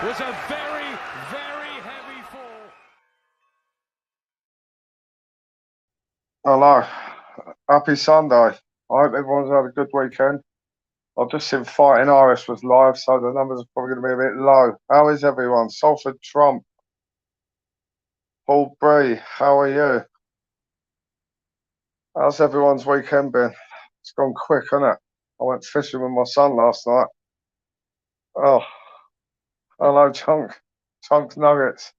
was a very, very heavy fall. Hello, happy Sunday. I hope everyone's had a good weekend. I've just seen Fighting Irish was live, so the numbers are probably going to be a bit low. How is everyone? Salford Trump, Paul Bree, how are you? How's everyone's weekend been? It's gone quick, hasn't it? I went fishing with my son last night. Oh, hello, Chunk Nuggets.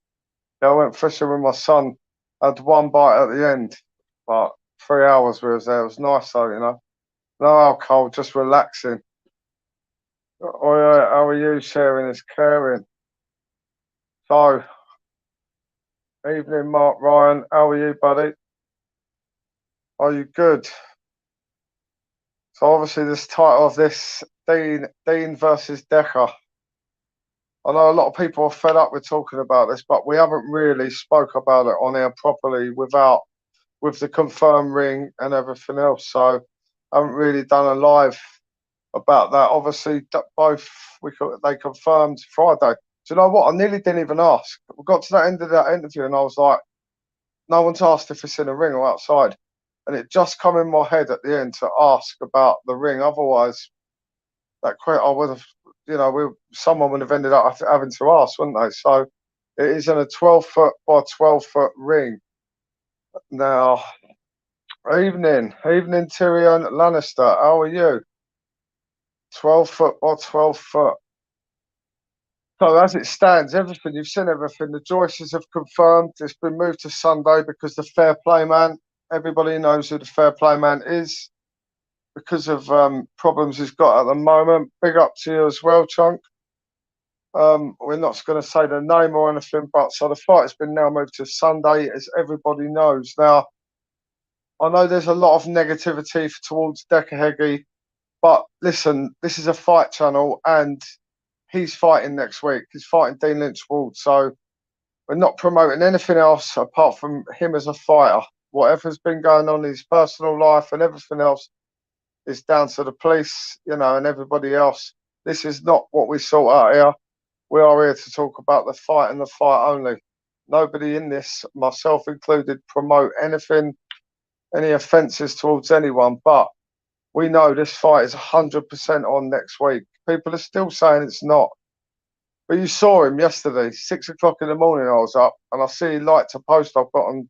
Yeah, I went fishing with my son. Had one bite at the end, but 3 hours we was there. It was nice though, you know. No alcohol, just relaxing. Oh, yeah, how are you? Sharing is caring. So, evening, Mark Ryan. How are you, buddy? Are you good? So, obviously, this title of this Dean versus Decker. I know a lot of people are fed up with talking about this, but we haven't really spoke about it on here properly with the confirmed ring and everything else. So, I haven't really done a live about that. Obviously, both they confirmed Friday. Do you know what? I nearly didn't even ask. We got to the end of that interview and I was like, no one's asked if it's in a ring or outside. And it just come in my head at the end to ask about the ring. Otherwise, I would have, someone would have ended up having to ask, wouldn't they? So it is in a 12-foot by 12-foot ring. Now, evening, Tyrion Lannister. How are you? 12-foot by 12-foot. So as it stands, everything you've seen, everything. The Joyces have confirmed it's been moved to Sunday because the fair play man. Everybody knows who the fair play man is because of problems he's got at the moment. Big up to you as well, Chunk. We're not going to say the name or anything, but so the fight has been now moved to Sunday, as everybody knows. Now, I know there's a lot of negativity towards Deccs Heggie, but listen, this is a fight channel and he's fighting next week. He's fighting Dean Lynch Ward. So we're not promoting anything else apart from him as a fighter. Whatever's been going on in his personal life and everything else is down to the police, and everybody else. This is not what we sort out here. We are here to talk about the fight and the fight only. Nobody in this, myself included, promote anything, any offences towards anyone. But we know this fight is 100% on next week. People are still saying it's not. But you saw him yesterday, 6 o'clock in the morning. I was up and I see he liked a post I've got on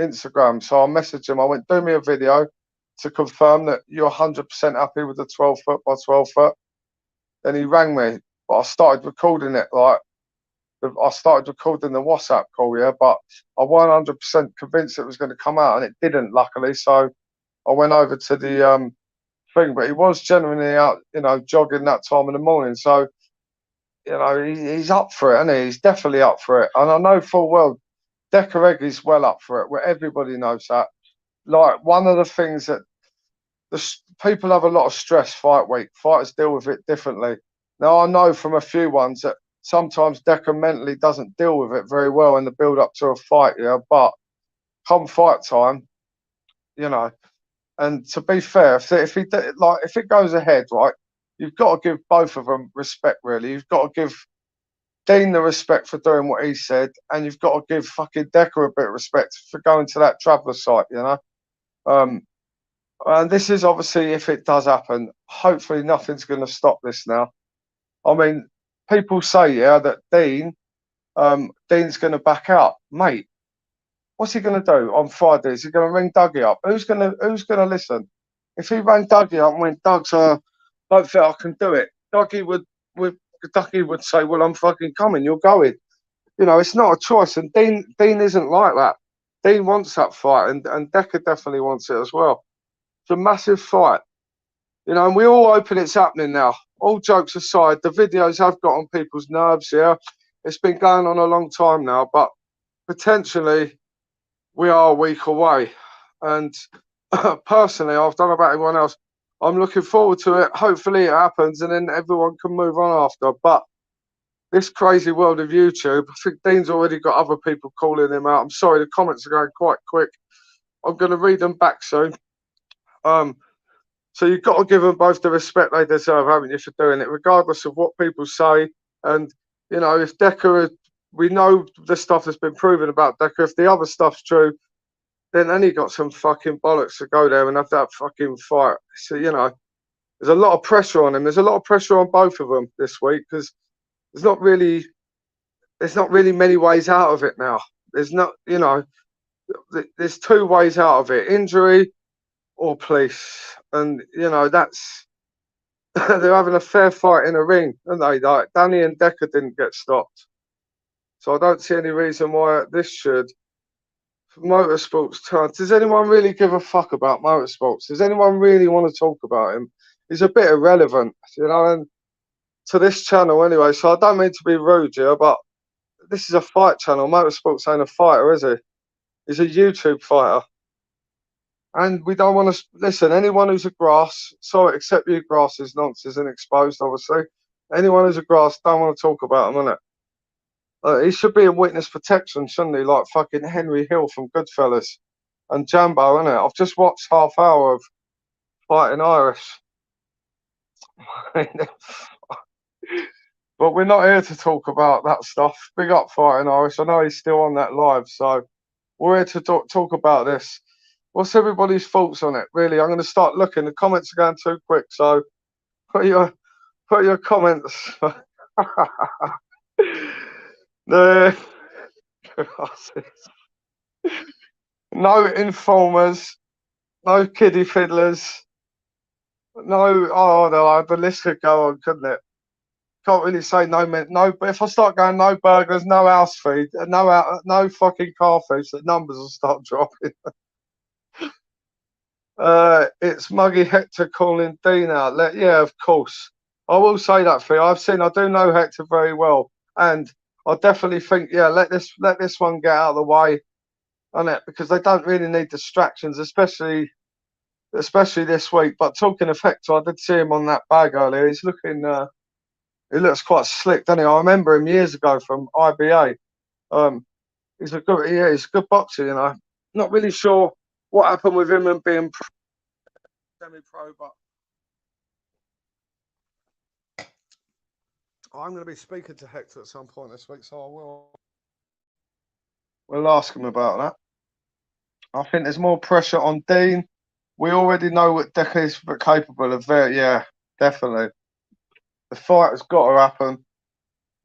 Instagram. So I messaged him. I went, do me a video to confirm that you're 100% happy with the 12-foot by 12-foot. Then he rang me, but I started recording it. I started recording the WhatsApp call, yeah, but I wasn't 100% convinced it was going to come out, and it didn't, luckily. So I went over to the thing, but he was genuinely out, jogging that time in the morning. So, he's up for it, isn't he? He's definitely up for it. And I know full well Deccs Heggie's well up for it, where everybody knows that. Like, one of the things that people have a lot of stress fight week. Fighters deal with it differently. Now, I know from a few ones that sometimes Deccs mentally doesn't deal with it very well in the build up to a fight, yeah. But come fight time, and to be fair, if it goes ahead, right, you've got to give both of them respect, really. You've got to give Dean the respect for doing what he said, and you've got to give fucking Deccs a bit of respect for going to that traveller site, And this is obviously, if it does happen, hopefully nothing's going to stop this now. I mean, people say, yeah, that Dean's going to back out. Mate, what's he going to do on Friday? Is he going to ring Dougie up? Who's going to listen? If he rang Dougie up and went, Doug's, don't think I can do it, Dougie would say, well, I'm fucking coming, you're going. It's not a choice. And Dean isn't like that. Dean wants that fight, and Deccs definitely wants it as well. It's a massive fight. And we all hope it's happening now. All jokes aside, the videos have got on people's nerves, yeah. It's been going on a long time now, but potentially we are a week away. And personally, I don't know about everyone else, I'm looking forward to it. Hopefully it happens and then everyone can move on after. But this crazy world of YouTube, I think Dean's already got other people calling him out. I'm sorry, the comments are going quite quick. I'm going to read them back soon. So you've got to give them both the respect they deserve, haven't you, for doing it, regardless of what people say. And You know, if Decker, we know the stuff that's been proven about Decker. If the other stuff's true, then he got some fucking bollocks to go there and have that fucking fight. So, you know, there's a lot of pressure on him. There's a lot of pressure on both of them this week because there's not really many ways out of it now. There's not, you know, there's two ways out of it: injury or police. And you know, that's they're having a fair fight in the ring, aren't they? Like Danny and Decker didn't get stopped, so I don't see any reason why this should. Motorsports turn. Does anyone really give a fuck about motorsports? Does anyone really want to talk about him? He's a bit irrelevant, you know, and to this channel anyway. So I don't mean to be rude here, but this is a fight channel. Motorsports ain't a fighter, is he? He's a YouTube fighter. And we don't want to listen. Anyone who's a grass, sorry, except you grass is nonsense and exposed, obviously. Anyone who's a grass, don't want to talk about him, innit? He should be in witness protection, shouldn't he? Like fucking Henry Hill from Goodfellas and Jambo, innit? I've just watched half hour of Fighting Irish. But we're not here to talk about that stuff. Big up Fighting Irish. I know he's still on that live, so we're here to talk about this. What's everybody's thoughts on it? Really, I'm going to start looking. The comments are going too quick, so put your comments. No informers, no kiddie fiddlers, no. The list could go on, couldn't it? Can't really say no. But if I start going no burgers, no house feed, no fucking car feeds, the numbers will start dropping. It's Muggy Hector calling Dean out. Yeah, of course. I will say that for you. I do know Hector very well, and I definitely think, yeah, let this one get out of the way, on it, because they don't really need distractions, especially this week. But talking of Hector, I did see him on that bag earlier. He's looking, he looks quite slick, doesn't he? I remember him years ago from IBA. He's a good boxer, you know. Not really sure what happened with him and being semi-pro, but I'm going to be speaking to Hector at some point this week, so we'll ask him about that. I think there's more pressure on Dean. We already know what Deccs is capable of. Yeah, definitely. The fight has got to happen.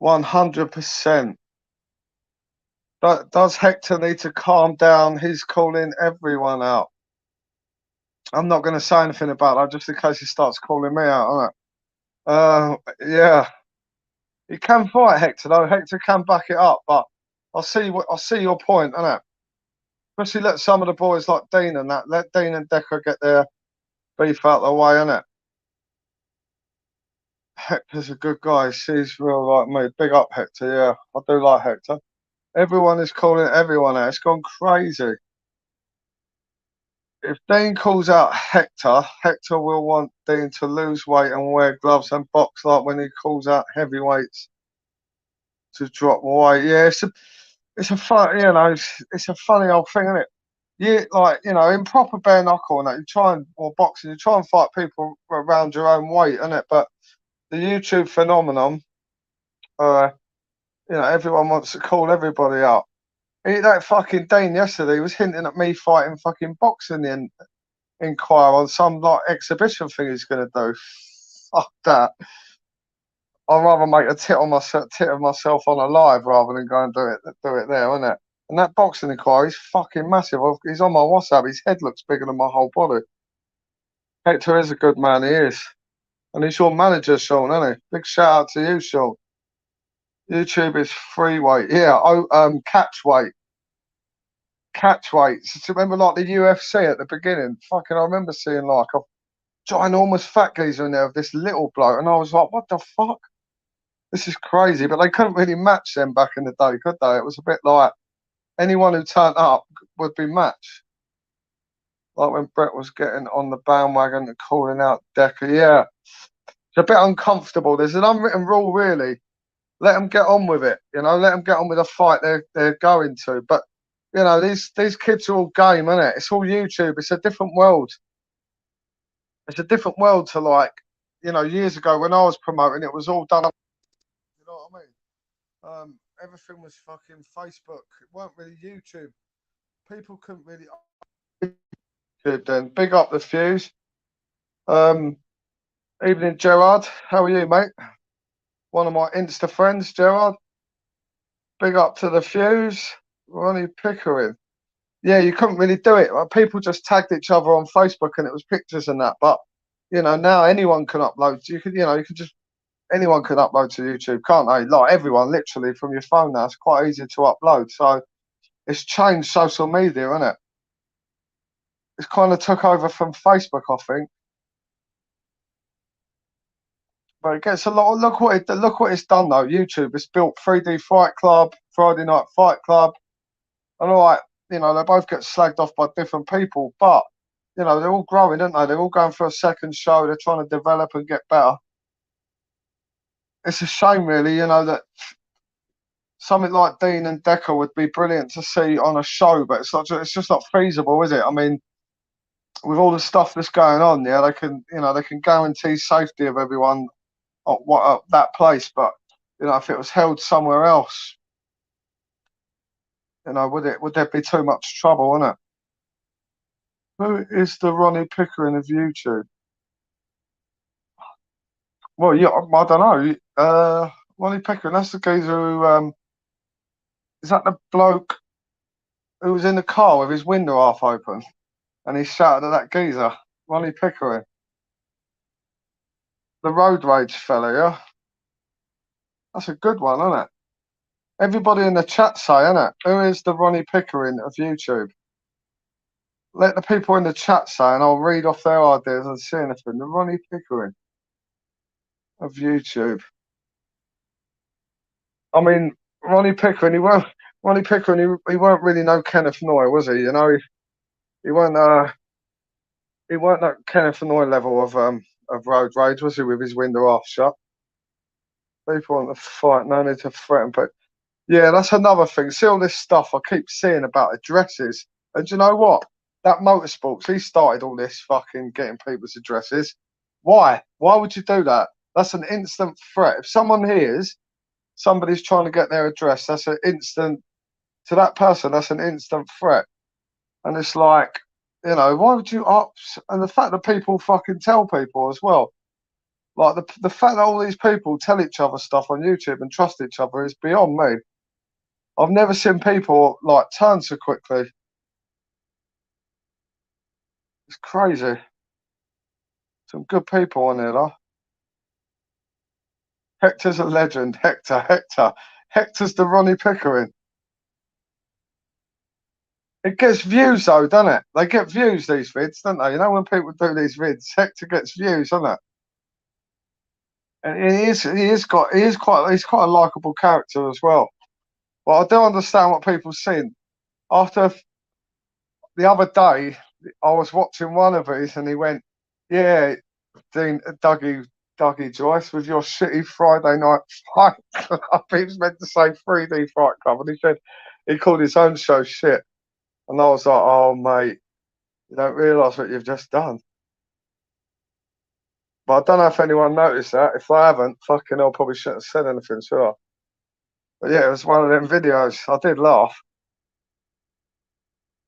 100%. Does Hector need to calm down? He's calling everyone out. I'm not going to say anything about that just in case he starts calling me out, isn't it? Yeah. He can fight Hector though. Hector can back it up, but I see your point, innit? Especially let some of the boys like Dean and that. Let Dean and Decker get their beef out the way, innit? Hector's a good guy. He's real like me. Big up Hector, yeah. I do like Hector. Everyone is calling everyone out. It's gone crazy. If Dean calls out Hector, Hector will want Dean to lose weight and wear gloves and box like when he calls out heavyweights to drop weight. Yeah, it's a fun, you know, it's a funny old thing, isn't it? Yeah, like, you know, in proper bare knuckle and that, or boxing, you try and fight people around your own weight, isn't it? But the YouTube phenomenon, you know, everyone wants to call everybody out. That fucking Dean yesterday was hinting at me fighting fucking boxing in Inquire on some like exhibition thing he's gonna do. Fuck that. I'd rather make a tit of myself on a live rather than go and do it there, isn't it? And that boxing Inquiry is fucking massive. He's on my WhatsApp. His head looks bigger than my whole body. Hector is a good man, he is. And he's your manager, Sean, isn't he? Big shout out to you, Sean. YouTube is free weight. Yeah, catch weight. Catch weight. So remember like the UFC at the beginning? Fucking I remember seeing like a ginormous fat geezer in there with this little bloke, and I was like, what the fuck? This is crazy. But they couldn't really match them back in the day, could they? It was a bit like anyone who turned up would be matched. Like when Brett was getting on the bandwagon and calling out Decker. Yeah. It's a bit uncomfortable. There's an unwritten rule, really. Let them get on with it, you know. Let them get on with the fight they're going to. But you know, these kids are all game, isn't it? It's all YouTube. It's a different world. It's a different world to like, you know, years ago when I was promoting. It was all done. You know what I mean? Everything was fucking Facebook. It weren't really YouTube. People couldn't really. Then big up the Fuse. Evening, Gerard. How are you, mate? One of my Insta friends, Gerard. Big up to the Fuse. Ronnie Pickering. Yeah, you couldn't really do it. Like, people just tagged each other on Facebook and it was pictures and that. But now anyone can upload. You can just anyone can upload to YouTube, can't they? Like everyone, literally from your phone now. It's quite easy to upload. So it's changed social media, isn't it? It's kind of took over from Facebook, I think. But it gets a lot. Look what it's done though. YouTube. It's built 3D Fight Club, Friday Night Fight Club, and all right. They both get slagged off by different people, but they're all growing, aren't they? They're all going for a second show. They're trying to develop and get better. It's a shame, really, that something like Dean and Decca would be brilliant to see on a show, but it's just not feasible, is it? I mean, with all the stuff that's going on, yeah, they can guarantee safety of everyone at that place, but if it was held somewhere else, would there be too much trouble, wouldn't it? Who is the Ronnie Pickering of YouTube? Well, yeah, I don't know. Ronnie Pickering, that's the geezer who is that the bloke who was in the car with his window half open and he shouted at that geezer, Ronnie Pickering. The road rage fella, yeah? That's a good one, isn't it? Everybody in the chat say, innit? Who is the Ronnie Pickering of YouTube? Let the people in the chat say, and I'll read off their ideas and see anything. The Ronnie Pickering of YouTube. I mean, Ronnie Pickering, he weren't really no Kenneth Noy, was he? He weren't that Kenneth Noy level of road rage, was he, with his window half shut? People want to fight, no need to threaten, but yeah, that's another thing. See all this stuff I keep seeing about addresses. And do you know what? That Motorsports, he started all this fucking getting people's addresses. Why? Why would you do that? That's an instant threat. If someone hears somebody's trying to get their address, that's an instant, to that person, that's an instant threat. And it's like, why would you and the fact that people fucking tell people as well. Like the fact that all these people tell each other stuff on YouTube and trust each other is beyond me. I've never seen people like turn so quickly. It's crazy. Some good people on here, though. Hector's a legend. Hector's the Ronnie Pickering. It gets views though, doesn't it? They get views, these vids, don't they? When people do these vids, Hector gets views, doesn't it? And he's quite a likable character as well. But I don't understand what people saying. After the other day, I was watching one of his and he went, yeah, Dougie Joyce, with your shitty Friday night fight club. He was meant to say 3D Fight Club, and he said he called his own show shit. And I was like, oh, mate, you don't realise what you've just done. But I don't know if anyone noticed that. If I haven't, fucking hell, probably shouldn't have said anything, should I? But yeah, it was one of them videos. I did laugh.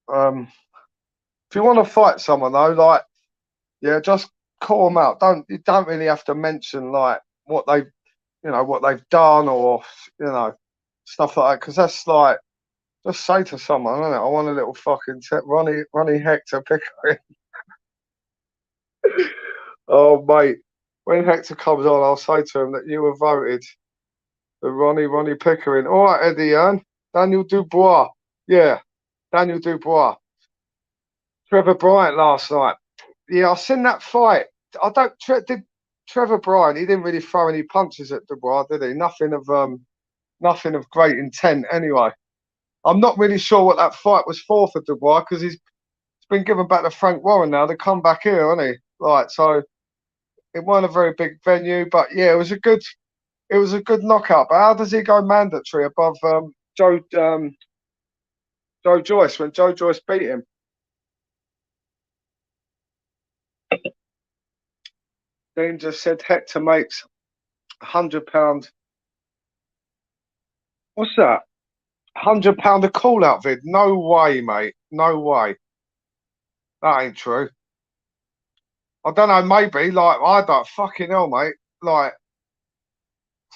If you want to fight someone, though, like, yeah, just call them out. You don't really have to mention like what they've done or stuff like that, because that's like, just say to someone, isn't it? I want a little fucking Ronnie Hector Pickering. Oh mate, when Hector comes on, I'll say to him that you were voted the Ronnie Pickering. All right, Eddie, Daniel Dubois. Yeah, Daniel Dubois. Trevor Bryant last night. Yeah, I seen that fight. Did Trevor Bryant? He didn't really throw any punches at Dubois, did he? Nothing of great intent. Anyway, I'm not really sure what that fight was for Dubois, because he's been given back to Frank Warren now. They come back here, hasn't he? Right, so it wasn't a very big venue, but yeah, it was a good knockout. But how does he go mandatory above Joe Joyce when Joe Joyce beat him? Dean just said Hector makes £100 What's that? £100 a call out vid? No way, mate. No way. That ain't true. I don't know, maybe, like, I don't, fucking hell, mate. Like,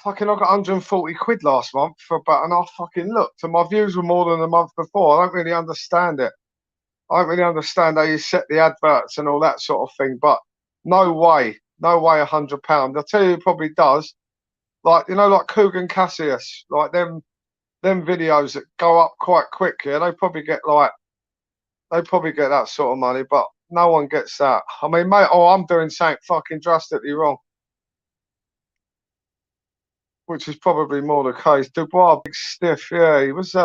fucking, I got 140 quid last month for about, and I fucking looked, and my views were more than the month before. I don't really understand it. I don't really understand how you set the adverts and all that sort of thing, but no way, £100. I'll tell you, who probably does. Like, you know, like Coogan Cassius, like them videos that go up quite quick. Yeah, they probably get that sort of money, but no one gets that. I mean, mate, I'm doing something fucking drastically wrong, which is probably more the case. Dubois, big stiff, yeah, he was.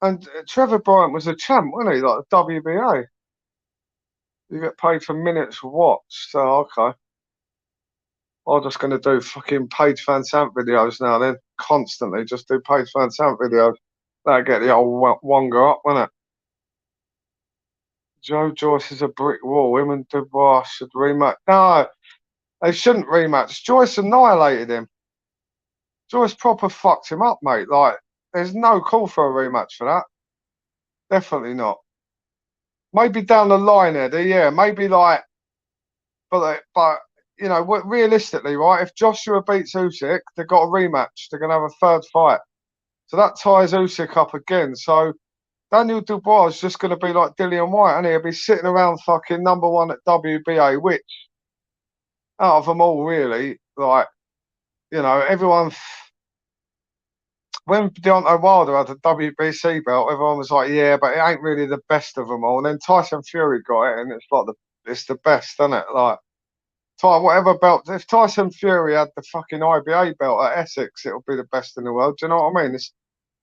And Trevor Bryant was a champ, wasn't he? Like the WBA. You get paid for minutes watched. So okay, I'm just gonna do fucking Paige Van Sant videos now. Then constantly just do Paige Van Sant videos. That'll get the old wonga up, won't it? Joe Joyce is a brick wall. Him and Dubois should rematch. No, they shouldn't rematch. Joyce annihilated him. Joyce proper fucked him up, mate. Like, there's no call for a rematch for that. Definitely not. Maybe down the line, Eddie. Yeah, maybe like, but you know, realistically, right? If Joshua beats Usyk, they've got a rematch. They're gonna have a third fight, so that ties Usyk up again. So Daniel Dubois is just gonna be like Dillian White, and he'll be sitting around fucking #1 at WBA, which out of them all, really, like, you know, everyone. When Deontay Wilder had the WBC belt, everyone was like, "Yeah, but it ain't really the best of them all." And then Tyson Fury got it, and it's like it's the best, isn't it? Like, whatever belt. If Tyson Fury had the fucking IBA belt at Essex, it'll be the best in the world. Do you know what I mean? It's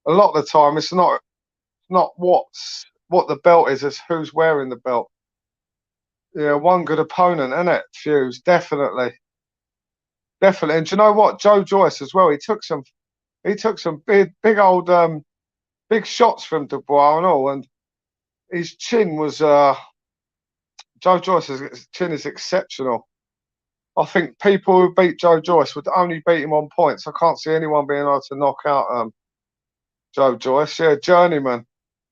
a lot of the time. It's not what the belt is. It's who's wearing the belt. Yeah, one good opponent, isn't it? Fuse, definitely. Definitely. And do you know what? Joe Joyce as well. He took some big old big shots from Dubois and all, and his chin was Joe Joyce's chin is exceptional. I think people who beat Joe Joyce would only beat him on points. I can't see anyone being able to knock out Joe Joyce. Yeah, journeyman.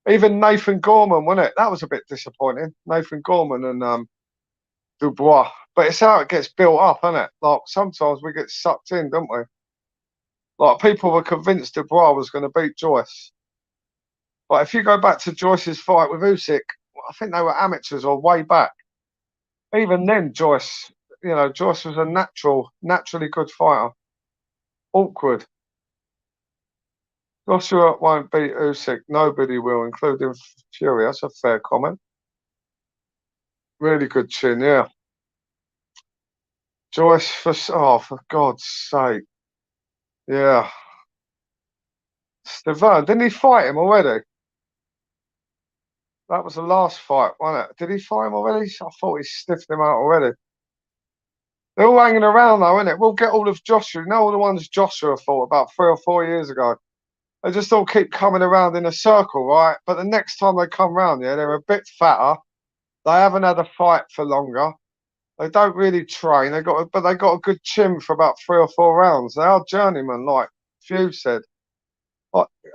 Even Nathan Gorman, wasn't it? That was a bit disappointing. Nathan Gorman and Dubois. But it's how it gets built up, isn't it? Like, sometimes we get sucked in, don't we? Like, people were convinced Dubois was going to beat Joyce. But if you go back to Joyce's fight with Usyk, I think they were amateurs or way back. Even then, Joyce was a naturally good fighter. Awkward. Joshua won't beat Usyk. Nobody will, including Fury. That's a fair comment. Really good chin, yeah. Joyce for God's sake. Yeah. Stevan, didn't he fight him already? That was the last fight, wasn't it? Did he fight him already? I thought he sniffed him out already. They're all hanging around though, isn't it? We'll get all of Joshua. You know all the ones Joshua fought about 3 or 4 years ago. They just all keep coming around in a circle, right? But the next time they come round, yeah, they're a bit fatter. They haven't had a fight for longer. They don't really train. They got a good chin for about 3 or 4 rounds. They are journeymen, like Few said.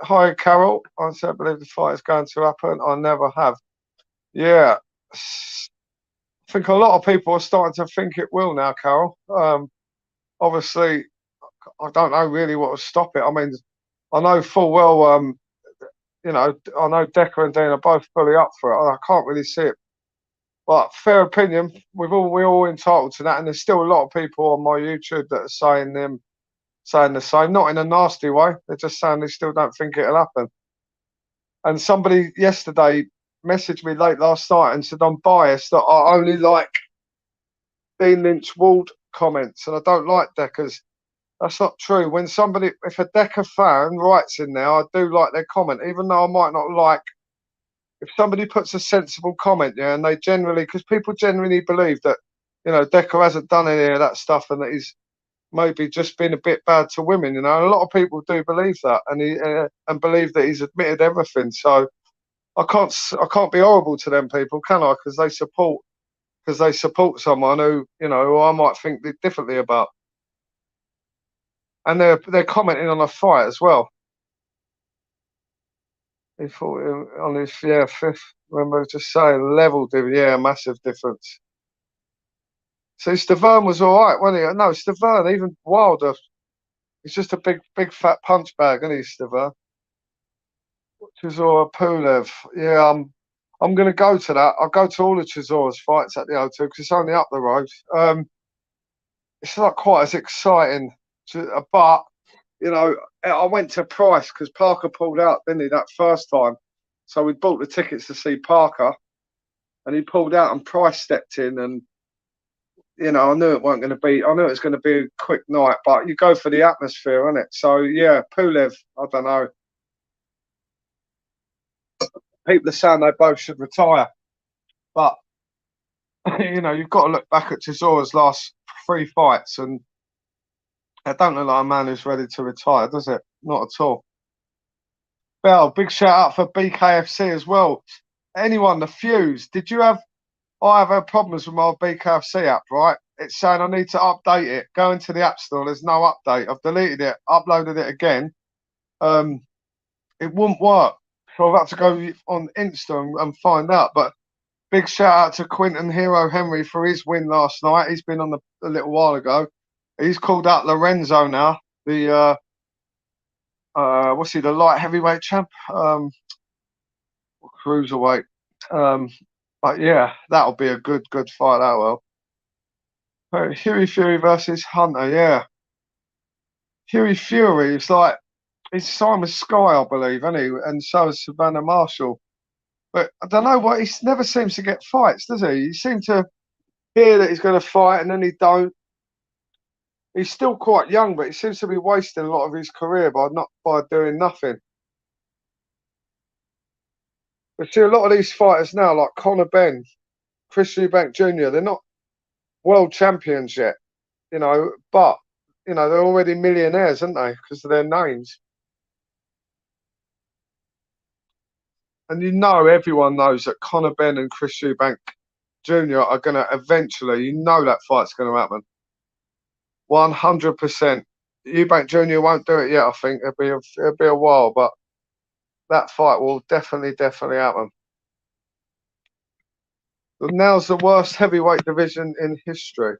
Hi, Carol. I said, believe the fight is going to happen. I never have. Yeah. I think a lot of people are starting to think it will now, Carol. Obviously, I don't know really what will stop it. I mean, I know full well, you know, I know Decca and Dean are both fully up for it. I can't really see it. But fair opinion, we're all entitled to that. And there's still a lot of people on my YouTube that are saying the same, not in a nasty way. They're just saying they still don't think it'll happen. And somebody yesterday messaged me late last night and said I'm biased, that I only like Dean Lynch Ward comments and I don't like Decca's. That's not true. When if a Decca fan writes in there, I do like their comment, even though I might not like. If somebody puts a sensible comment, yeah, and they generally, because people genuinely believe that, you know, Decca hasn't done any of that stuff and that he's maybe just been a bit bad to women, you know. And a lot of people do believe that, and believe that he's admitted everything. So I can't be horrible to them people, can I? Because they support someone who, you know, who I might think differently about. And they're commenting on the fight as well. He fought on his fifth. Remember just saying level massive difference. So Stavern was all right, wasn't he? No, Stavern, even Wilder. He's just a big fat punch bag, isn't he, Stavern? Chisora Pulev. Yeah, I'm going to go to that. I'll go to all of Chisora's fights at the O2 because it's only up the road. It's not quite as exciting, but you know, I went to Price because Parker pulled out, didn't he, that first time? So we bought the tickets to see Parker, and he pulled out, and Price stepped in, and you know, I knew it wasn't going to be. I knew it was going to be a quick night, but you go for the atmosphere, innit? So yeah, Pulev. I don't know. People are saying they both should retire, but you know, you've got to look back at Chisora's last 3 fights, and it don't look like a man who's ready to retire, does it? Not at all. Bell, big shout out for BKFC as well. Anyone, the Fuse, did you have? I have had problems with my BKFC app, right? It's saying I need to update it. Go into the App Store. There's no update. I've deleted it, uploaded it again. It wouldn't work. So I've had to go on Insta and find out. But big shout out to Quinton Hero Henry for his win last night. He's been on a little while ago. He's called out Lorenzo now. The what's he? The light heavyweight champ. Cruiserweight. But yeah, that'll be a good fight. That will. Huey Fury versus Hunter. Yeah. Huey Fury is like he's Simon Sky, I believe, isn't he? And so is Savannah Marshall. But I don't know what he never seems to get fights, does he? He seems to hear that he's going to fight and then he don't. He's still quite young, but he seems to be wasting a lot of his career by doing nothing. But see, a lot of these fighters now, like Conor Benn, Chris Eubank Jr., they're not world champions yet, you know, but you know they're already millionaires, aren't they? Because of their names. And you know, everyone knows that Conor Benn and Chris Eubank Jr. are going to eventually, you know, that fight's going to happen. 100%. Eubank Jr. won't do it yet, I think. It'll be a while, but that fight will definitely happen. So now's the worst heavyweight division in history.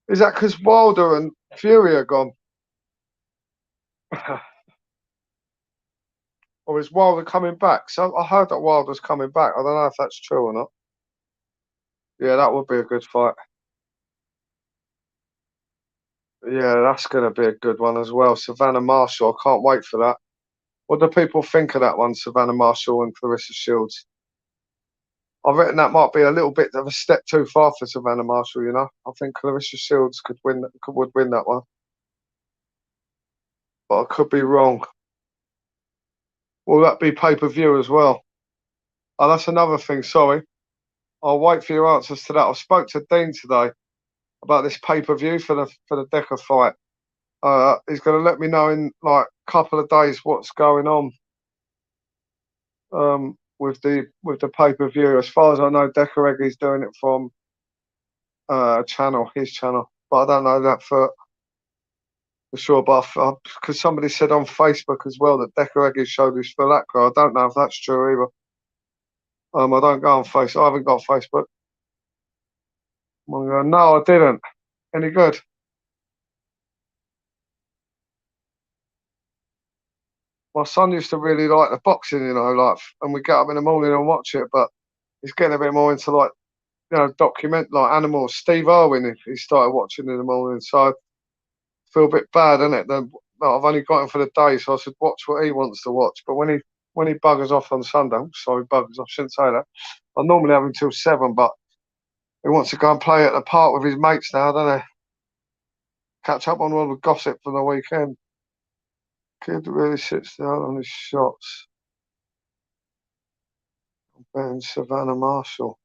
Is that because Wilder and Fury are gone? Or is Wilder coming back? So I heard that Wilder's coming back. I don't know if that's true or not. Yeah, that would be a good fight. Yeah, that's going to be a good one as well. Savannah Marshall, I can't wait for that. What do people think of that one, Savannah Marshall and Clarissa Shields? I reckon that might be a little bit of a step too far for Savannah Marshall, you know. I think Clarissa Shields would win that one. But I could be wrong. Will that be pay-per-view as well? Oh, that's another thing, sorry. I'll wait for your answers to that. I spoke to Dean today about this pay-per-view for the Deccs fight. He's going to let me know in like a couple of days what's going on with the pay-per-view. As far as I know, Deccs Heggie's doing it from his channel, but I don't know that for sure. But because somebody said on Facebook as well that Deccs Heggie showed his full acro. I don't know if that's true either. I don't go on Facebook. I haven't got Facebook. I'm going, no, I didn't. Any good? My son used to really like the boxing, you know, like, and we get up in the morning and watch it, but he's getting a bit more into like, you know, like animals. Steve Irwin, he started watching in the morning, so I feel a bit bad, innit? Then I've only got him for the day, so I should watch what he wants to watch. But when he buggers off on Sunday, sorry, buggers off, shouldn't say that. I normally have him till 7, but he wants to go and play at the park with his mates now, doesn't he? Catch up on all the gossip from the weekend. Kid really sits down on his shots. Ben Savannah Marshall.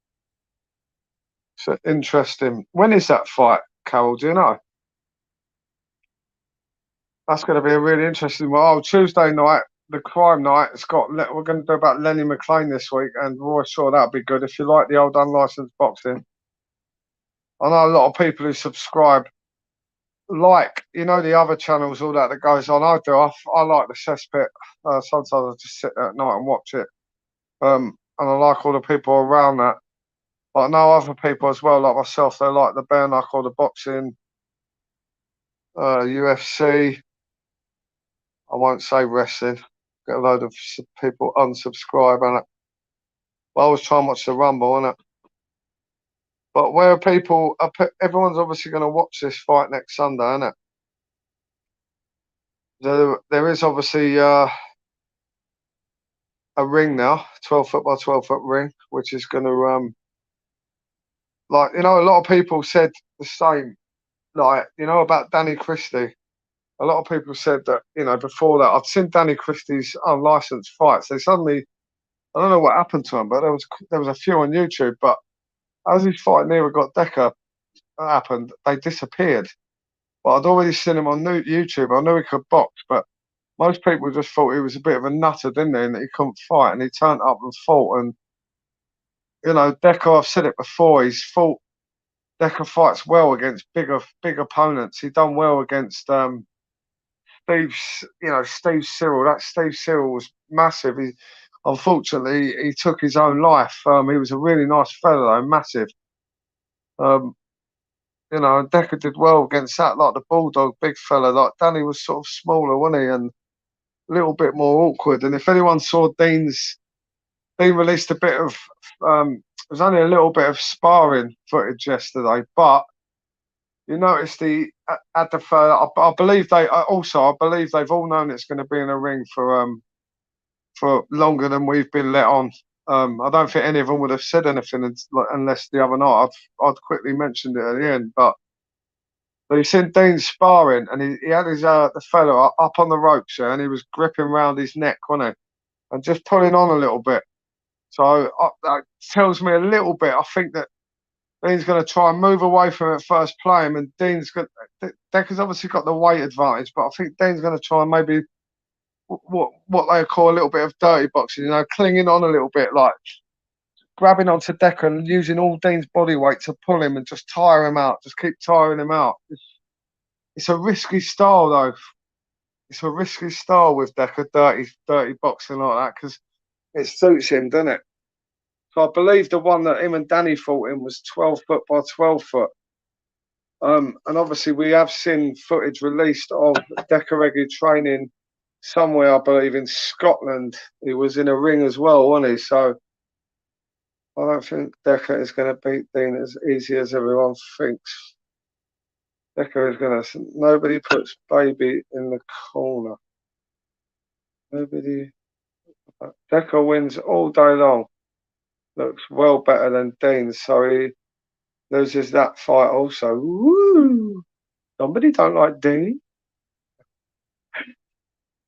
So interesting. When is that fight, Carol? Do you know? That's going to be a really interesting one. Oh, Tuesday night, the crime night. We're going to do about Lenny McLean this week, and we're sure that'll be good. If you like the old unlicensed boxing, I know a lot of people who subscribe like, you know, the other channels, all that goes on. I do. I like the cesspit. Sometimes I just sit there at night and watch it. And I like all the people around that. But I know other people as well, like myself. They like the bare knuckle, the boxing, UFC. I won't say wrestling. Get a load of people unsubscribe on it. But I always try and watch the Rumble, innit? But where people are, everyone's obviously going to watch this fight next Sunday, innit? There is obviously a ring now, 12 foot by 12 foot ring, which is going to like, you know, a lot of people said the same, like, you know, about Danny Christie. A lot of people said that, you know, before that, I'd seen Danny Christie's unlicensed fights. They suddenly, I don't know what happened to him, but there was a few on YouTube. But as his fight nearly got Decca happened, they disappeared. But I'd already seen him on YouTube. I knew he could box, but most people just thought he was a bit of a nutter, didn't they? And that he couldn't fight, and he turned up and fought. And you know, Decca, I've said it before, he's fought. Decca fights well against big opponents. He done well against Steve Cyril. That Steve Cyril was massive. Unfortunately he took his own life. He was a really nice fella though, massive. You know, and Decca did well against that, like the Bulldog, big fella. Like Danny was sort of smaller, wasn't he, and a little bit more awkward. And if anyone saw Dean released a bit of there's only a little bit of sparring footage yesterday, but you notice at the I believe they've all known it's going to be in a ring for longer than we've been let on. I don't think any of them would have said anything unless the other night I'd quickly mentioned it at the end. But you seen Dean sparring, and he had his the fella up on the ropes, and he was gripping round his neck, wasn't he, and just pulling on a little bit. So that tells me a little bit. I think that Dean's going to try and move away from it first, play him, and Decca's obviously got the weight advantage, but I think Dean's going to try and maybe what they call a little bit of dirty boxing, you know, clinging on a little bit, like grabbing onto Decca and using all Dean's body weight to pull him and just tire him out, just keep tiring him out. It's a risky style though. It's a risky style with Decca, dirty boxing like that, because it suits him, doesn't it? So I believe the one that him and Danny fought in was 12 foot by 12 foot. And obviously we have seen footage released of Deccs Heggie training somewhere, I believe in Scotland. He was in a ring as well, wasn't he? So I don't think Decca is going to beat Dean as easy as everyone thinks. Decca is going to. Nobody puts baby in the corner. Nobody. Decca wins all day long. Looks well better than Dean, so he loses that fight also. Woo! Somebody don't like Dean.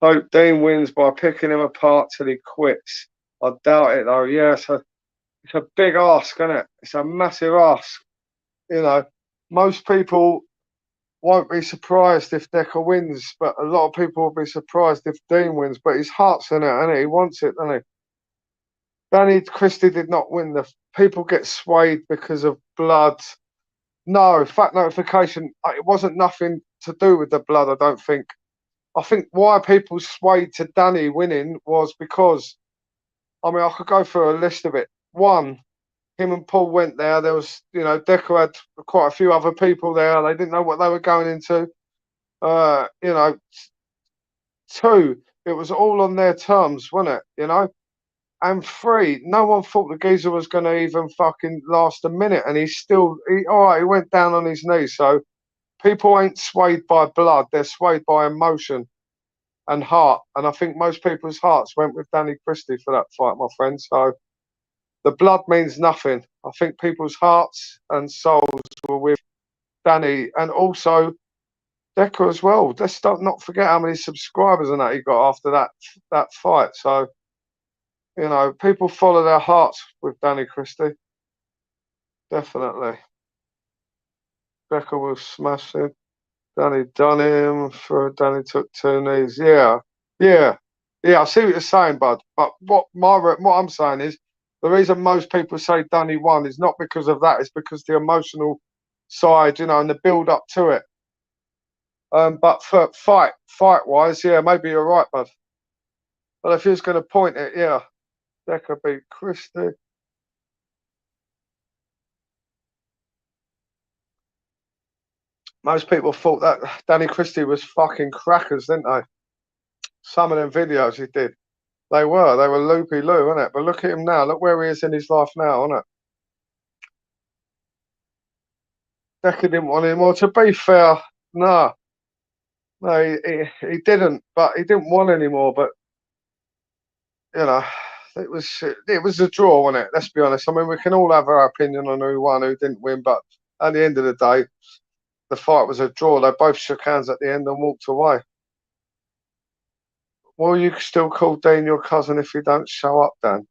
Hope Dean wins by picking him apart till he quits. I doubt it though. Yeah, it's a big ask, isn't it? It's a massive ask. You know, most people won't be surprised if Decca wins, but a lot of people will be surprised if Dean wins. But his heart's in it, and he wants it, doesn't he? Danny Christie did not win. The people get swayed because of blood. No, fact notification. It wasn't nothing to do with the blood, I don't think. I think why people swayed to Danny winning was because, I mean, I could go through a list of it. One, him and Paul went there. There was, you know, Decca had quite a few other people there. They didn't know what they were going into. You know, two, it was all on their terms, wasn't it? You know? And three, no one thought the geezer was going to even fucking last a minute. And he went down on his knees. So people ain't swayed by blood. They're swayed by emotion and heart. And I think most people's hearts went with Danny Christie for that fight, my friend. So the blood means nothing. I think people's hearts and souls were with Danny, and also Decca as well. Let's not forget how many subscribers and that he got after that fight. So, you know, people follow their hearts with Danny Christie. Definitely. Decca was smashing. Danny done him. Danny took two knees. Yeah. I see what you're saying, bud. But what I'm saying is, the reason most people say Danny won is not because of that. It's because the emotional side, you know, and the build up to it. But for fight wise, yeah, maybe you're right, bud. But if he was going to point it, yeah, Decker beat Christie. Most people thought that Danny Christie was fucking crackers, didn't they? Some of them videos he did. They were loopy loo, weren't it? But look at him now. Look where he is in his life now, isn't it? Decker didn't want him. Well, to be fair, no, he didn't. But he didn't want any more. But you know, it was a draw, wasn't it? Let's be honest. I mean, we can all have our opinion on who won, who didn't win. But at the end of the day, the fight was a draw. They both shook hands at the end and walked away. Will you still call Dean your cousin if you don't show up, Dan?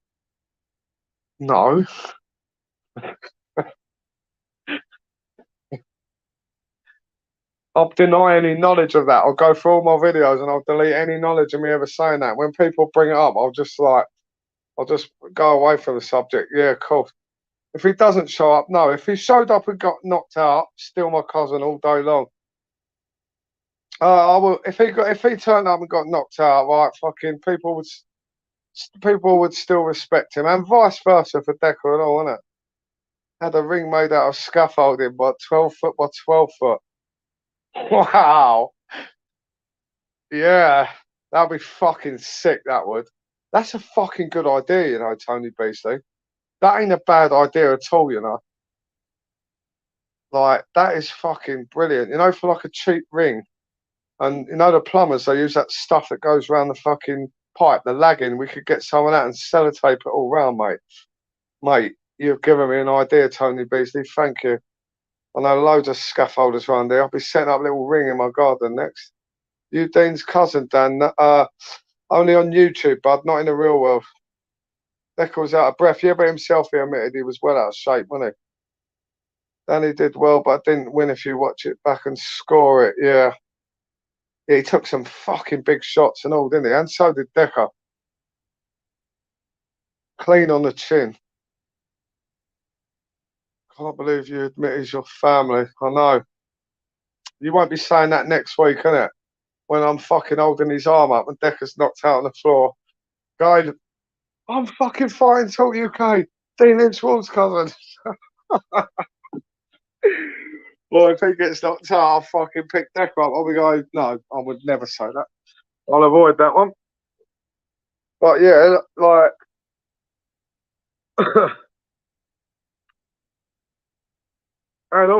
No. I'll deny any knowledge of that. I'll go through all my videos and I'll delete any knowledge of me ever saying that. When people bring it up, I'll just go away from the subject. Yeah, cool. If he doesn't show up, no. If he showed up and got knocked out, still my cousin all day long. I will. If he turned up and got knocked out, right? Fucking people would still respect him, and vice versa for Decker and all, innit? Had a ring made out of scaffolding, but 12 foot by 12 foot. Wow. Yeah, that'd be fucking sick. That would. That's a fucking good idea, you know, Tony Beasley. That ain't a bad idea at all, you know. Like that is fucking brilliant, you know, for like a cheap ring. And you know the plumbers, they use that stuff that goes around the fucking pipe, the lagging. We could get some of that and sellotape it all round, mate. Mate, you've given me an idea, Tony Beasley. Thank you. I know loads of scaffolders around there. I'll be setting up a little ring in my garden next. You Dean's cousin, Dan. Only on YouTube, bud, not in the real world. Decker was out of breath. Yeah, but himself, he admitted he was well out of shape, wasn't he? Danny did well, but didn't win if you watch it back and score it. Yeah. Yeah, he took some fucking big shots and all, didn't he? And so did Decker. Clean on the chin. Can't believe you admit he's your family. I know. You won't be saying that next week, innit? When I'm fucking holding his arm up and Decker's knocked out on the floor. Guy, I'm fucking fighting Talk UK. Dean Lynch Ward's cousin. Well, if he gets knocked out, I'll fucking pick Decker up. I'll be going, no, I would never say that. I'll avoid that one. But yeah, like, and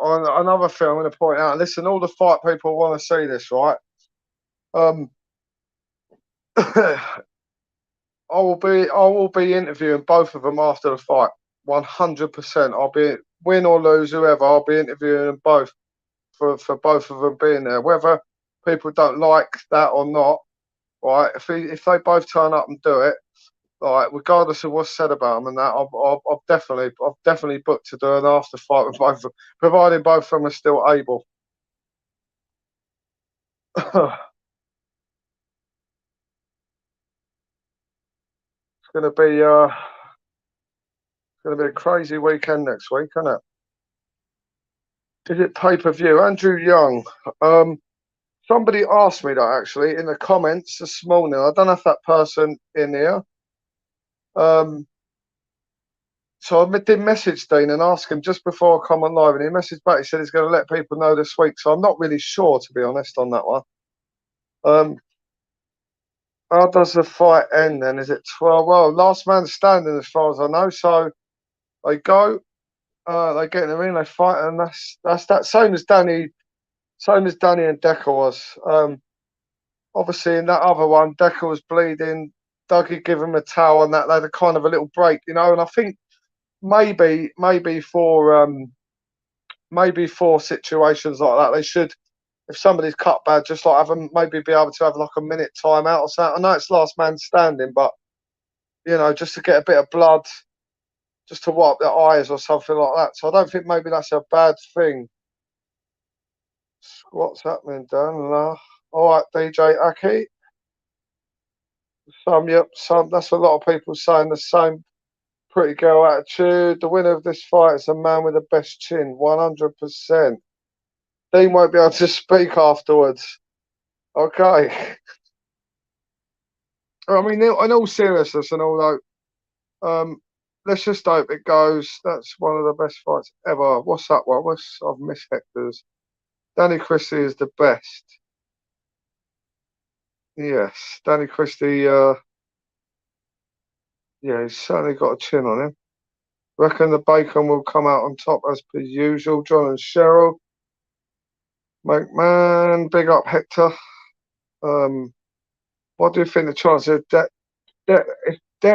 on another thing I'm going to point out. Listen, all the fight people want to see this, right? I will be interviewing both of them after the fight. 100%. I'll be win or lose, whoever. I'll be interviewing them both for both of them being there. Whether people don't like that or not, right? If they both turn up and do it, right, regardless of what's said about them and that, I've definitely booked to do an after fight with both of them, providing both of them are still able. It's gonna be a crazy weekend next week, isn't it? Is it pay-per-view? Andrew Young. Somebody asked me that actually in the comments this morning. I don't know if that person in here. So I did message Dean and ask him just before I come on live, and he messaged back. He said he's going to let people know this week. So I'm not really sure, to be honest, on that one. How does the fight end then? Is it 12? Well, last man standing as far as I know. So they go, they get in the ring, they fight, and that's that. Same as Danny and Decker was. Obviously in that other one, Decker was bleeding. Dougie gave him a towel, and that they had a kind of a little break, you know. And I think maybe for situations like that, they should, if somebody's cut bad, just like have them maybe be able to have like a minute timeout or something. I know it's last man standing, but you know, just to get a bit of blood, just to wipe their eyes or something like that. So I don't think maybe that's a bad thing. What's happening, Dan? All right, DJ Aki. That's a lot of people saying the same. Pretty girl attitude. The winner of this fight is a man with the best chin. 100%. Dean won't be able to speak afterwards. Okay. I mean, in all seriousness and all that, let's just hope it goes. That's one of the best fights ever. What's that one? I've missed Hector's. Danny Christie is the best. Yes, Danny Christie. Yeah, he's certainly got a chin on him. Reckon the bacon will come out on top as per usual. John and Cheryl. McMahon, big up Hector. What do you think the chances of Deck?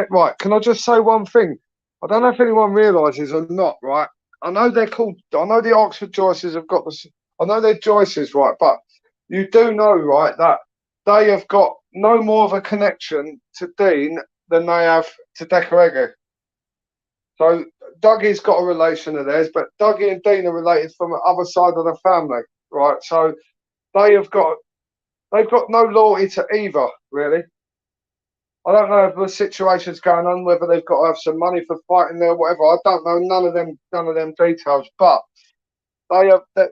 Right, can I just say one thing? I don't know if anyone realises or not, right? I know they're called, I know the Oxford Joyces have got the, I know they're Joyces, right? But you do know, right, that they have got no more of a connection to Dean than they have to Deccs Heggie. So Dougie's got a relation of theirs, but Dougie and Dean are related from the other side of the family, right? So they've got no loyalty to either, really. I don't know if the situation's going on, whether they've got to have some money for fighting there, whatever. I don't know none of them details. But they have that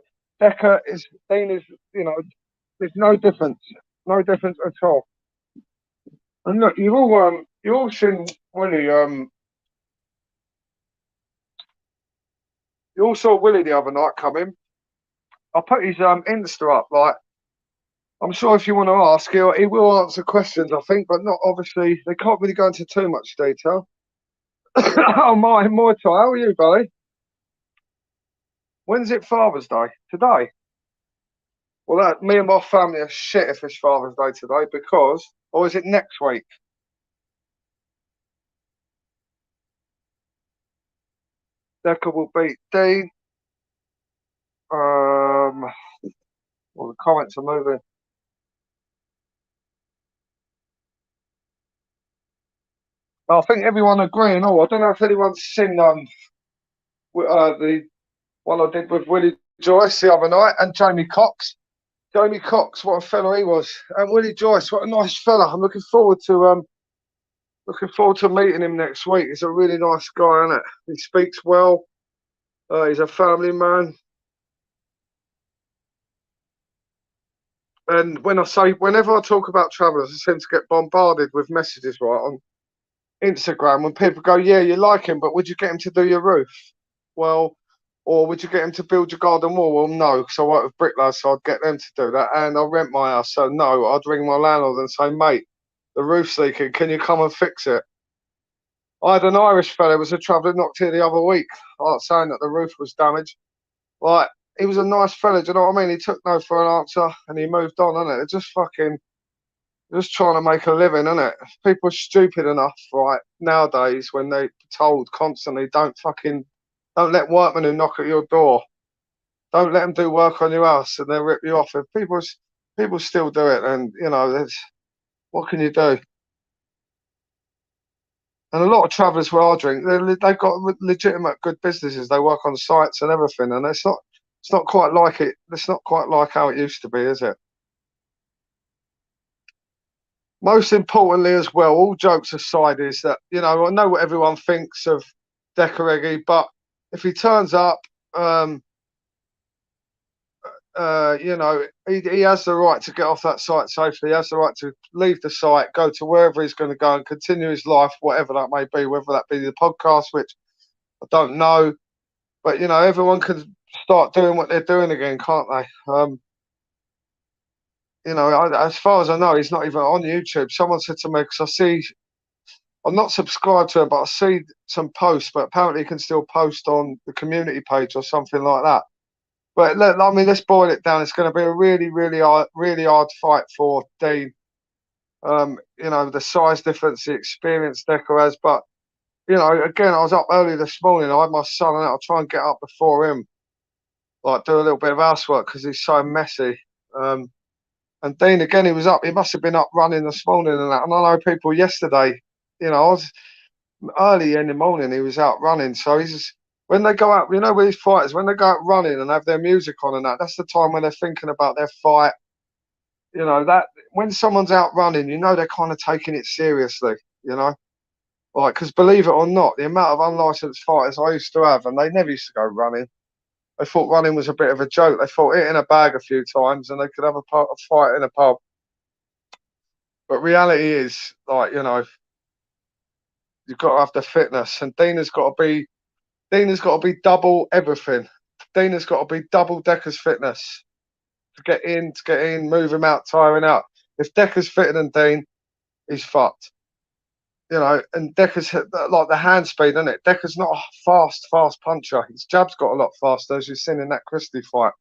Dean is, there's no difference at all. And look, you all seen Willie. You all saw Willie the other night come in. I put his Insta up. Like, I'm sure if you want to ask, he will answer questions, I think, but not obviously. They can't really go into too much detail. Oh my Muay Thai, how are you, buddy? When's it Father's Day? Today? Well, me and my family are shit if it's Father's Day today because, or is it next week? Decker will beat Dean. Well, the comments are moving. I think everyone agreeing. Oh, I don't know if anyone's seen the one I did with Willie Joyce the other night and Jamie Cox. Jamie Cox, what a fella he was, and Willie Joyce, what a nice fella. I'm looking forward to meeting him next week. He's a really nice guy, isn't it? He speaks well. He's a family man. And whenever I talk about travellers, I seem to get bombarded with messages right on Instagram when people go, "Yeah, you like him, but would you get him to do your roof?" Well, or would you get him to build your garden wall? Well, no, because I work with bricklayers, so I'd get them to do that. And I rent my house, so no, I'd ring my landlord and say, "Mate, the roof's leaking. Can you come and fix it?" I had an Irish fella who was a traveller knocked here the other week, saying that the roof was damaged. Like, he was a nice fella, do you know what I mean? He took no for an answer and he moved on, innit? It's just just trying to make a living, innit? People are stupid enough, right, nowadays when they're told constantly, don't let workmen who knock at your door, don't let them do work on your house and they'll rip you off. If people still do it, and, what can you do? And a lot of travellers where I drink, they've got legitimate good businesses. They work on sites and everything, and it's not quite like it. It's not quite like how it used to be, is it? Most importantly, as well, all jokes aside, is that I know what everyone thinks of Deccs Heggie, but if he turns up, he has the right to get off that site safely. He has the right to leave the site, go to wherever he's going to go and continue his life, whatever that may be, whether that be the podcast, which I don't know. But, everyone can start doing what they're doing again, can't they? As far as I know, he's not even on YouTube. Someone said to me, because I'm not subscribed to him, but I see some posts, but apparently he can still post on the community page or something like that. But look, I mean, let's boil it down. It's going to be a really, really hard fight for Dean. The size difference, the experience Decker has. But, again, I was up early this morning. I had my son and I'll try and get up before him, like do a little bit of housework because he's so messy. And Dean, again, he was up. He must have been up running this morning and that. And I know people yesterday, I was early in the morning, he was out running. So he's just, when they go out, with these fighters, when they go out running and have their music on and that's the time when they're thinking about their fight. That when someone's out running, they're kind of taking it seriously, Like, because believe it or not, the amount of unlicensed fighters I used to have, and they never used to go running. They thought running was a bit of a joke. They thought hitting a bag a few times and they could have a fight in a pub. But reality is, like, you know, you've got to have the fitness, and Dina's got to be double everything. Dina's got to be double Decker's fitness to get in, move him out, tire him out. If Decker's fitter than Dean, he's fucked. You know, and Decker's like the hand speed, isn't it? Decker's not a fast puncher. His jab's got a lot faster, as you've seen in that Christie fight.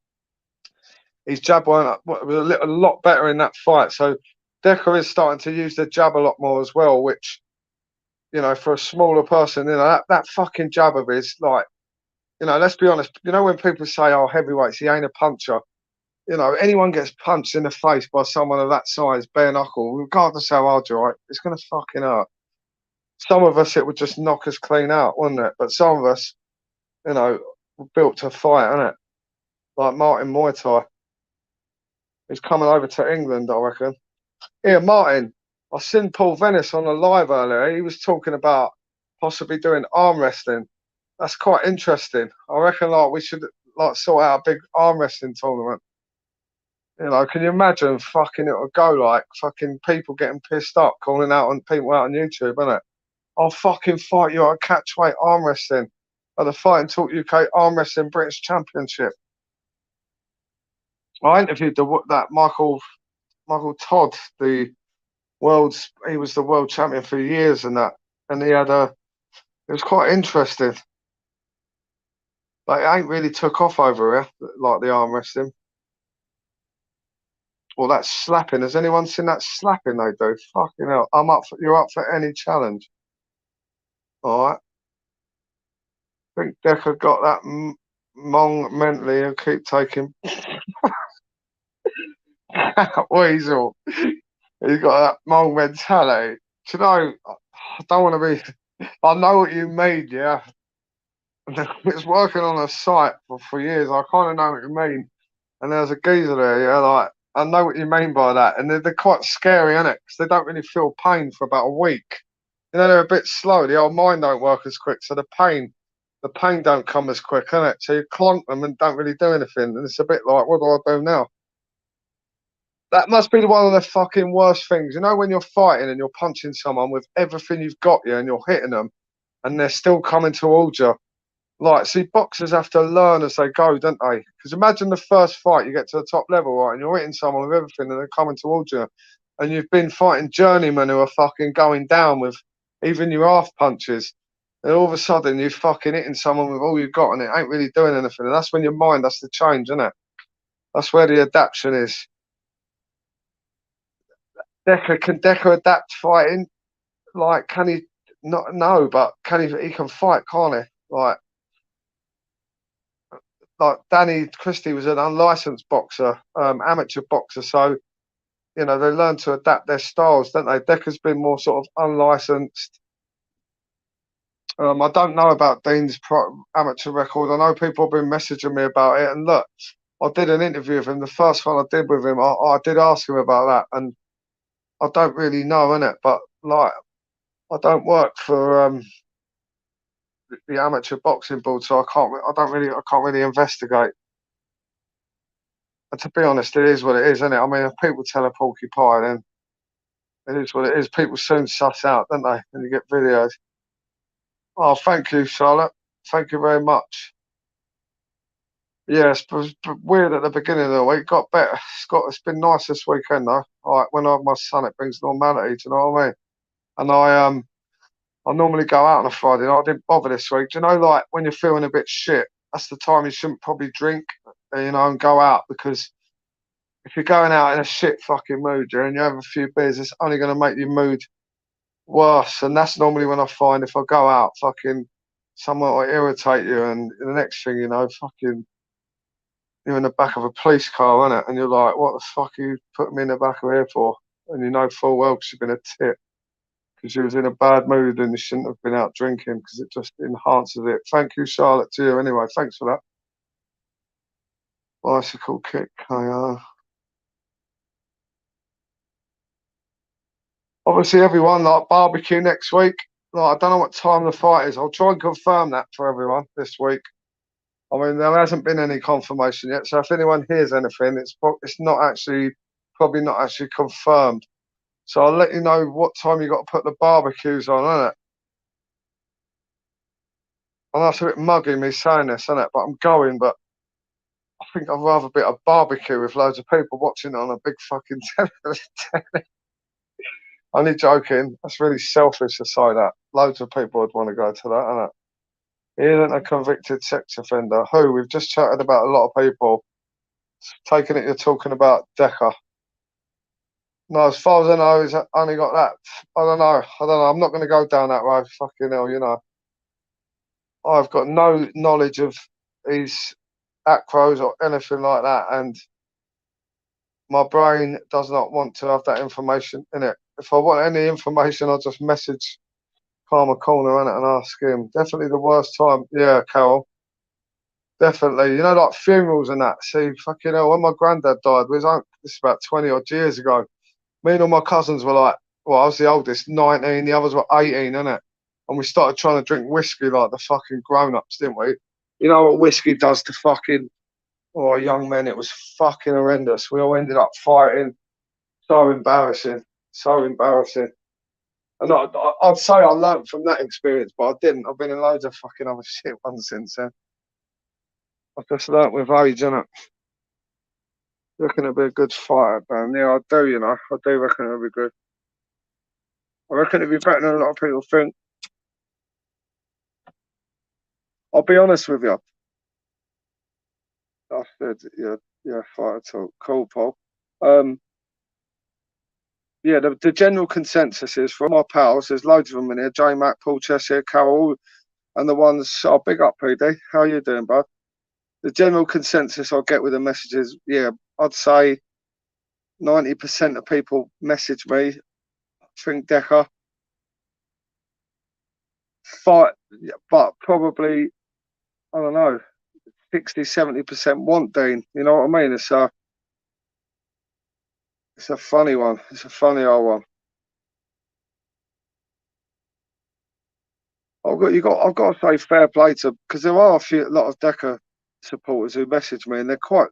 His jab was a lot better in that fight. So Decker is starting to use the jab a lot more as well, which, you know, for a smaller person, you know, that fucking jab of his, like, you know, let's be honest. You know, when people say, "Oh, heavyweights, he ain't a puncher," you know, anyone gets punched in the face by someone of that size, bare knuckle, regardless how hard you are, it's going to fucking hurt. Some of us, it would just knock us clean out, wouldn't it? But some of us, you know, were built to fight, isn't it? Like Martin Muay Thai. He's coming over to England, I reckon. Here, Martin, I seen Paul Venice on a live earlier. He was talking about possibly doing arm wrestling. That's quite interesting. I reckon, like, we should, like, sort out a big arm wrestling tournament. You know, can you imagine fucking it would go like fucking people getting pissed up, calling out on people out on YouTube, innit? I'll fucking fight you at a catchweight arm wrestling at the Fighting Talk UK Arm Wrestling British Championship. I interviewed that Michael Todd, he was the world champion for years and that, and it was quite interesting. Like, it ain't really took off over here, like the arm wrestling. Or that slapping. Has anyone seen that slapping they do? Fucking hell. You're up for any challenge. Alright. I think Decker got that mong mentally and keep taking weasel. He's got that mong mentality. Do you know, I don't want to be, I know what you mean, yeah. It's working on a site for years. I kind of know what you mean. And there's a geezer there, yeah, like, I know what you mean by that. And they're quite scary, innit? Because they don't really feel pain for about a week. You know, they're a bit slow. The old mind don't work as quick, so the pain don't come as quick, innit? So you clonk them and don't really do anything. And it's a bit like, what do I do now? That must be one of the fucking worst things. You know, when you're fighting and you're punching someone with everything you've got you and you're hitting them and they're still coming towards you. Like, see, boxers have to learn as they go, don't they? Because imagine the first fight, you get to the top level, right, and you're hitting someone with everything and they're coming towards you. And you've been fighting journeymen who are fucking going down with even your half punches. And all of a sudden, you're fucking hitting someone with all you've got and it ain't really doing anything. And that's when your mind has to change, isn't it? That's where the adaptation is. Can Decker adapt fighting? Like, can he not? No, but he can fight, can't he? Like Danny Christie was an unlicensed boxer, amateur boxer, so you know they learn to adapt their styles, don't they? Decker's been more sort of unlicensed. I don't know about Dean's amateur record. I know people have been messaging me about it, and look, I did an interview with him. The first one I did with him, I did ask him about that, and I don't really know, innit? But like, I don't work for the amateur boxing board, so I can't really investigate. And to be honest, it is what it is, isn't it? I mean, if people tell a porcupine, then it is what it is. People soon suss out, don't they? When you get videos. Oh, thank you, Charlotte. Thank you very much. Yeah, it's weird at the beginning of the week. Got better. It's been nice this weekend though. All right, when I have my son, it brings normality. Do you know what I mean? And I normally go out on a Friday night. I didn't bother this week. Do you know, like when you're feeling a bit shit, that's the time you shouldn't probably drink, you know, and go out, because if you're going out in a shit fucking mood, yeah, and you have a few beers, it's only going to make your mood worse. And that's normally when I find if I go out, fucking someone will irritate you, and the next thing you know, fucking you're in the back of a police car, innit? And you're like, what the fuck are you putting me in the back of here for? And you know full well because you've been a tit. Because you was in a bad mood and you shouldn't have been out drinking, because it just enhances it. Thank you, Charlotte, to you anyway. Thanks for that. Bicycle kick. Obviously, everyone, like barbecue next week. Like, I don't know what time the fight is. I'll try and confirm that for everyone this week. I mean, there hasn't been any confirmation yet. So if anyone hears anything, it's not actually, probably not actually confirmed. So I'll let you know what time you got to put the barbecues on, innit? I know it's a bit muggy me saying this, innit? But I'm going, but I think I'd rather be at a barbecue with loads of people watching it on a big fucking television. Only joking. That's really selfish to say that. Loads of people would want to go to that, innit? He isn't a convicted sex offender. Who? We've just chatted about a lot of people. Taking it you're talking about Decca. No, as far as I know, he's only got that. I don't know. I'm not going to go down that road. Fucking hell, you know. I've got no knowledge of his acros or anything like that, and my brain does not want to have that information in it. If I want any information, I'll just message Palmer Corner in it and ask him. Definitely the worst time. Yeah, Carol. Definitely. You know, like funerals and that. See, fucking hell, when my granddad died, this is about 20 odd years ago. Me and all my cousins were like, well, I was the oldest, 19, the others were 18, innit? And we started trying to drink whiskey like the fucking grown-ups, didn't we? You know what whiskey does to fucking, young men? It was fucking horrendous. We all ended up fighting. So embarrassing. So embarrassing. And I'd say I learned from that experience, but I didn't. I've been in loads of fucking other shit ones since then. I've just learnt with age, innit? Reckon it'll be a good fight, man. Yeah, I do, you know. I do reckon it'll be good. I reckon it'll be better than a lot of people think. I'll be honest with you. I said, yeah, fighter talk. Cool, Paul. Yeah, the general consensus is from my pals, there's loads of them in here, J Mac, Paul Chessier, Carol, and the ones, I'll big up, PD. How are you doing, bud? The general consensus I get with the messages, yeah, I'd say 90% of people message me, think Decca. Fight, but probably, I don't know, 60-70% want Dean. You know what I mean? It's a funny one. It's a funny old one. I've got to say fair play to, because there are a lot of Decca supporters who message me, and they're quite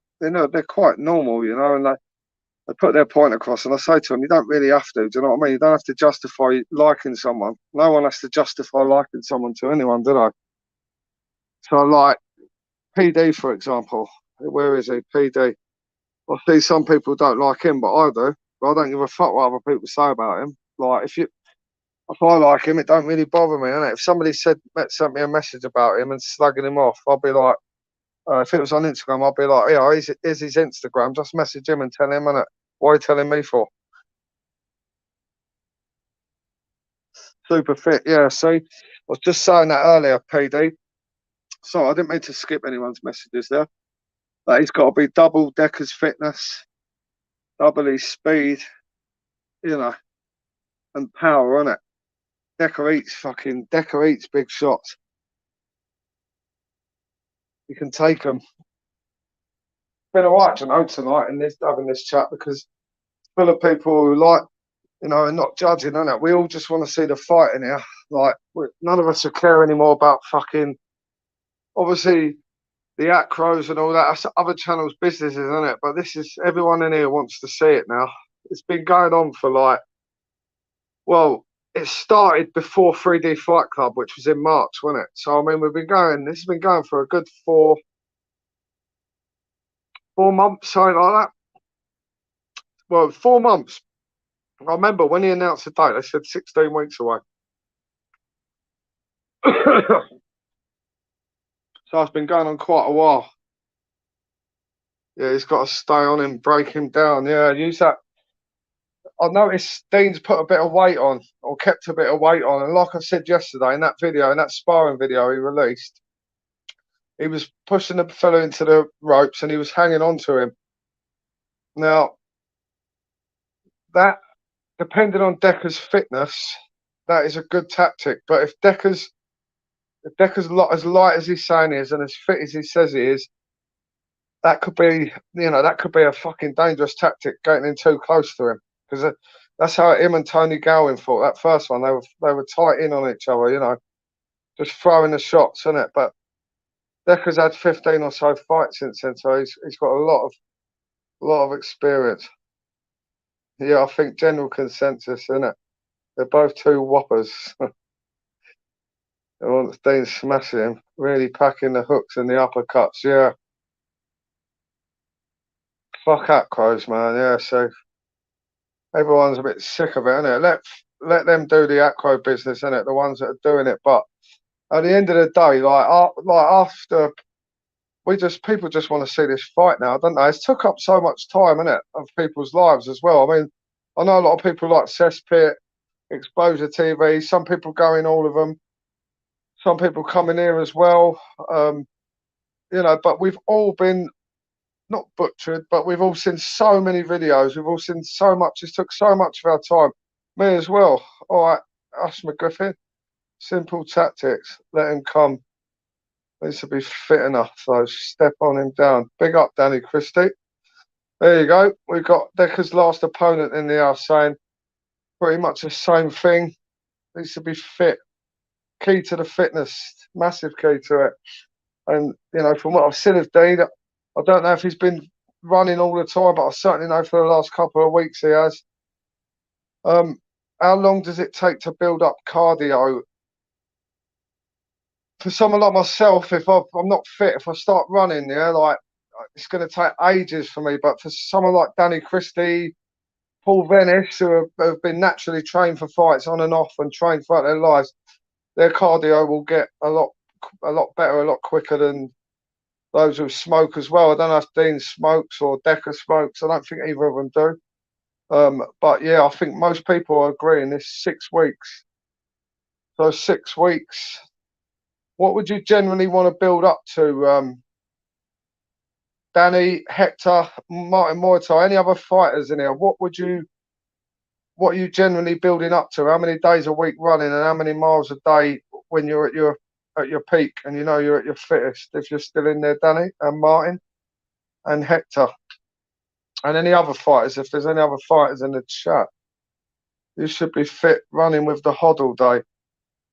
normal, you know, and they put their point across, and I say to them, you don't really have to. Do you know what I mean? You don't have to justify liking someone. No one has to justify liking someone to anyone, do they? So, like PD, for example, where is he? PD. I see some people don't like him, but I do. But I don't give a fuck what other people say about him. Like if I like him, it don't really bother me, innit? If somebody sent me a message about him and slagging him off, I'll be like, if it was on Instagram, I'll be like, yeah, here's his Instagram. Just message him and tell him, innit? What are you telling me for? Super fit, yeah. See, I was just saying that earlier, PD. So I didn't mean to skip anyone's messages there. But he's got to be double Decker's fitness, double his speed, you know, and power on it. Decker eats big shots. You can take them. Been alright, you know, tonight in having this chat because it's full of people who like, you know, and not judging, innit? We all just want to see the fight in here. Like, none of us care anymore about fucking, obviously, the acros and all that. That's other channels' businesses, isn't it? But this is, everyone in here wants to see it now. It's been going on for like, well, it started before 3D Fight Club, which was in March, wasn't it? So, I mean, this has been going for a good 4 months, something like that. Well, 4 months. I remember when he announced the date, they said 16 weeks away. So it's been going on quite a while. Yeah, he's got to stay on him, break him down. Yeah, use that. I noticed Dean's put a bit of weight on, or kept a bit of weight on. And like I said yesterday in that video, in that sparring video he released, he was pushing the fella into the ropes and he was hanging on to him. Now, that, depending on Decker's fitness, that is a good tactic. But if Decker's as light as he's saying he is and as fit as he says he is, that could be, that could be a fucking dangerous tactic, getting in too close to him. Because that's how him and Tony Gowan fought. That first one, they were tight in on each other, just throwing the shots, innit? But Decker's had 15 or so fights since then, so he's got a lot of experience. Yeah, I think general consensus, isn't it? They're both two whoppers. Dean's smashing him, really packing the hooks and the uppercuts. Yeah, fuck acros, man. Yeah, so everyone's a bit sick of it, isn't it? Let them do the acro business, innit? The ones that are doing it. But at the end of the day, like after people just want to see this fight now, don't they? It's took up so much time, innit, of people's lives as well. I mean, I know a lot of people like Cesspit, Exposure TV. Some people go in all of them. Some people come in here as well. But we've all been not butchered, but we've all seen so many videos. We've all seen so much. It's took so much of our time. Me as well. All right, Ash McGriffin. Simple tactics. Let him come. Needs to be fit enough, so step on him down. Big up, Danny Christie. There you go. We've got Decker's last opponent in the house saying pretty much the same thing. Needs to be fit. Key to the fitness. Massive key to it. And, from what I've seen of Dean, I don't know if he's been running all the time, but I certainly know for the last couple of weeks he has. How long does it take to build up cardio? For someone like myself, if I'm not fit, if I start running, it's going to take ages for me. But for someone like Danny Christie, Paul Venice, who have been naturally trained for fights on and off and trained throughout their lives, their cardio will get a lot better, a lot quicker than those who smoke as well. I don't know if Dean smokes or Decker smokes. I don't think either of them do. But yeah, I think most people are agreeing this 6 weeks. So 6 weeks. What would you generally want to build up to? Danny, Hector, Martin Muay Thai, any other fighters in here? What are you generally building up to? How many days a week running and how many miles a day when you're at your peak and you're at your fittest? If you're still in there, Danny and Martin and Hector and any other fighters, if there's any other fighters in the chat, you should be fit running with the hod all day.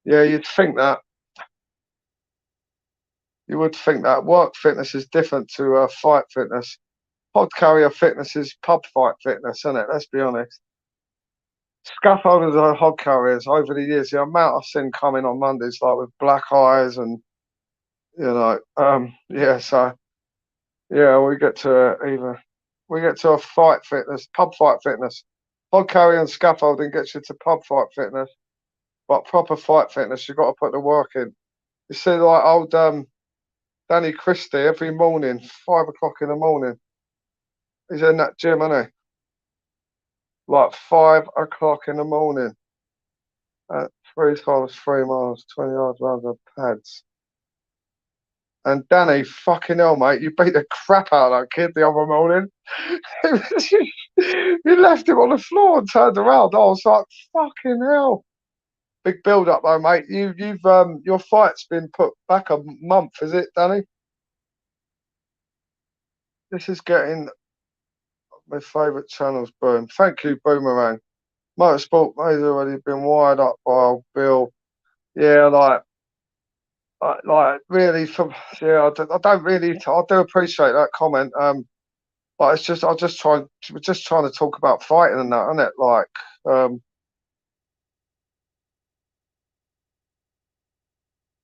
Yeah, you'd think that. You would think that work fitness is different to fight fitness. Pod carrier fitness is pub fight fitness, isn't it? Let's be honest. Scaffolders are hod carriers over the years. The amount I've seen coming on Mondays, like with black eyes and, so, yeah, we get to a fight fitness, pub fight fitness. Hod carrier and scaffolding gets you to pub fight fitness. But proper fight fitness, you've got to put the work in. You see, like old Danny Christie every morning, 5 o'clock in the morning. He's in that gym, isn't he? Like 5 o'clock in the morning. 3 times 3 miles, 20 yards round of pads. And Danny, fucking hell, mate, you beat the crap out of that kid the other morning. You left him on the floor and turned around. I was like, fucking hell. Big build up though, mate. You've your fight's been put back a month, is it, Danny? This is getting my favourite channels, Boom. Thank you, Boomerang. Motorsport has already been wired up by old Bill. Yeah, like really, I do appreciate that comment. But it's just, we're just trying to talk about fighting and that, isn't it? Like,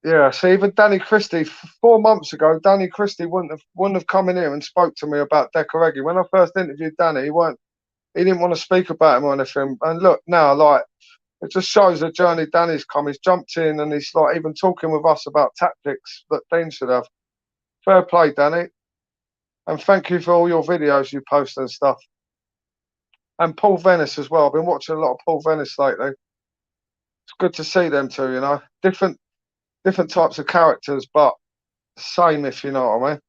yeah. See, even Danny Christie, 4 months ago, Danny Christie wouldn't have come in here and spoke to me about Deccs Heggie. When I first interviewed Danny, he didn't want to speak about him or anything. And look now, like, it just shows the journey Danny's come. He's jumped in and he's like even talking with us about tactics that Dean should have. Fair play, Danny. And thank you for all your videos you post and stuff. And Paul Venice as well. I've been watching a lot of Paul Venice lately. It's good to see them too, different types of characters, but same, if you know what I mean.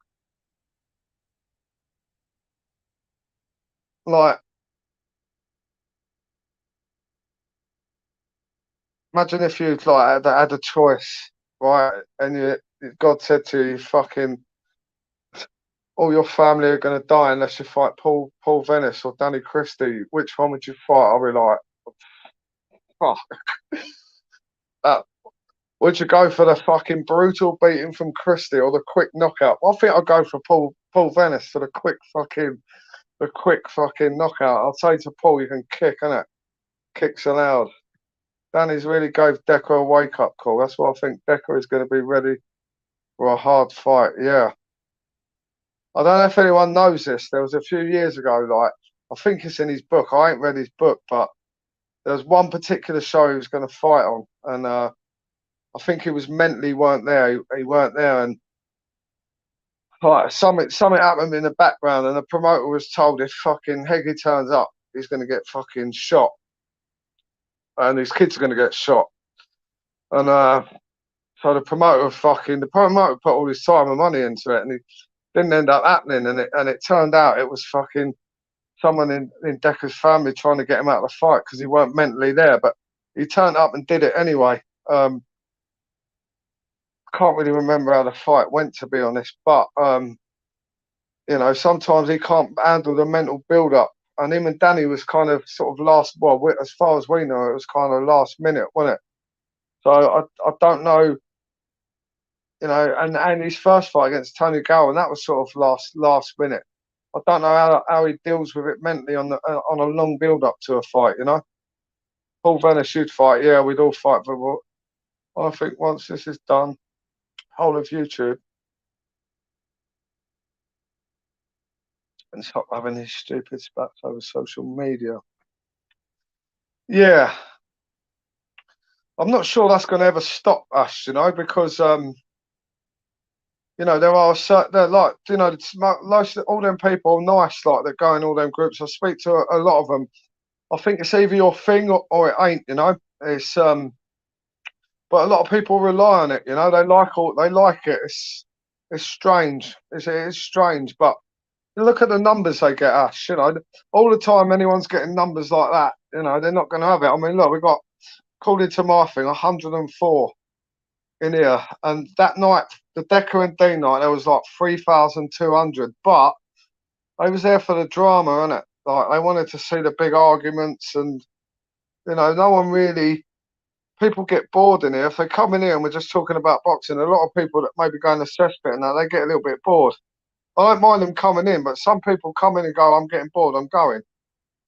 Like, imagine if you had a choice, right? And God said to you, fucking, all your family are going to die unless you fight Paul Venice or Danny Christie. Which one would you fight? I'll be like, fuck. Would you go for the fucking brutal beating from Christie or the quick knockout? I think I'd go for Paul Venice for the quick fucking knockout. I'll say to Paul, you can kick, innit? Kicks allowed. Danny's really gave Decca a wake up call. That's why I think Decca is going to be ready for a hard fight. Yeah. I don't know if anyone knows this. There was a few years ago, like, I think it's in his book. I ain't read his book, but there was one particular show he was going to fight on, and I think he was mentally weren't there. He weren't there, and like something happened in the background, and the promoter was told if fucking Heggie turns up, he's going to get fucking shot, and his kids are going to get shot, and so the promoter put all his time and money into it, and it didn't end up happening, and it turned out it was fucking someone in Decca's family trying to get him out of the fight because he weren't mentally there, but he turned up and did it anyway. I can't really remember how the fight went, to be honest, but you know, sometimes he can't handle the mental build-up, and him and Danny was kind of sort of as far as we know, it was kind of last minute, wasn't it? So I don't know, you know, and his first fight against Tony Gowan, that was sort of last minute. I don't know how he deals with it mentally on a long build-up to a fight, you know. Paul Venice should fight, yeah, we'd all fight, but I think once this is done, whole of YouTube, and stop having these stupid spats over social media. Yeah, I'm not sure that's going to ever stop us, you know, because you know, they're like, you know, most all them people nice, like that go in all them groups. I speak to a lot of them. I think it's either your thing or it ain't, you know. It's but a lot of people rely on it, you know. They like it. It's strange. It's strange, but look at the numbers they get us, you know. All the time anyone's getting numbers like that, you know, they're not going to have it. I mean, look, we got, according to my thing, 104 in here, and that night, the Decca and D night, there was like 3,200, but they was there for the drama, innit? Like, they wanted to see the big arguments, and you know, no one really. People get bored in here if they come in here and we're just talking about boxing. A lot of people that maybe go in the cesspit and that, they get a little bit bored. I don't mind them coming in, but some people come in and go, "I'm getting bored, I'm going."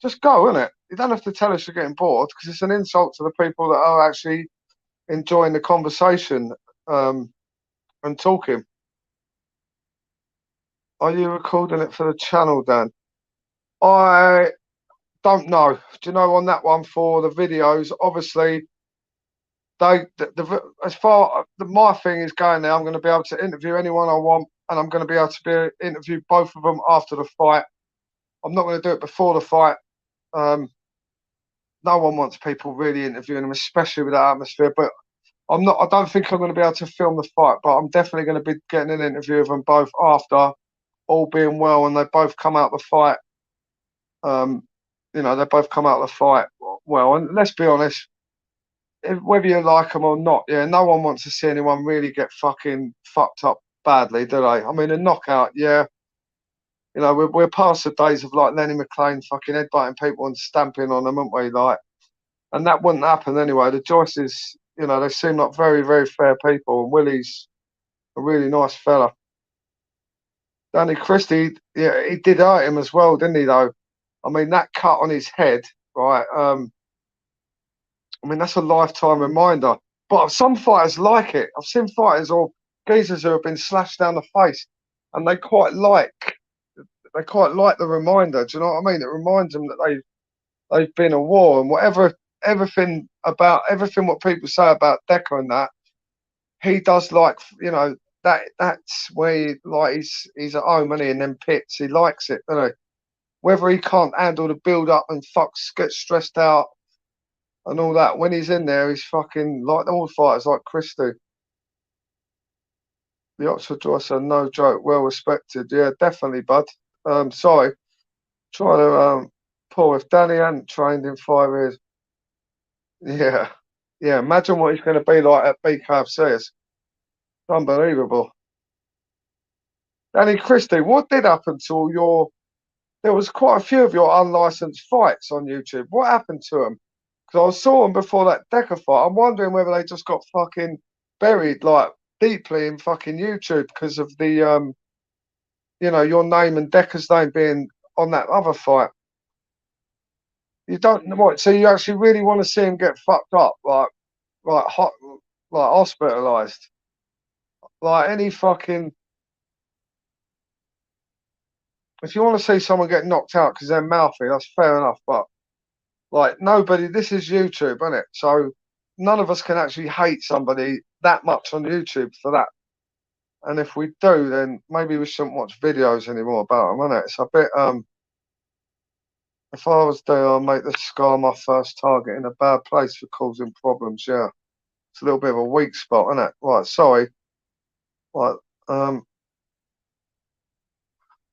Just go, innit? You don't have to tell us you're getting bored, because it's an insult to the people that are actually enjoying the conversation and talking. Are you recording it for the channel, Dan? I don't know. Do you know, on that one for the videos, obviously, my thing is going there. I'm going to be able to interview anyone I want, and I'm going to be able to interview both of them after the fight. I'm not going to do it before the fight. No one wants people really interviewing them, especially with that atmosphere. But I don't think I'm going to be able to film the fight, but I'm definitely going to be getting an interview of them both after, all being well, and they both come out the fight. You know, they both come out of the fight well. And let's be honest, whether you like them or not, yeah, no one wants to see anyone really get fucking fucked up badly, do they? I mean, a knockout, yeah. You know, we're past the days of like Lenny McLean fucking headbutting people and stamping on them, aren't we? Like, and that wouldn't happen anyway. The Joyces, you know, they seem like very, very fair people, and Willie's a really nice fella. Danny Christie, yeah, he did hurt him as well, didn't he? Though, I mean, that cut on his head, right? I mean, that's a lifetime reminder. But some fighters like it. I've seen fighters or geezers who have been slashed down the face, and they quite like the reminder. Do you know what I mean? It reminds them that they've been at war, and everything what people say about Decca and that, he does like, you know, that's where he's at home, and in them pits, he likes it, doesn't he? Whether he can't handle the build up and gets stressed out and all that, when he's in there, he's fucking like all fighters like Christie. The Oxford Joyce are no joke, well respected. Yeah, definitely, bud. Sorry, trying to Paul, if Danny hadn't trained in 5 years, yeah, imagine what he's going to be like at BKFC. It's unbelievable. Danny Christie, what did happen to all your? There was quite a few of your unlicensed fights on YouTube. What happened to them? Because I saw them before that Decca fight. I'm wondering whether they just got fucking buried like deeply in fucking YouTube because of the your name and Decker's name being on that other fight. You don't what? So you actually really want to see him get fucked up, hot, like hospitalised, like any fucking. If you want to see someone get knocked out because they're mouthy, that's fair enough. But like nobody, this is YouTube, isn't it? So none of us can actually hate somebody that much on YouTube for that. And if we do, then maybe we shouldn't watch videos anymore about them, isn't it? It's a bit If I was there, I'd make the scar my first target in a bad place for causing problems. Yeah, it's a little bit of a weak spot, isn't it? Right, sorry. Right,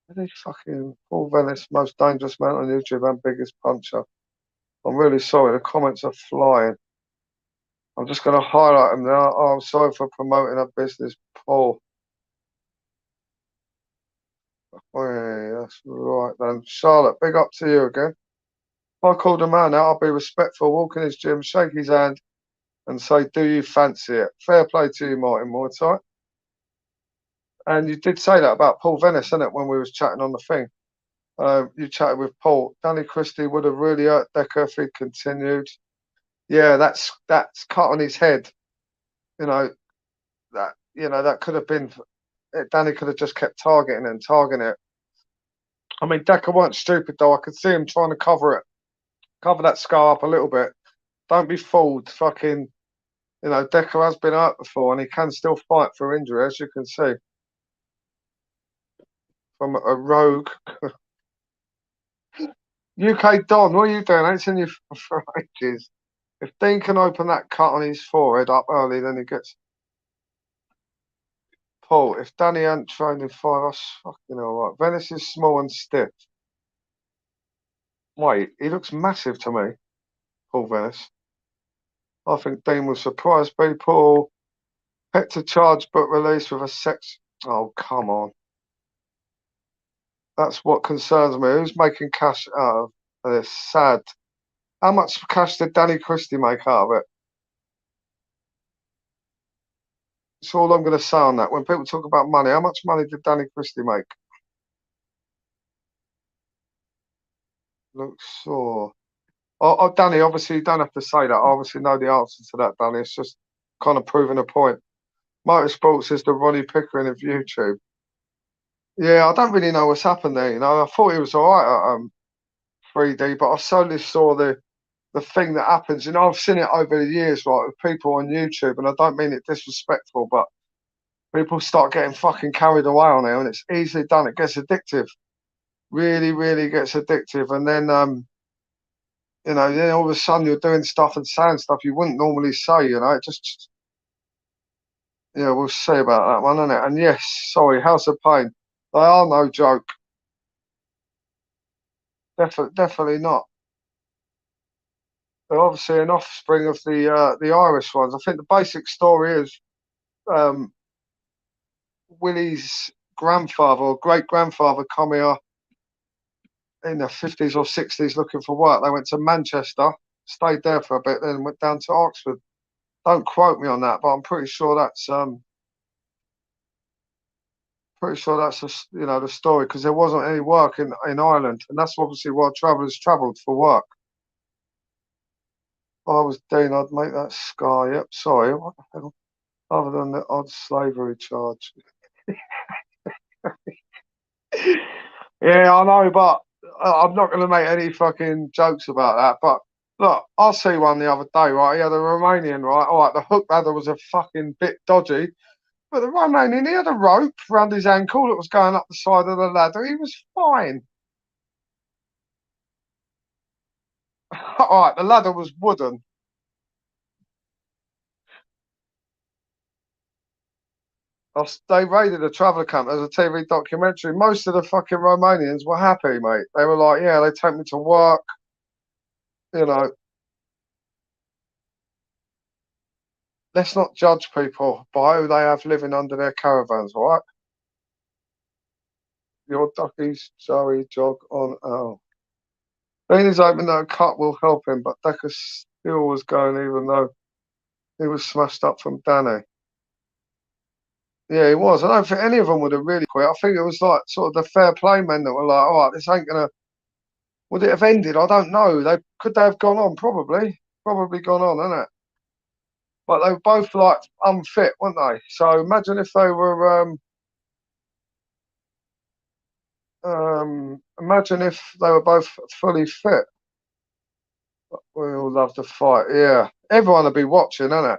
really fucking Paul Venice, most dangerous man on YouTube and biggest puncher. I'm really sorry. The comments are flying. I'm just going to highlight them now. Oh, I'm sorry for promoting a business, Paul. Oh, yeah, that's right then. Charlotte, big up to you again. If I called a man out, I'll be respectful, walk in his gym, shake his hand, and say, do you fancy it? Fair play to you, Martin Mortight. And you did say that about Paul Venice, innit, when we was chatting on the thing. You chatted with Paul. Danny Christie would have really hurt Decker if he'd continued. Yeah, that's cut on his head. That could have been. Danny could have just kept targeting it. I mean, Decker weren't stupid though. I could see him trying to cover that scar up a little bit. Don't be fooled. Fucking, Decker has been hurt before, and he can still fight for injury, as you can see. From a rogue. UK Don, what are you doing? I ain't seen you for ages. If Dean can open that cut on his forehead up early, then he gets. Paul, if Danny hadn't trained in 5 hours, fucking alright. Venice is small and stiff. Wait, he looks massive to me, Paul Venice. I think Dean will surprise people. Hector charged but released with a sex. Oh, come on. That's what concerns me. Who's making cash out of this? Sad. How much cash did Danny Christie make out of it? That's all I'm going to say on that. When people talk about money, how much money did Danny Christie make? Looks sore. Oh, Danny, obviously you don't have to say that. I obviously know the answer to that, Danny. It's just kind of proving a point. Motorsports is the Ronnie Pickering of YouTube. Yeah, I don't really know what's happened there. I thought he was all right at 3D, but I solely saw the thing that happens. I've seen it over the years, right, with people on YouTube, and I don't mean it disrespectful, but people start getting fucking carried away on it, and it's easily done. It gets addictive, really, really gets addictive, and then then all of a sudden you're doing stuff and saying stuff you wouldn't normally say. It just yeah, we'll see about that one, innit? And yes, sorry, House of Pain, they are no joke. Definitely not. They're obviously an offspring of the Irish ones. I think the basic story is Willie's grandfather or great grandfather come here in the 50s or 60s looking for work. They went to Manchester, stayed there for a bit, then went down to Oxford. Don't quote me on that, but I'm pretty sure that's the story, because there wasn't any work in Ireland, and that's obviously why travellers travelled for work. If I was Dean, I'd make that scar. Yep, sorry. What the hell? Other than the odd slavery charge. Yeah, I know, but I'm not going to make any fucking jokes about that. But look, I see one the other day, right? He had a Romanian, right? All right, the hook ladder was a fucking bit dodgy, but the Romanian, he had a rope around his ankle that was going up the side of the ladder. He was fine. All right, the ladder was wooden. They raided a traveller camp. There's a TV documentary. Most of the fucking Romanians were happy, mate. They were like, yeah, they take me to work. Let's not judge people by who they have living under their caravans, all right? Your duckies, sorry, jog on. Oh. Bean is hoping that a cut will help him, but Decker still was going even though he was smashed up from Danny. Yeah, he was. I don't think any of them would have really quit. I think it was like sort of the fair play men that were like, all right, this ain't gonna. Would it have ended? I don't know. They have gone on? Probably gone on, innit? But they were both like unfit, weren't they? So imagine if they were. Imagine if they were both fully fit. We all love to fight. Yeah, everyone would be watching, innit?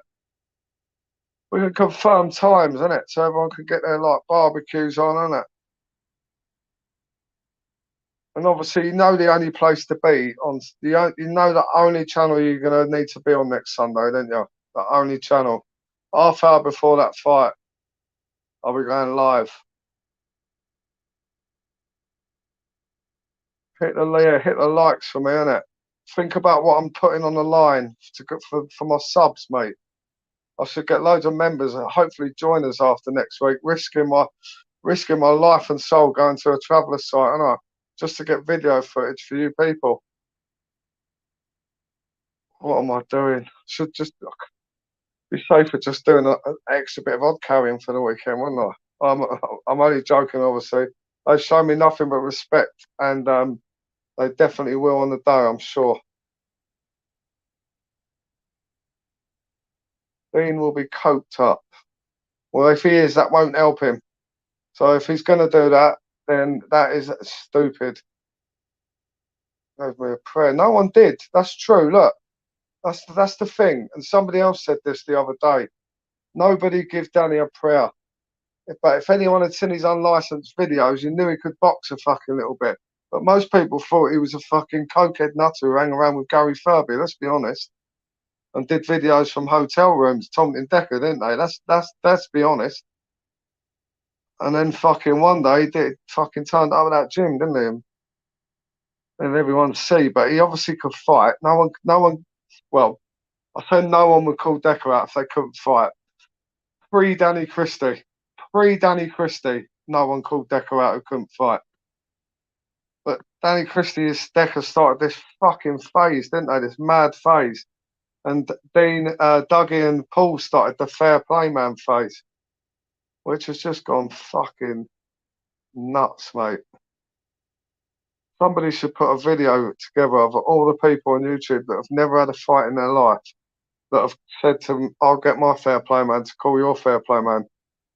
We can confirm times, innit? So everyone can get their like barbecues on, innit? And obviously, you know the only place to be on you know the only channel you're gonna need to be on next Sunday, don't you? The only channel. Half hour before that fight, I'll be going live. Hit the likes for me, innit? Think about what I'm putting on the line for my subs, mate. I should get loads of members and hopefully join us after next week, risking my life and soul going to a traveller site, and just to get video footage for you people. What am I doing? Should just be safer just doing an extra bit of odd carrying for the weekend, wouldn't I? I'm only joking, obviously. They show me nothing but respect, and they definitely will on the day, I'm sure. Dean will be coked up. Well, if he is, that won't help him. So if he's going to do that, then that is stupid. Gave me a prayer. No one did. That's true. Look, that's the thing. And somebody else said this the other day. Nobody give Danny a prayer. But if anyone had seen his unlicensed videos, you knew he could box a fucking little bit. But most people thought he was a fucking cokehead nutter who hang around with Gary Furby. Let's be honest. And did videos from hotel rooms, taunting Decker, didn't they? Let's be honest. And then fucking one day he did fucking turned up at that gym, didn't he? And everyone see, but he obviously could fight. No one. Well, I say no one would call Decker out if they couldn't fight. Danny Christie, Danny Christie, no one called Decker out who couldn't fight. But Danny Christie is Decker started this fucking phase, didn't they? This mad phase. And Dougie and Paul started the fair play man phase, which has just gone fucking nuts, mate. Somebody should put a video together of all the people on YouTube that have never had a fight in their life that have said to them, I'll get my fair play man to call your fair play man.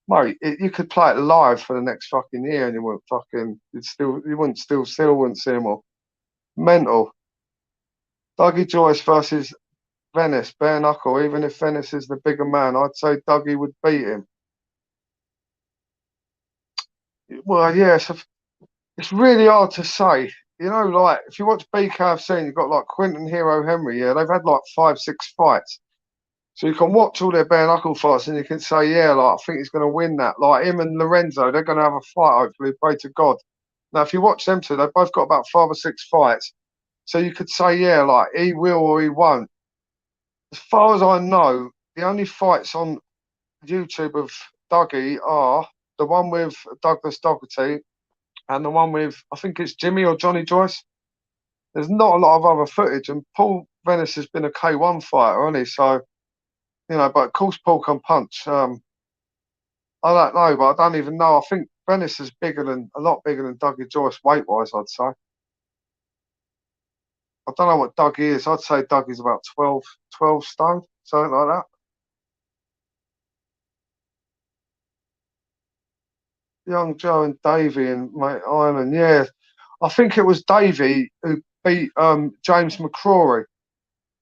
Mate, you could play it live for the next fucking year and you wouldn't see them all. Mental. Dougie Joyce versus Venice, bare knuckle. Even if Venice is the bigger man, I'd say Dougie would beat him. Well, yeah, it's really hard to say. You know, like if you watch BKFC, you've got like Quinton Hero Henry. Yeah, they've had like 5, 6 fights, so you can watch all their bare knuckle fights and you can say, yeah, like I think he's going to win that. Like him and Lorenzo, they're going to have a fight. Hopefully, pray to God. Now, if you watch them two, they've both got about 5 or 6 fights, so you could say, yeah, like he will or he won't. As far as I know, the only fights on YouTube of Dougie are the one with Douglas Dougherty and the one with, I think it's Jimmy or Johnny Joyce. There's not a lot of other footage, and Paul Venice has been a K1 fighter, hasn't he? So, you know, but of course Paul can punch. I don't know, but I don't even know. I think Venice is a lot bigger than Dougie Joyce weight-wise, I'd say. I don't know what Dougie is. I'd say Dougie's about 12 stone, something like that. Young Joe and Davey and mate Ireland, yeah. I think it was Davey who beat James McCrory.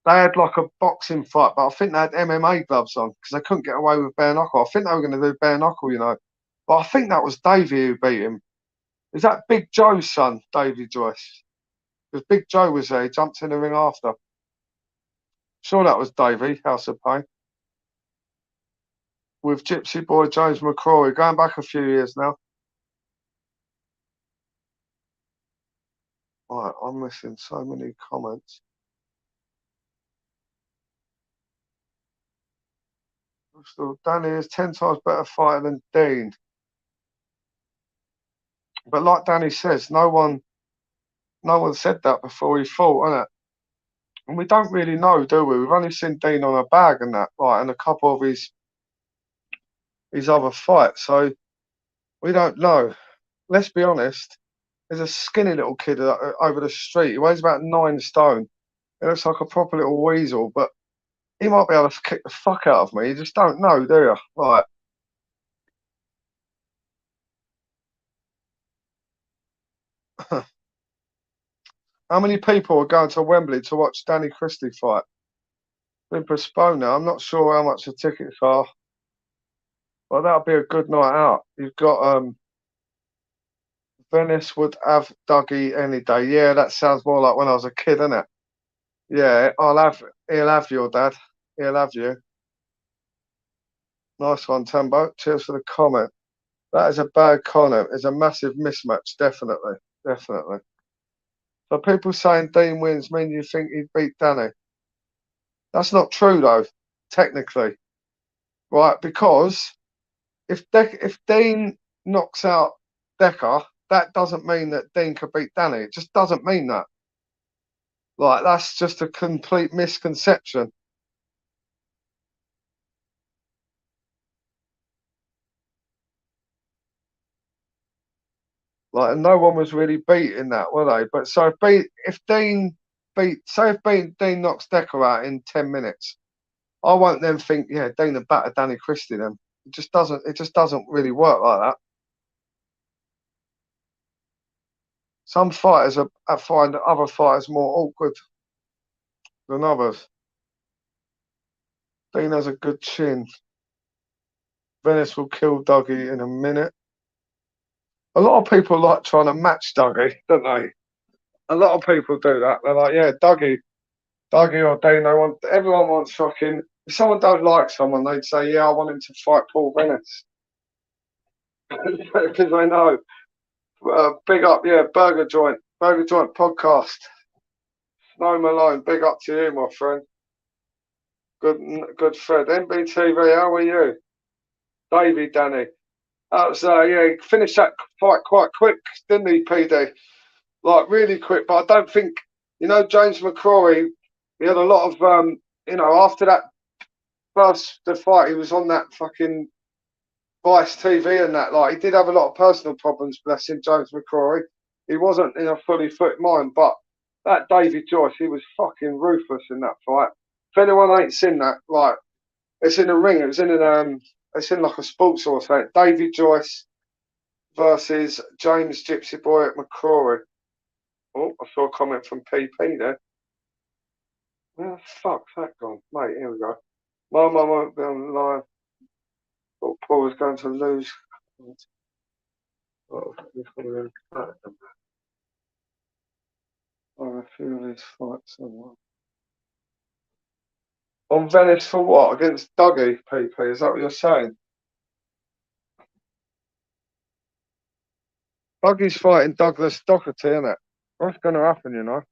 They had like a boxing fight, but I think they had MMA gloves on because they couldn't get away with bare knuckle. I think they were going to do bare knuckle, you know. But I think that was Davey who beat him. Is that Big Joe's son, Davey Joyce? Because Big Joe was there, he jumped in the ring after. Sure, that was Davey, House of Pain. With Gypsy Boy James McCrory, going back a few years now. Right, I'm missing so many comments. Still, Danny is 10 times better fighter than Dean. But like Danny says, no one said that before he fought, innit? And we don't really know, do we? We've only seen Dean on a bag and that, right? And a couple of his his other fight. So we don't know. Let's be honest. There's a skinny little kid over the street. He weighs about 9 stone. He looks like a proper little weasel, but he might be able to kick the fuck out of me. You just don't know, do you? Right. How many people are going to Wembley to watch Danny Christie fight? Been postponed now. I'm not sure how much the tickets are. Well, that'll be a good night out. You've got Venice would have Dougie any day. Yeah, that sounds more like when I was a kid, isn't it? Yeah, he'll have your dad. He'll have you. Nice one, Tambo. Cheers for the comment. That is a bad comment. It's a massive mismatch, definitely. Definitely. So people saying Dean wins mean you think he'd beat Danny. That's not true though, technically. Right, because if Dean knocks out Decker, that doesn't mean that Dean could beat Danny. It just doesn't mean that. Like, that's just a complete misconception. Like, and no one was really beating that, were they? But so if Dean say if Dean knocks Decker out in 10 minutes, I won't then think, yeah, Dean would batter Danny Christie then. It just doesn't really work like that. Some fighters find other fighters more awkward than others. Dean has a good chin. Venice will kill Dougie in a minute. A lot of people like trying to match Dougie, don't they? A lot of people do that. They're like, yeah, Dougie or Dean. Everyone wants fucking. If someone don't like someone, they'd say, yeah, I want him to fight Paul Venice. Because they know. Big up, yeah, Burger Joint podcast. Snow Malone, big up to you, my friend. Good Fred. MBTV, how are you? Davey, Danny. Yeah, he finished that fight quite quick, didn't he, PD? Like, really quick. But I don't think, James McCrory, he had a lot of, after that the fight, he was on that fucking Vice TV and that. Like, he did have a lot of personal problems, bless him, James McCrory. He wasn't in a fully fit mind, but that Davy Joyce, he was fucking ruthless in that fight. If anyone ain't seen that, like, it's in a ring. It's in like a sports or something. Davy Joyce versus James Gypsy Boy at McCrory. Oh, I saw a comment from PP there. Where the fuck's that gone? Mate, here we go. My mum won't be on live. Thought Paul was going to lose. Oh, I feel this fight somewhere. On Venice for what? Against Dougie, PP? Is that what you're saying? Dougie's fighting Douglas Doherty, isn't it? What's going to happen,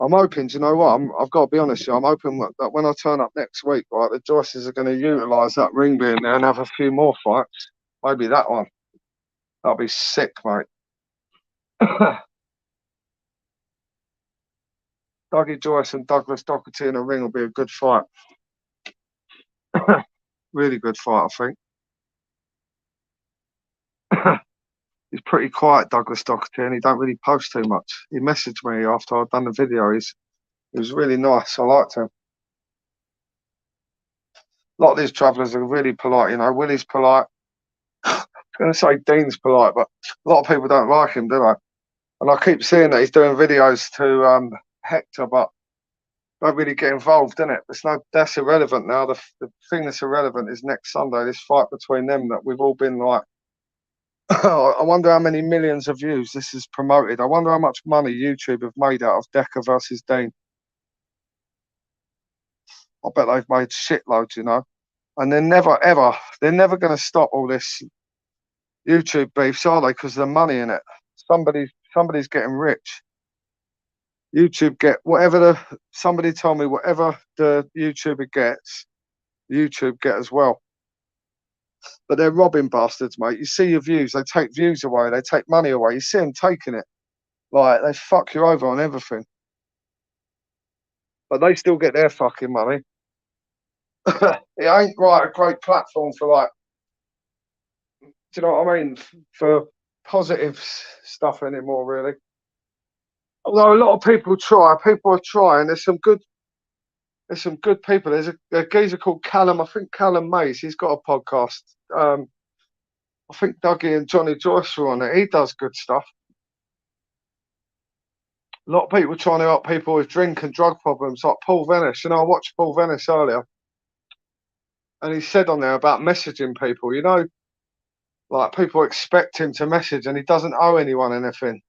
I'm hoping, do you know what? I've got to be honest, I'm hoping that when I turn up next week, right, the Joyces are going to utilise that ring being there and have a few more fights. Maybe that one. That'll be sick, mate. Dougie Joyce and Douglas Doherty in a ring will be a good fight. Really good fight, I think. He's pretty quiet, Douglas Doherty, and he don't really post too much. He messaged me after I'd done the video. He was really nice. I liked him. A lot of these travellers are really polite, Willie's polite. I'm going to say Dean's polite, but a lot of people don't like him, do they? And I keep seeing that he's doing videos to Hector, but don't really get involved in it. That's irrelevant now. The thing that's irrelevant is next Sunday, this fight between them that we've all been like, I wonder how many millions of views this is promoted. I wonder how much money YouTube have made out of Decker versus Dean. I bet they've made shitloads, and they're never going to stop all this YouTube beefs, are they? Because of the money in it. Somebody's getting rich. YouTube get somebody told me whatever the YouTuber gets, YouTube get as well. But they're robbing bastards, mate. You see your views, they take views away, they take money away. You see them taking it. Like, they fuck you over on everything. but they still get their fucking money. It ain't a great platform for like, do you know what I mean? For positive stuff anymore, really. Although a lot of people are trying. There's some good people. There's a geezer called Callum. I think Callum Mays. He's got a podcast. I think Dougie and Johnny Joyce are on it. He does good stuff. A lot of people trying to help people with drink and drug problems, like Paul Venice. I watched Paul Venice earlier, and he said on there about messaging people. Like people expect him to message, and he doesn't owe anyone anything.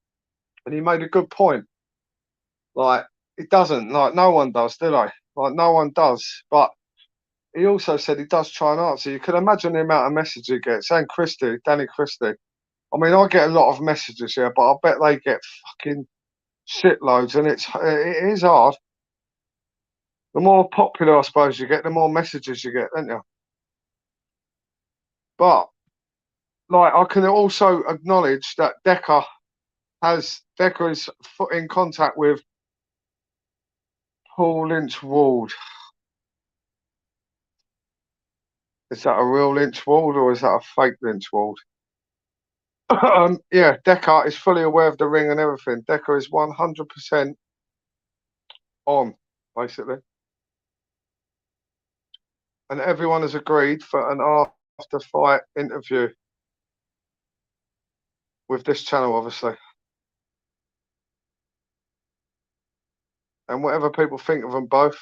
And he made a good point. Like, it doesn't. Like, no one does, do they? Like, no one does. But he also said he does try and answer. You can imagine the amount of messages he gets. And Danny Christie. I mean, I get a lot of messages here, but I bet they get fucking shitloads, and it is hard. The more popular, I suppose, you get, the more messages you get, don't you? But, like, I can also acknowledge that Decca is in contact with Paul Lynch Ward. Is that a real Lynch Ward or is that a fake Lynch Ward? Yeah, Decca is fully aware of the ring and everything. Decca is 100% on, basically. And everyone has agreed for an after-fight interview with this channel, obviously. And whatever people think of them both,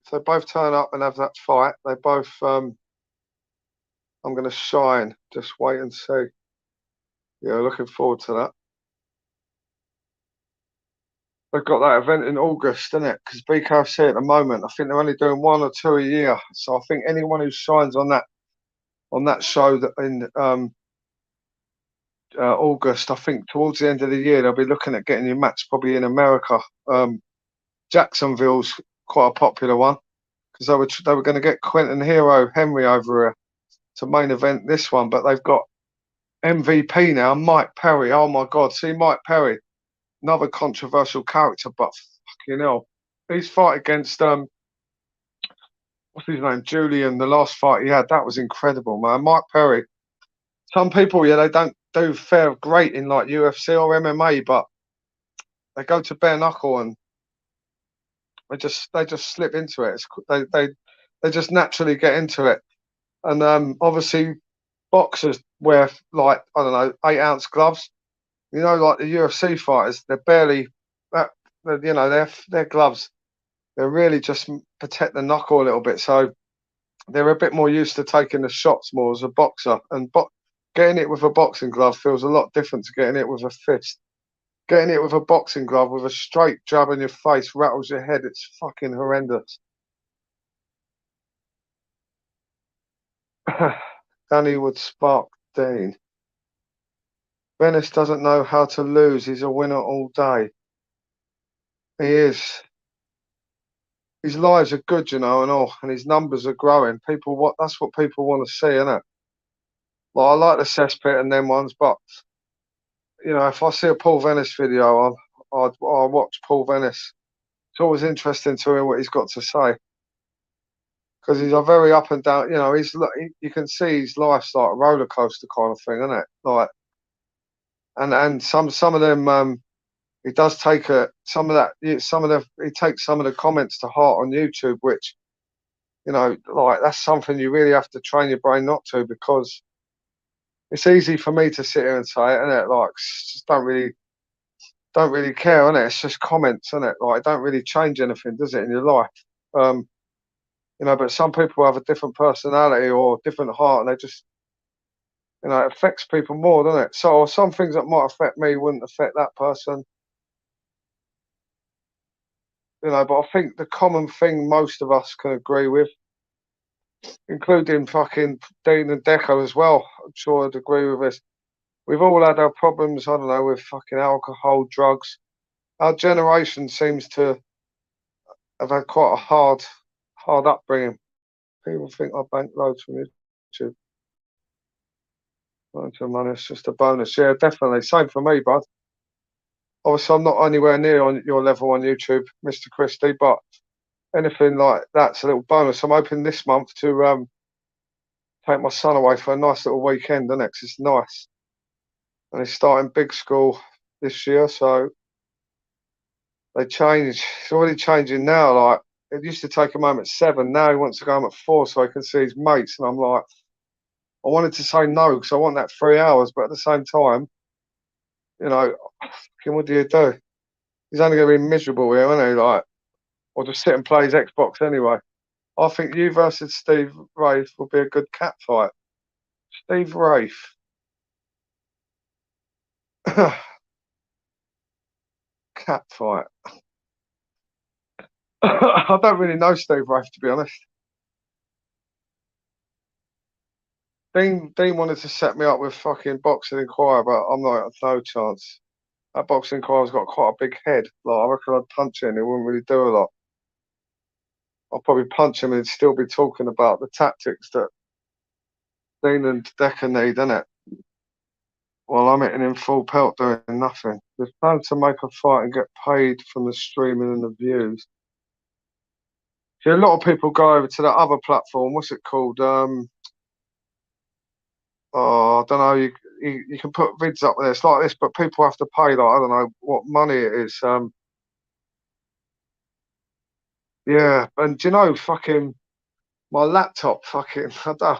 if they both turn up and have that fight, they both, I'm going to shine. Just wait and see. Yeah, looking forward to that. They've got that event in August, isn't it? Because BKFC at the moment, I think they're only doing 1 or 2 a year. So I think anyone who shines on that show that in August, I think towards the end of the year, they'll be looking at getting your match probably in America. Jacksonville's quite a popular one because they were going to get Quentin Hero Henry over here to main event this one, but they've got MVP now, Mike Perry. Oh my God, see Mike Perry, another controversial character, but fucking hell, his fight against what's his name, Julian, the last fight he had, that was incredible, man. Mike Perry. Some people, yeah, they don't do great in like UFC or MMA, but they go to bare knuckle and they just slip into it. They just naturally get into it. And obviously boxers wear like, I don't know, 8-ounce gloves. Like the UFC fighters, they're barely that. Their gloves, they're really just protect the knuckle a little bit. So they're a bit more used to taking the shots more as a boxer. And getting it with a boxing glove feels a lot different to getting it with a fist. Getting it with a boxing glove with a straight jab in your face rattles your head. It's fucking horrendous. Danny would spark Dean. Venice doesn't know how to lose. He's a winner all day. He is. His lives are good, and all, and his numbers are growing. That's what people want to see, isn't it? Like, I like the cesspit and them ones, but if I see a Paul Venice video, I'll watch Paul Venice. It's always interesting to hear what he's got to say because he's a very up and down. You can see his life's like a roller coaster kind of thing, isn't it? Like, and some of them, he does take some of that. He takes some of the comments to heart on YouTube, which like that's something you really have to train your brain not to, because it's easy for me to sit here and say it, innit? Like, just don't really care, innit? It's just comments, innit? Like, it don't really change anything, does it, in your life? But some people have a different personality or different heart, and they just, it affects people more, doesn't it? So some things that might affect me wouldn't affect that person. But I think the common thing most of us can agree with, including fucking Dean and Deco as well, I'm sure I'd agree with this. We've all had our problems, I don't know, with fucking alcohol, drugs. Our generation seems to have had quite a hard upbringing. People think I bank loads from YouTube. Money, it's just a bonus. Yeah, definitely. Same for me, bud. Obviously, I'm not anywhere near on your level on YouTube, Mr. Christie, but anything like that's a little bonus. I'm hoping this month to take my son away for a nice little weekend, isn't it? 'Cause it's nice. And he's starting big school this year, so they change. It's already changing now. Like, it used to take him home at 7. Now he wants to go home at 4 so he can see his mates. And I'm like, I wanted to say no because I want that 3 hours, but at the same time, you know, what do you do? He's only going to be miserable here, isn't he? Like, or just sit and play his Xbox anyway. I think you versus Steve Wraith will be a good cat fight. Steve Wraith. Cat fight. I don't really know Steve Wraith, to be honest. Dean wanted to set me up with fucking Boxing Inquirer, but I'm like, no chance. That Boxing Inquirer's got quite a big head. Like, I reckon I'd punch him, he wouldn't really do a lot. I'll probably punch him and he'd still be talking about the tactics that Dean and Deccs need, innit? Well, I'm hitting him full pelt doing nothing. There's plans to make a fight and get paid from the streaming and the views. See, a lot of people go over to that other platform. What's it called? Oh, I don't know. You can put vids up there. It's like this, but people have to pay. Like, I don't know what money it is. Yeah, and do you know, fucking my laptop. Fucking, I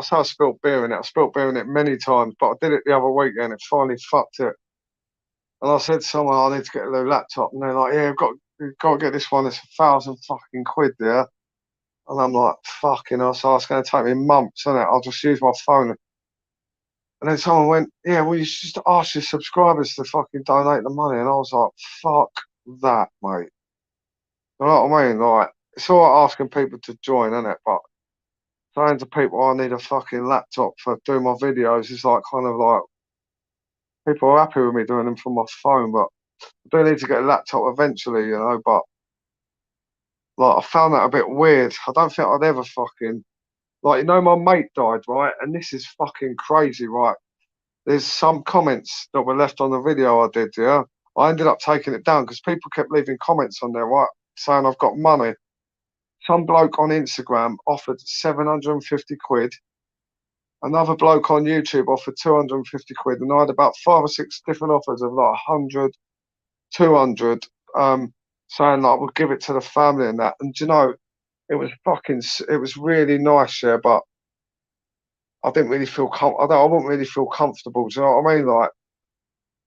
say I spilled beer in it. I spilled beer in it many times, but I did it the other weekend. It finally fucked it. And I said to someone, I need to get a new laptop, and they're like, yeah, you've got to get this one. It's 1,000 fucking quid there. And I'm like, fucking hell, so it's going to take me months, isn't it? I'll just use my phone. And then someone went, yeah, well, you should just ask your subscribers to fucking donate the money. And I was like, fuck that, mate. You know what I mean? Like, it's all right asking people to join, isn't it? But saying to people, I need a fucking laptop for doing my videos is like, kind of like, people are happy with me doing them from my phone, but I do need to get a laptop eventually, you know, but like, I found that a bit weird. I don't think I'd ever fucking, like, you know, my mate died, right? And this is fucking crazy, right? There's some comments that were left on the video I did, yeah? I ended up taking it down because people kept leaving comments on there, right? Saying I've got money. Some bloke on Instagram offered 750 quid. Another bloke on YouTube offered 250 quid. And I had about 5 or 6 different offers of like 100, 200, saying like, we'll give it to the family and that. And you know, it was really nice, yeah, but I didn't really feel I wouldn't really feel comfortable. Do you know what I mean? Like,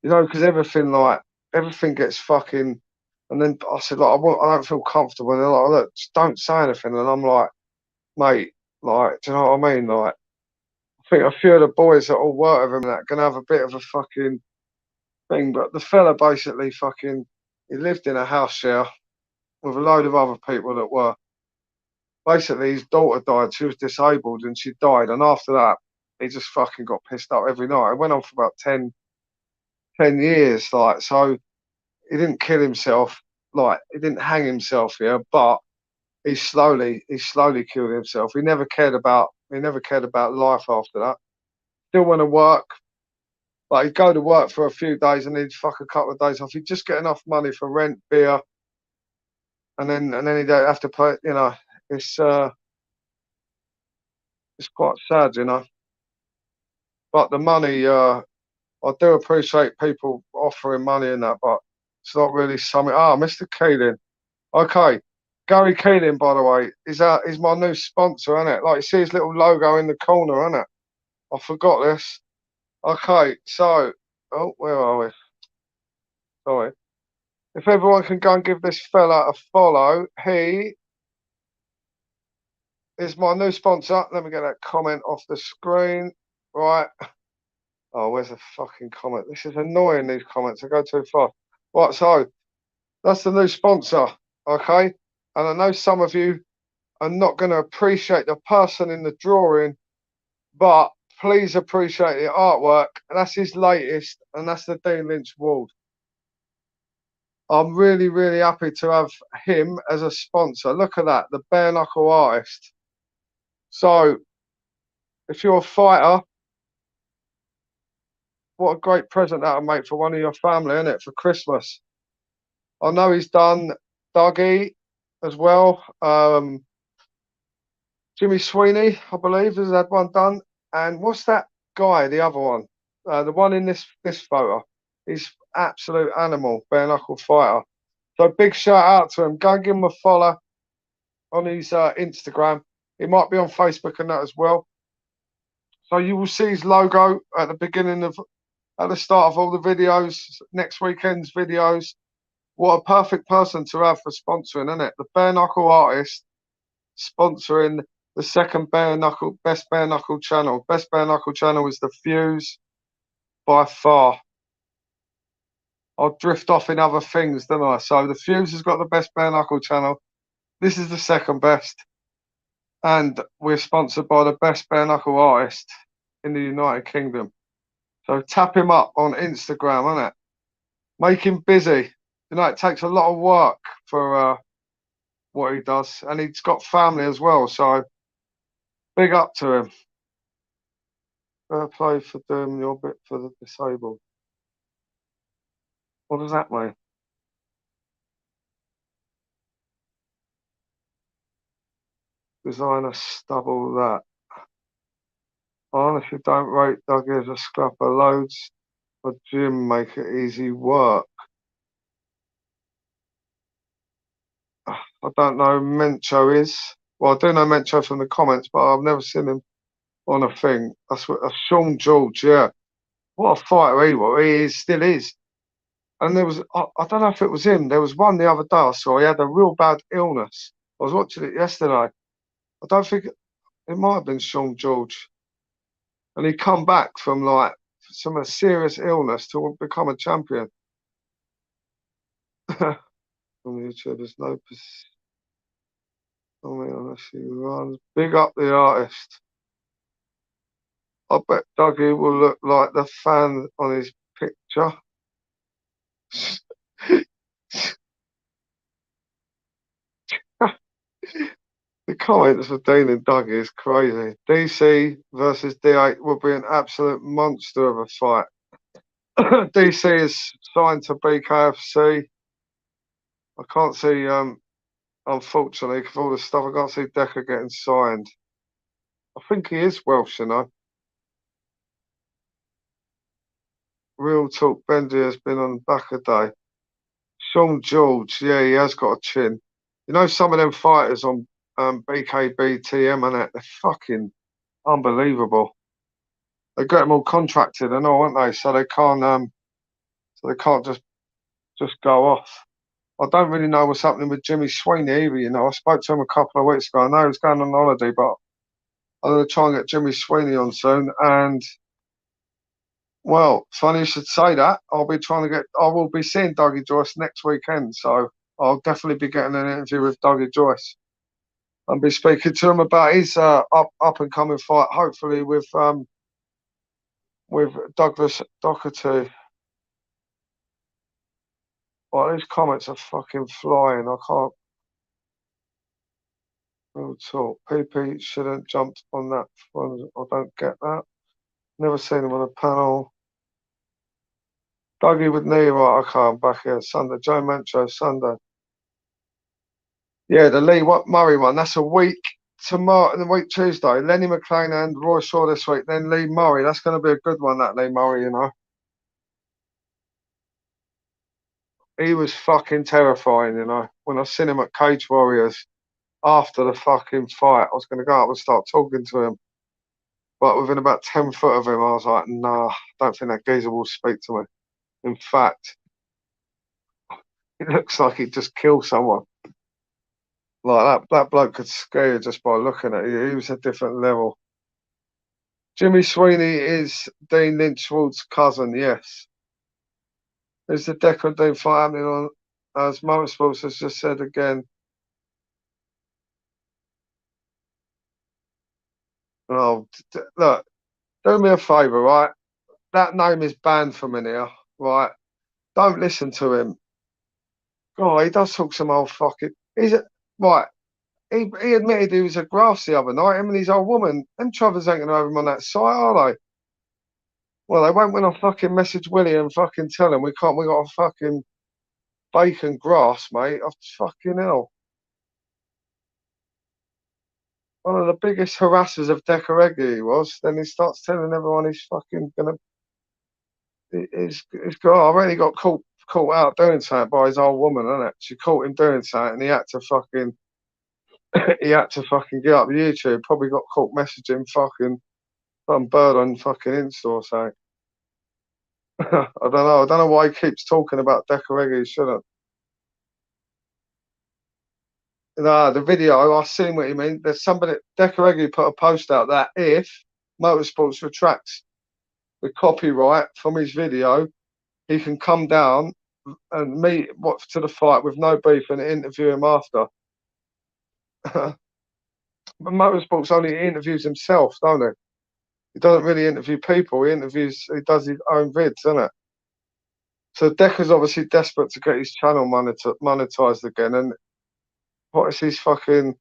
you know, because everything gets fucking. And then I said, like, I don't feel comfortable. And they're like, look, just don't say anything. And I'm like, mate, like, do you know what I mean? Like, I think a few of the boys that all work with him and that gonna have a bit of a fucking thing. But the fella basically fucking, he lived in a house share with a load of other people that were. Basically, his daughter died. She was disabled and she died. And after that, he just fucking got pissed up every night. It went on for about 10 years. Like, so he didn't kill himself. Like, he didn't hang himself here, but he slowly killed himself. He never cared about life after that. Still went to work. Like, he'd go to work for a few days and he'd fuck a couple of days off. He'd just get enough money for rent, beer, and then he'd have to pay, you know, it's quite sad, you know. But the money, I do appreciate people offering money and that, but it's not really something. Ah, Mr. Keeling. Okay. Gary Keeling, by the way, is my new sponsor, isn't it? Like, you see his little logo in the corner, isn't it? I forgot this. Okay, so, oh, where are we? Sorry. If everyone can go and give this fella a follow, he is my new sponsor. Let me get that comment off the screen. Right. Oh, where's the fucking comment? This is annoying, these comments. I go too fast. Right, so that's the new sponsor, okay? And I know some of you are not going to appreciate the person in the drawing, but please appreciate the artwork. And that's his latest, and that's the Lynch Ward. I'm really, really happy to have him as a sponsor. Look at that, the bare knuckle artist. So, if you're a fighter, what a great present that'll make for one of your family, isn't it, for Christmas? I know he's done Dougie, as well. Jimmy Sweeney, I believe, has had one done. And what's that guy? The other one, the one in this photo. He's absolute animal, bare knuckle fighter. So big shout out to him. Go and give him a follow on his Instagram. He might be on Facebook and that as well. So you will see his logo at the start of all the videos, next weekend's videos. What a perfect person to have for sponsoring, isn't it? The bare knuckle artist sponsoring the second best bare knuckle channel. Best bare knuckle channel is the Fuse by far. I'll drift off in other things, don't I? So the Fuse has got the best bare knuckle channel. This is the second best. And we're sponsored by the best bare knuckle artist in the United Kingdom. So tap him up on Instagram, innit? Make him busy. You know, it takes a lot of work for what he does. And he's got family as well. So big up to him. Fair play for doing your bit for the disabled. What does that mean? Designer stubble that. I honestly don't rate Dougie as a scrapper. Loads of gym make it easy work. I don't know who Mencho is. Well, I do know Mencho from the comments, but I've never seen him on a thing. That's Sean George, yeah. What a fighter he was. He still is. And there was, I don't know if it was him. There was one the other day I saw. He had a real bad illness. I was watching it yesterday. I don't think it might have been Sean George. And he come back from like some serious illness to become a champion. On YouTube, there's no unless he runs. Big up the artist. I bet Dougie will look like the fan on his picture. The comments for Dean and Dougie is crazy. DC versus D8 will be an absolute monster of a fight. DC is signed to BKFC. I can't see, unfortunately, because all the stuff, I can't see Decca getting signed. I think he is Welsh, you know. Real talk, Benji has been on the back a day. Sean George, yeah, he has got a chin. You know, some of them fighters on BKB, TM and that, they're fucking unbelievable. They get them all contracted and all, aren't they? So they can't just go off. I don't really know what's happening with Jimmy Sweeney either, you know. I spoke to him a couple of weeks ago. I know he's going on holiday, but I'm going to try and get Jimmy Sweeney on soon. And, well, funny you should say that. I will be seeing Dougie Joyce next weekend. So I'll definitely be getting an interview with Dougie Joyce. And be speaking to him about his up and coming fight, hopefully with Douglas Doherty. Well, these comments are fucking flying. I can't. Real talk. PP shouldn't jump on that one. I don't get that. Never seen him on a panel. Dougie with knee, right? Okay, I'm back here. Sunday. Joe Mancho, Sunday. Yeah, the Lee Murray one. That's a week tomorrow, the week Tuesday. Lenny McLean and Roy Shaw this week. Then Lee Murray. That's going to be a good one, that Lee Murray, you know. He was fucking terrifying, you know. When I seen him at Cage Warriors after the fucking fight, I was going to go up and start talking to him. But within about 10 foot of him, I was like, nah, I don't think that geezer will speak to me. In fact, it looks like he'd just kill someone. Like that bloke could scare you just by looking at you. He was a different level. Jimmy Sweeney is Dean Lynch Ward's cousin, yes. Is the Declan Dean fight happening on, as Motorsports has just said again? Oh, look, do me a favour, right? That name is banned from in here, right? Don't listen to him. Oh, he does talk some old fucking. Right. He admitted he was a grass the other night. Him and his old woman. Them Travers ain't gonna have him on that site, are they? Well, they won't when I fucking message Willie and fucking tell him we got a fucking bacon grass, mate. Oh, fucking hell. one of the biggest harassers of Deccs Heggie he was. Then he starts telling everyone he's fucking gonna. He's got. I reckon he got caught out doing something by his old woman, innit? She caught him doing something, and he had to fucking. He had to fucking get up YouTube. Probably got caught messaging fucking some bird on fucking Insta or something. I don't know. I don't know why he keeps talking about Deccs Heggie. He shouldn't. Nah, the video, I've seen what you mean. There's somebody, Deccs Heggie put a post out that if Motorsports retracts the copyright from his video, he can come down and meet to the fight with no beef and interview him after. But Motorsports only interviews himself, don't he? He doesn't really interview people. He does his own vids, isn't it? So Deccs is obviously desperate to get his channel monetized again. And what is his fucking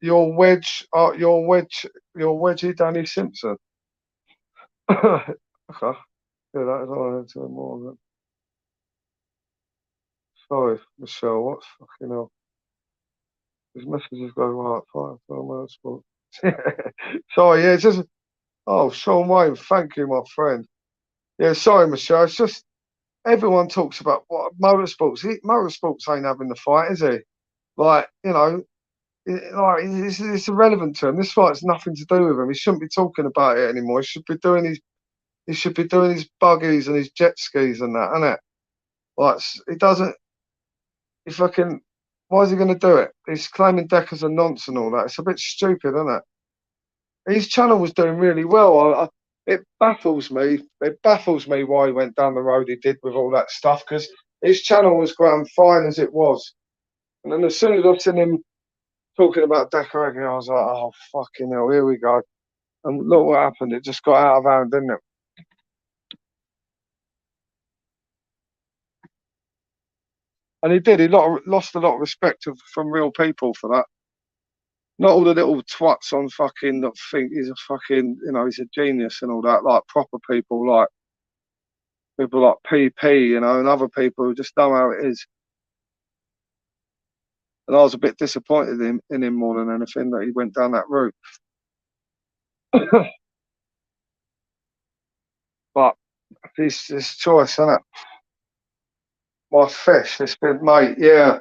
your wedgie Danny Simpson? Okay. Yeah, that is all I need to know more of it. Sorry, Michelle, what's fucking hell? His messages go right, fine, Motorsport. Sorry, yeah, it's just Sean Wayne, thank you, my friend. Yeah, sorry, Michelle. It's just everyone talks about what Motorsports. Motorsports ain't having the fight, is he? Like, you know, it's irrelevant to him. This fight's nothing to do with him. He shouldn't be talking about it anymore. He should be doing his buggies and his jet skis and that, innit? Like, he doesn't. He fucking. Why is he going to do it? He's claiming Deccs are nonce and all that. It's a bit stupid, isn't it? His channel was doing really well. It baffles me. It baffles me why he went down the road he did with all that stuff, because his channel was going fine as it was. And then as soon as I've seen him talking about Deccs Heggie, I was like, oh, fucking hell, here we go. And look what happened. It just got out of hand, didn't it? And he did. He lost a lot of respect from real people for that. Not all the little twats on fucking that think he's a fucking, he's a genius and all that. Like proper people like PP, and other people who just know how it is. And I was a bit disappointed in him more than anything that he went down that route. But it's his choice, isn't it? My fish, it's been, mate, yeah.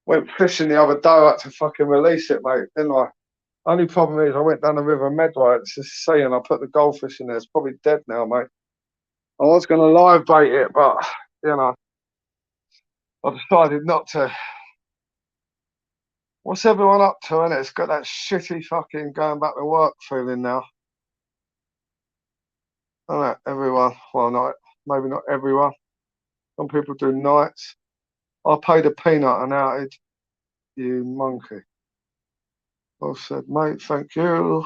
Went fishing the other day, I had to fucking release it, mate, didn't I? Only problem is I went down the River Medway, it's just saying I put the goldfish in there. It's probably dead now, mate. I was going to live bait it, but, I decided not to. What's everyone up to, innit? It's got that shitty fucking going back to work feeling now. Isn't it? Everyone. Well, maybe not everyone. Some people do nights. I paid a peanut and outed. You monkey. I said, mate, thank you.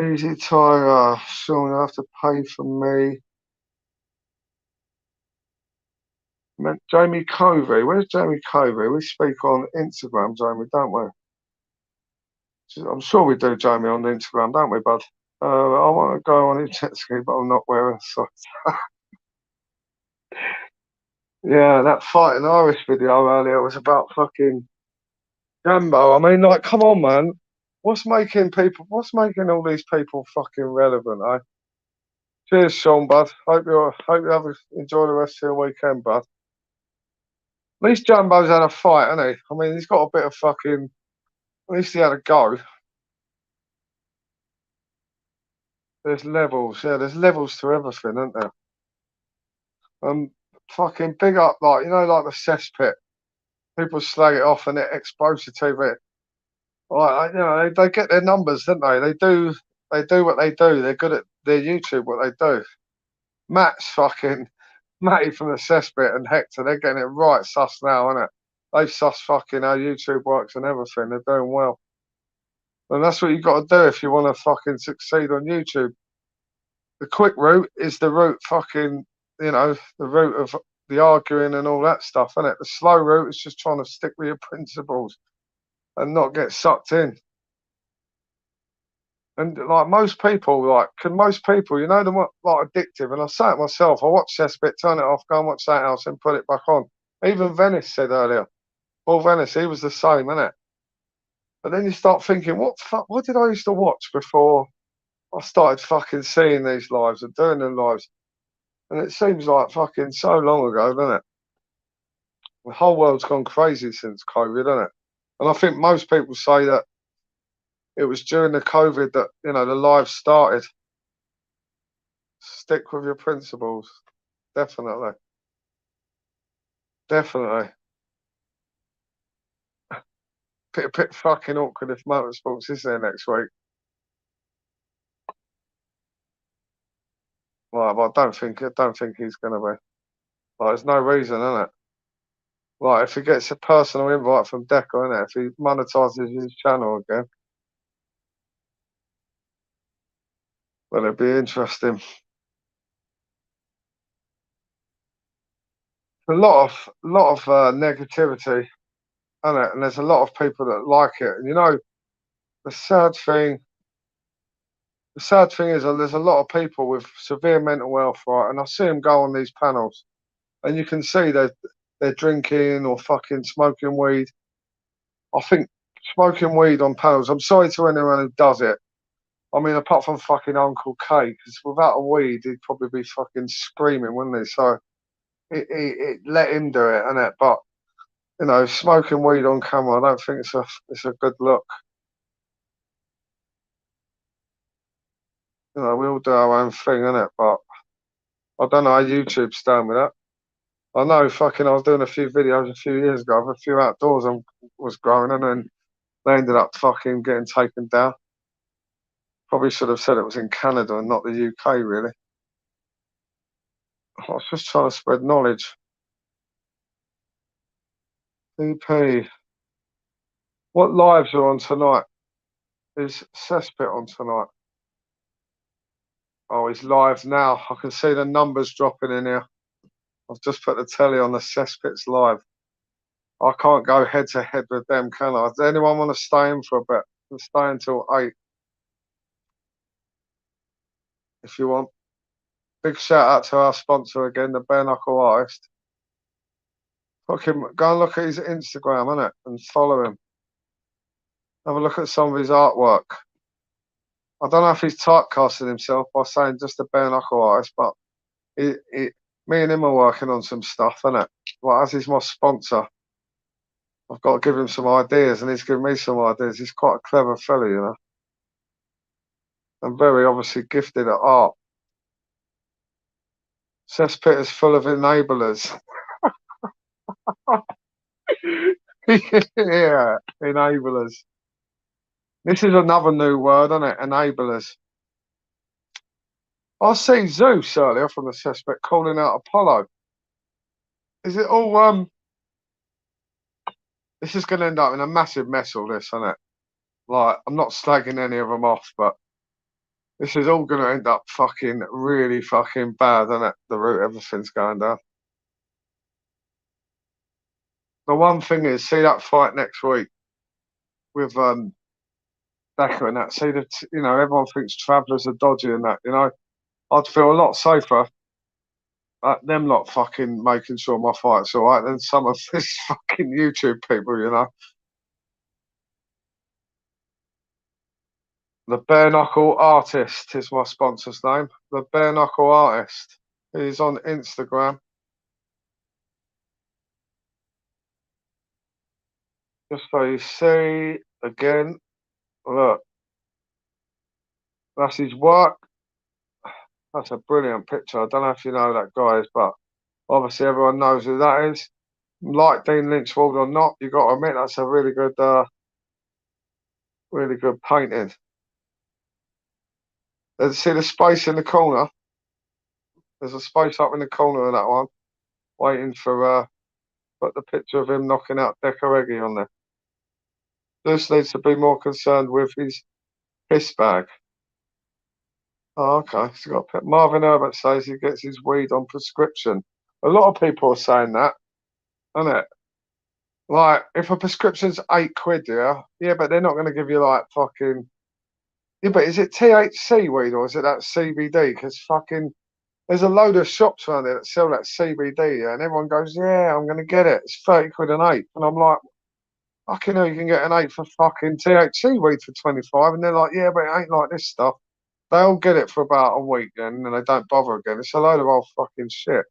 Easy Tiger. Sean, you have to pay for me. Jamie Covey. Where's Jamie Covey? We speak on Instagram, Jamie, don't we? I'm sure we do, Jamie, on Instagram, don't we, bud? I want to go on a jet ski, but I'm not wearing socks. Yeah, that Fighting Irish video earlier was about fucking Jambo. I mean, like, come on, man. What's making all these people fucking relevant, eh? Cheers, Sean, bud. Hope you enjoy the rest of your weekend, bud. At least Jambo's had a fight, hasn't he? I mean, he's got a bit of fucking. At least he had a go. There's levels, yeah. There's levels to everything, isn't there? Fucking big up, like like the cesspit. People slag it off and it explodes the TV. Like, they get their numbers, don't they? They do what they do. They're good at their YouTube, what they do. Matty from the cesspit and Hector, they're getting it right sus now, isn't it? They've sus fucking how YouTube works and everything. They're doing well. And that's what you've got to do if you want to fucking succeed on YouTube. The quick route is the route fucking, the route of the arguing and all that stuff, isn't it? The slow route is just trying to stick with your principles and not get sucked in. And like most people, they're addictive. And I say it myself, I watch Cesspit, turn it off, go and watch that else and put it back on. Even Venice said earlier, Paul Venice, he was the same, innit? But then you start thinking, what the fuck? What did I used to watch before I started fucking seeing these lives and doing the lives? And it seems like fucking so long ago, doesn't it? The whole world's gone crazy since COVID, hasn't it? And I think most people say that it was during the COVID that, you know, the lives started. Stick with your principles. Definitely. Definitely. Bit fucking awkward if motorsports is there next week. Right, but I don't think he's gonna be. Like, there's no reason, innit? Like, if he gets a personal invite from Decca, innit? If he monetises his channel again, well, it'd be interesting. A lot of negativity, innit? And there's a lot of people that like it. And you know, the sad thing is there's a lot of people with severe mental health, right? And I see them go on these panels, and you can see they're drinking or fucking smoking weed. I think smoking weed on panels. I'm sorry to anyone who does it. I mean, apart from fucking Uncle K, because without a weed, he'd probably be fucking screaming, wouldn't he? So it let him do it, innit? But you know, smoking weed on camera, I don't think it's a good look. You know, we all do our own thing, innit? But I don't know how YouTube stand with that. I know fucking I was doing a few videos a few years ago of a few outdoors and was growing, and then they ended up fucking getting taken down. Probably should have said it was in Canada and not the UK, really. I was just trying to spread knowledge. DP. What lives are on tonight? Is Cesspit on tonight? Oh, he's live now. I can see the numbers dropping in here. I've just put the telly on the Cesspit's live. I can't go head to head with them, can I? Does anyone want to stay in for a bit? We'll stay until 8 if you want. Big shout out to our sponsor again, the Bare Knuckle Artist. Fucking go and look at his Instagram, innit? And follow him. Have a look at some of his artwork. I don't know if he's typecasting himself by saying just a Bare Knuckle Artist, but me and him are working on some stuff, innit? Well, as he's my sponsor, I've got to give him some ideas, and he's giving me some ideas. He's quite a clever fella, you know, and very obviously gifted at art. Cesspit is full of enablers. Yeah, enablers. This is another new word, isn't it? Enablers. I see Zeus earlier from the Cesspit calling out Apollo. Is it all this is going to end up in a massive mess, all this, isn't it? Like, I'm not slagging any of them off, but this is all going to end up fucking really fucking bad, isn't it? The route everything's going down. The one thing is, see that fight next week with Decker and that. See that, you know, everyone thinks travellers are dodgy and that. You know, I'd feel a lot safer at them lot fucking making sure my fight's all right than some of this fucking YouTube people. You know. The Bare Knuckle Artist is my sponsor's name. The Bare Knuckle Artist. He's on Instagram. Just so you see again, look, that's his work. That's a brilliant picture. I don't know if you know that guy, but obviously everyone knows who that is. Like Dean Lynch Ward or not, you got to admit that's a really good painting. See the space in the corner? There's a space up in the corner of that one, waiting for put the picture of him knocking out Deccs Heggie on there. Just needs to be more concerned with his piss bag. Oh, okay. So got Marvin Herbert says he gets his weed on prescription. A lot of people are saying that, isn't it? Like, if a prescription's £8, yeah, but they're not going to give you like fucking. Yeah, but is it THC weed or is it that CBD? Because fucking, there's a load of shops around there that sell that CBD, yeah, and everyone goes, yeah, I'm going to get it. It's £30 an eighth, and I'm like, Fucking hell, you can get an eighth of fucking THC weed for 25, and they're like, yeah, but it ain't like this stuff. They all get it for about a week, then, and then they don't bother again. It's a load of old fucking shit.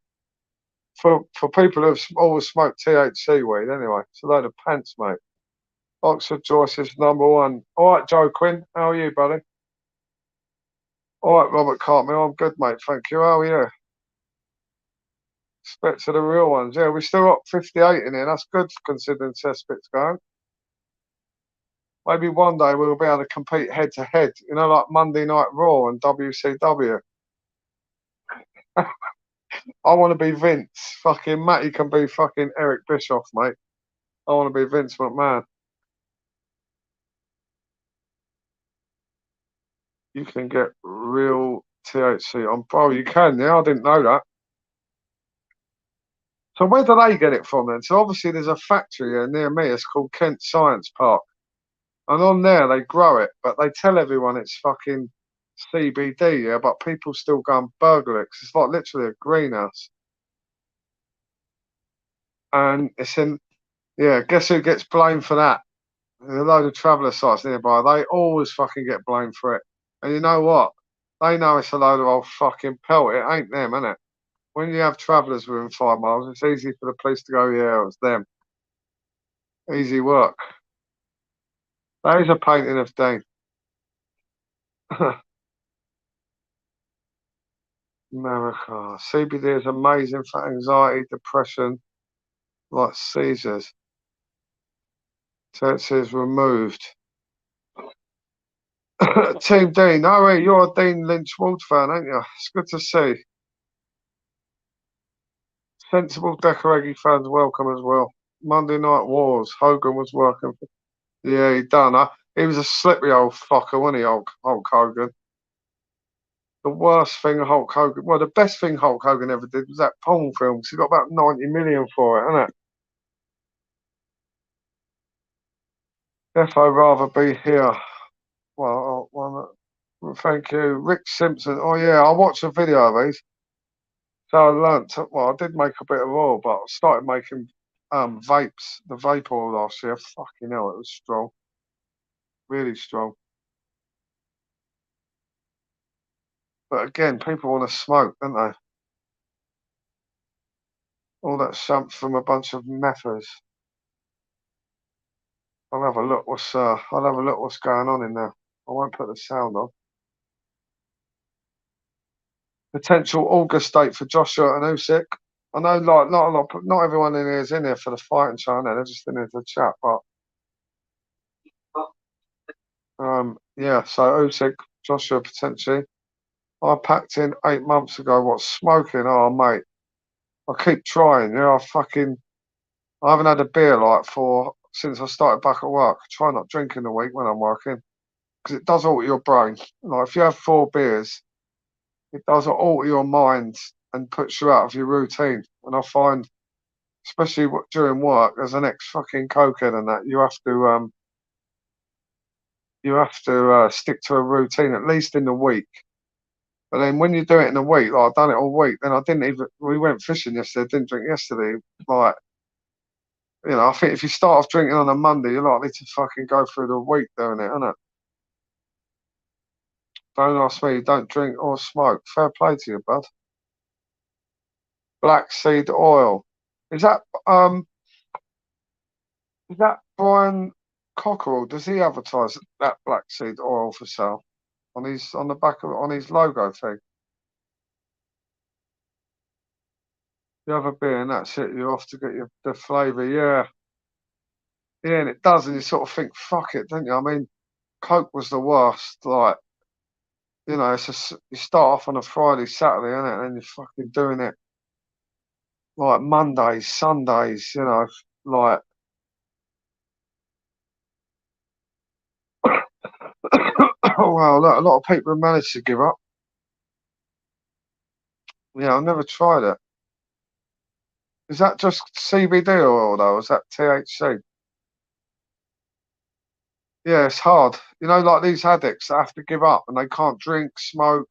For people who've always smoked THC weed, anyway, it's a load of pants, mate. Oxford Joyce is #1. All right, Joe Quinn, how are you, buddy? All right, Robert Cartmill, I'm good, mate. Thank you. How are you? Respect to the real ones. Yeah, we still got 58 in here. That's good considering Cesspit's going. Maybe one day we'll be able to compete head to head, you know, like Monday Night Raw and WCW. I want to be Vince. Fucking Matty can be fucking Eric Bischoff, mate. I want to be Vince McMahon. You can get real THC on. Bro, you can, yeah? I didn't know that. So where do they get it from then? So obviously there's a factory here near me. It's called Kent Science Park. And on there they grow it, but they tell everyone it's fucking CBD, yeah, but people still go and burgle it 'cause it's like literally a greenhouse. And it's in, yeah, guess who gets blamed for that? There's a load of traveller sites nearby. They always fucking get blamed for it. And you know what? They know it's a load of old fucking pelt. It ain't them, innit? When you have travellers within 5 miles, it's easy for the police to go, yeah, it was them. Easy work. That is a painting of Dean. America. CBD is amazing for anxiety, depression, like seizures. So it says removed. Team Dean. Oh, wait, you're a Dean Lynch Ward fan, ain't you? It's good to see. Sensible Deccs Heggie fans welcome as well. Monday Night Wars. Hogan was working. Yeah, he done. He was a slippery old fucker, wasn't he, Hulk Hogan? The worst thing Hulk Hogan, well, the best thing Hulk Hogan ever did was that porn film. 'Cause he got about 90 million for it, isn't it? Defo rather be here. Well, thank you. Rick Simpson. Oh, yeah, I watched a video of these. So I learnt, well, I did make a bit of oil, but I started making vapes, the vape oil last year. Fucking hell, it was strong. Really strong. But again, people want to smoke, don't they? All that shump from a bunch of methers. I'll have a look what's going on in there. I won't put the sound on. Potential August date for Joshua and Usyk. I know, like, not everyone in here is in here for the fight and so on. They're just in here to chat. But yeah. So Usyk, Joshua potentially. I packed in 8 months ago. What's smoking? Oh, mate, I keep trying. I haven't had a beer like since I started back at work. I try not drinking a week when I'm working because it does alter your brain. Like if you have 4 beers, it does alter your mind and puts you out of your routine. And I find, especially during work, as an ex fucking cokehead and that, you have to stick to a routine at least in the week. But then when you do it in a week, like I've done it all week, then I didn't even. We went fishing yesterday. Didn't drink yesterday. Like, I think if you start off drinking on a Monday, you're likely to fucking go through the week doing it, innit? Don't ask me. Don't drink or smoke. Fair play to you, bud. Black seed oil. Is that Brian Cockerell? Does he advertise that black seed oil for sale on the back of on his logo thing? You have a beer and that's it. You're off to get the flavour. Yeah, yeah, and it does, and you sort of think, fuck it, don't you? I mean, Coke was the worst. Like, it's just you start off on a Friday, Saturday, innit? And then you're fucking doing it like Mondays, Sundays, like. Oh wow, look, a lot of people have managed to give up. Yeah, I've never tried it. Is that just CBD oil though? Is that THC? Yeah, it's hard. Like these addicts that have to give up and they can't drink, smoke.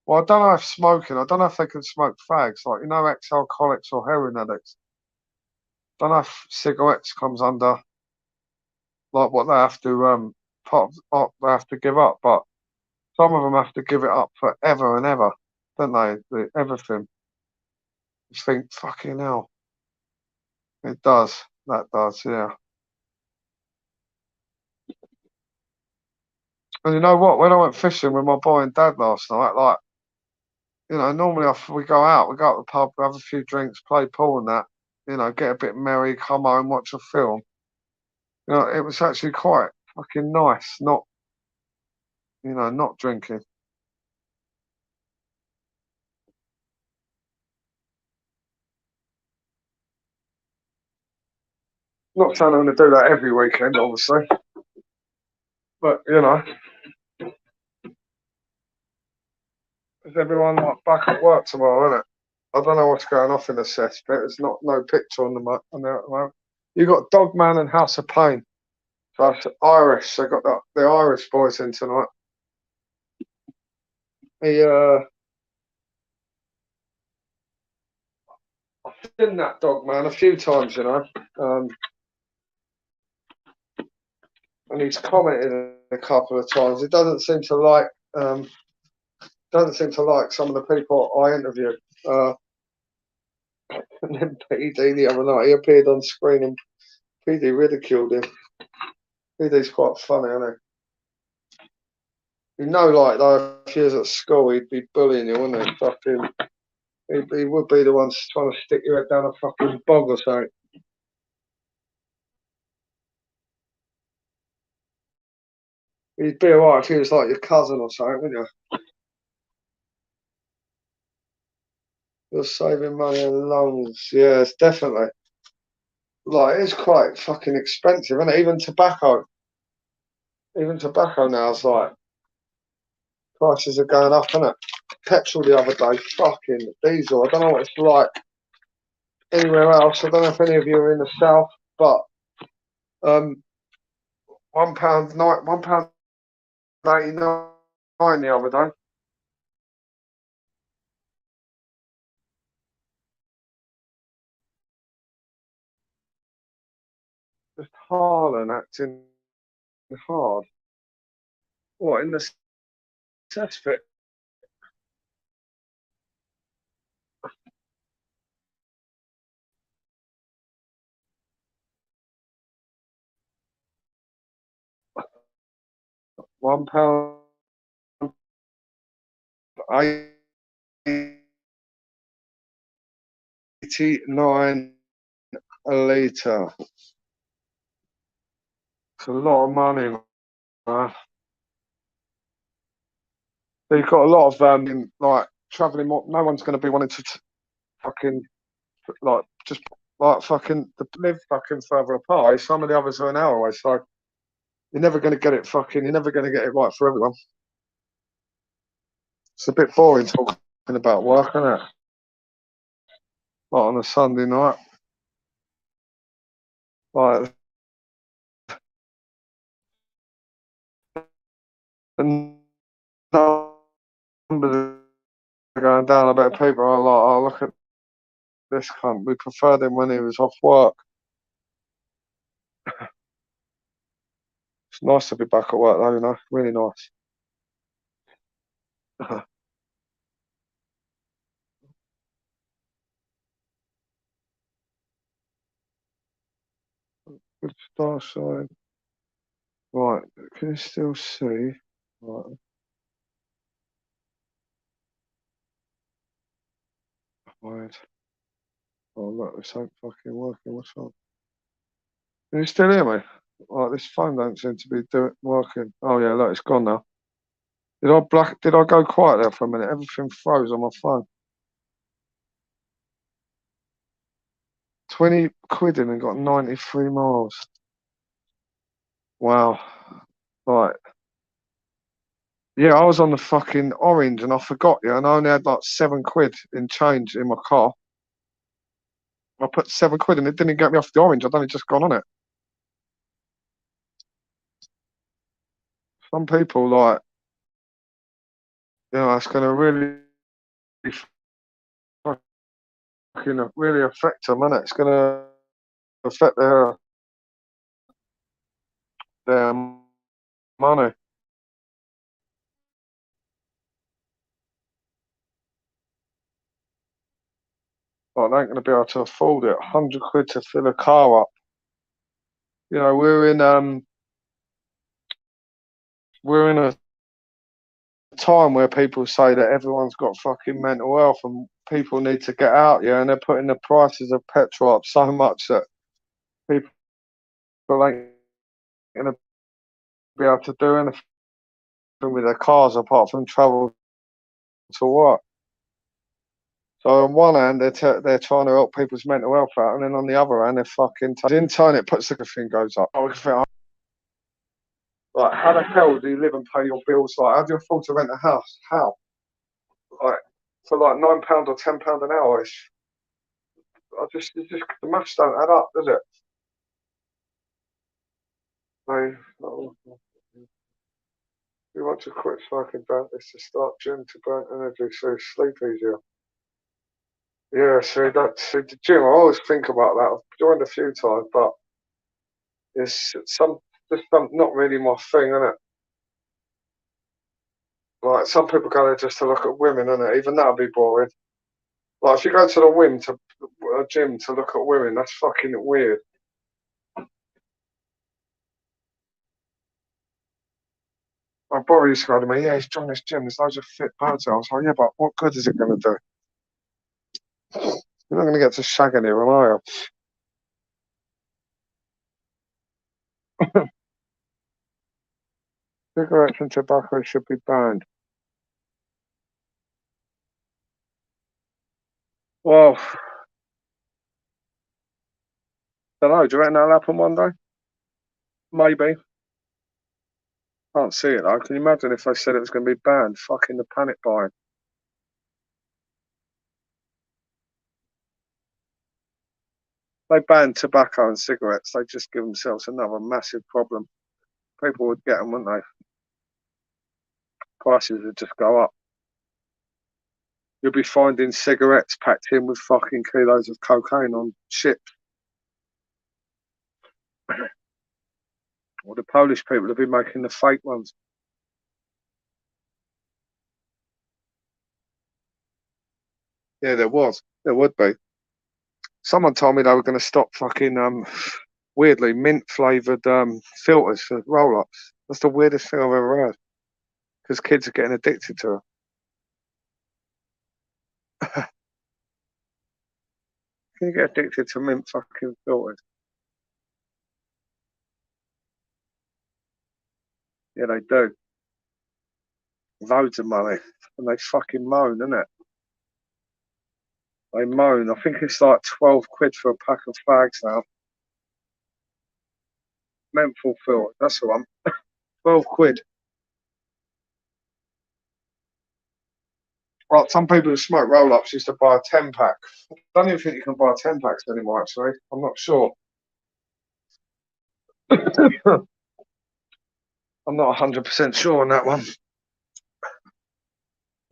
Well, I don't know if smoking, I don't know if they can smoke fags, like, ex-alcoholics or heroin addicts. Don't know if cigarettes comes under. like what they have to they have to give up, but some of them have to give it up forever and ever, don't they? Everything. You think, fucking hell. It does. That does, yeah. And you know what? When I went fishing with my boy and dad last night, like, normally we go out to the pub, have a few drinks, play pool and that, get a bit merry, come home, watch a film. It was actually quite fucking nice, not drinking. Not saying I'm going to do that every weekend, obviously, but is everyone like back at work tomorrow, isn't it? I don't know what's going off in the cess, but there's no picture on there at the moment. You got Dogman and House of Pain. So that's Irish. They got the Irish boys in tonight. I've seen that Dogman a few times, and he's commented a couple of times. He doesn't seem to like some of the people I interview. And then PD the other night, he appeared on screen and PD ridiculed him. PD's quite funny, isn't he? Like though, if he was at school, he'd be bullying you, wouldn't he? Fucking, he would be the one trying to stick your head down a fucking bog or something. He'd be alright if he was like your cousin or something, wouldn't you? You're saving money on lungs. Yes, definitely. Like, it's quite fucking expensive, isn't it? Even tobacco. Even tobacco now is like, prices are going up, isn't it? Petrol the other day, fucking diesel. I don't know what it's like anywhere else. I don't know if any of you are in the south, but £1.89 the other day. Just Harlan acting hard. What, in the cesspit? £1.89 a litre. It's a lot of money, man. So you've got a lot of like travelling. No one's going to be wanting to fucking like just like fucking live fucking further apart. Some of the others are an hour away, so you're never going to get it fucking. You're never going to get it right for everyone. It's a bit boring talking about work, isn't it? Like on a Sunday night, like the numbers are going down. I bet people are like, "Oh, look at this cunt. We preferred him when he was off work." It's nice to be back at work, though. Really nice. Good star sign. Right, can you still see? Right. Wide. Oh look, this ain't fucking working. What's up? Can you still hear me? Right, this phone don't seem to be working. Oh yeah, look, it's gone now. Did I go quiet there for a minute? Everything froze on my phone. 20 quid in and got 93 miles. Wow. Right. Yeah, I was on the fucking orange and I forgot, and I only had like 7 quid in change in my car. I put 7 quid and it didn't get me off the orange. I'd only just gone on it. Some people like, it's going to really fucking really affect them, and it's going to affect their their money. Like, they ain't going to be able to afford it. £100 to fill a car up. You know, we're in a time where people say that everyone's got fucking mental health and people need to get out, yeah, and they're putting the prices of petrol up so much that people ain't going to be able to do anything with their cars apart from travel to work. So on one hand, they're trying to help people's mental health out, and then on the other hand, they're fucking. In turn, it puts the thing goes up. Like, how the hell do you live and pay your bills? Like, how do you afford to rent a house? How? Like, for like £9 or £10 an hour, the maths don't add up, does it? We want to quit smoking, don't is to start gym to burn energy so you sleep easier. Yeah, the gym. I always think about that. I've joined a few times, but it's not really my thing, isn't it? Like, some people go there just to look at women, innit? Even that'd be boring. Like, if you go to a gym to look at women, that's fucking weird. My brother used to go to me, yeah, he's joined this gym, there's loads of fit birds. I was like, yeah, but what good is it going to do? You're not going to get to shagging here, are you? Cigarettes and tobacco should be banned. Well, don't know. Do you reckon that'll happen one day? Maybe. Can't see it though. Can you imagine if they said it was going to be banned? Fucking the panic buying. They banned tobacco and cigarettes. They just give themselves another massive problem. People would get them, wouldn't they? Prices would just go up. You'll be finding cigarettes packed in with fucking kilos of cocaine on ships. Or the Polish people have been making the fake ones. Yeah, there was. There would be. Someone told me they were going to stop fucking weirdly mint flavored filters for roll ups. That's the weirdest thing I've ever heard. Because kids are getting addicted to them. Can you get addicted to mint fucking filters? Yeah, they do. Loads of money. And they fucking moan, innit? They moan. I think it's like £12 for a pack of fags now. Menthol filter, that's the one. £12. Right, some people who smoke roll ups used to buy a 10 pack. I don't even think you can buy 10 packs anymore, actually. I'm not sure. I'm not 100% sure on that one.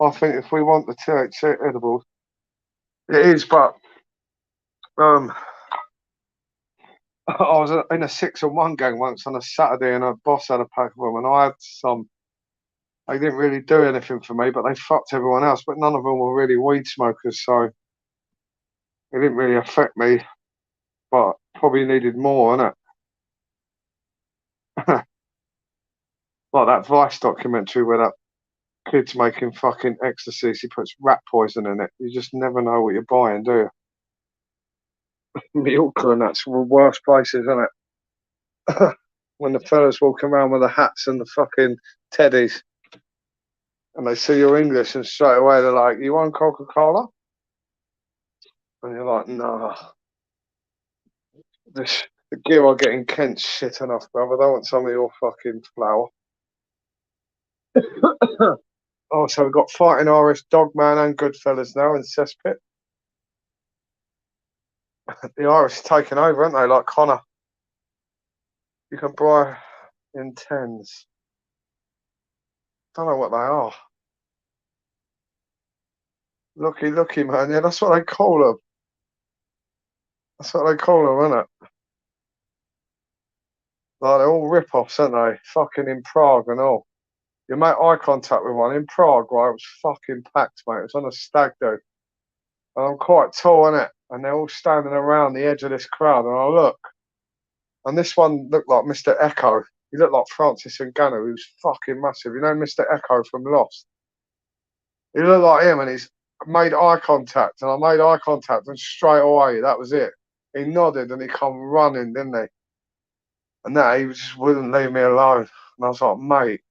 I think if we want the THC edibles, it is, but I was in a 6-on-1 gang once on a Saturday, and a boss had a pack of them, and I had some. They didn't really do anything for me, but they fucked everyone else. But none of them were really weed smokers, so it didn't really affect me. But probably needed more, innit? Like that Vice documentary where that kid's making fucking ecstasy. He puts rat poison in it. You just never know what you're buying, do you? Mallorca and that's the worst places, isn't it? When the fellas walk around with the hats and the fucking teddies, and they see you're English, and straight away they're like, "You want Coca-Cola?" And you're like, "No." The gear I get in Kent's shit enough, brother. I don't want some of your fucking flour. Oh, so we've got Fighting Irish, Dogman, and Goodfellas now in Cesspit. The Irish taking over, aren't they? Like Connor. You can buy in tens. Don't know what they are. Looky, man. Yeah, that's what they call them. That's what they call them, isn't it? Like, they're all rip-offs, aren't they? Fucking in Prague and all. You make eye contact with one in Prague, right? It was fucking packed, mate. It was on a stag do. And I'm quite tall, innit? And they're all standing around the edge of this crowd. And I look, and this one looked like Mr. Echo. He looked like Francis Ngannou. He was fucking massive. You know Mr. Echo from Lost? He looked like him, and he's made eye contact. And I made eye contact, and straight away, that was it. He nodded, and he come running, didn't he? And that, he just wouldn't leave me alone. And I was like, mate.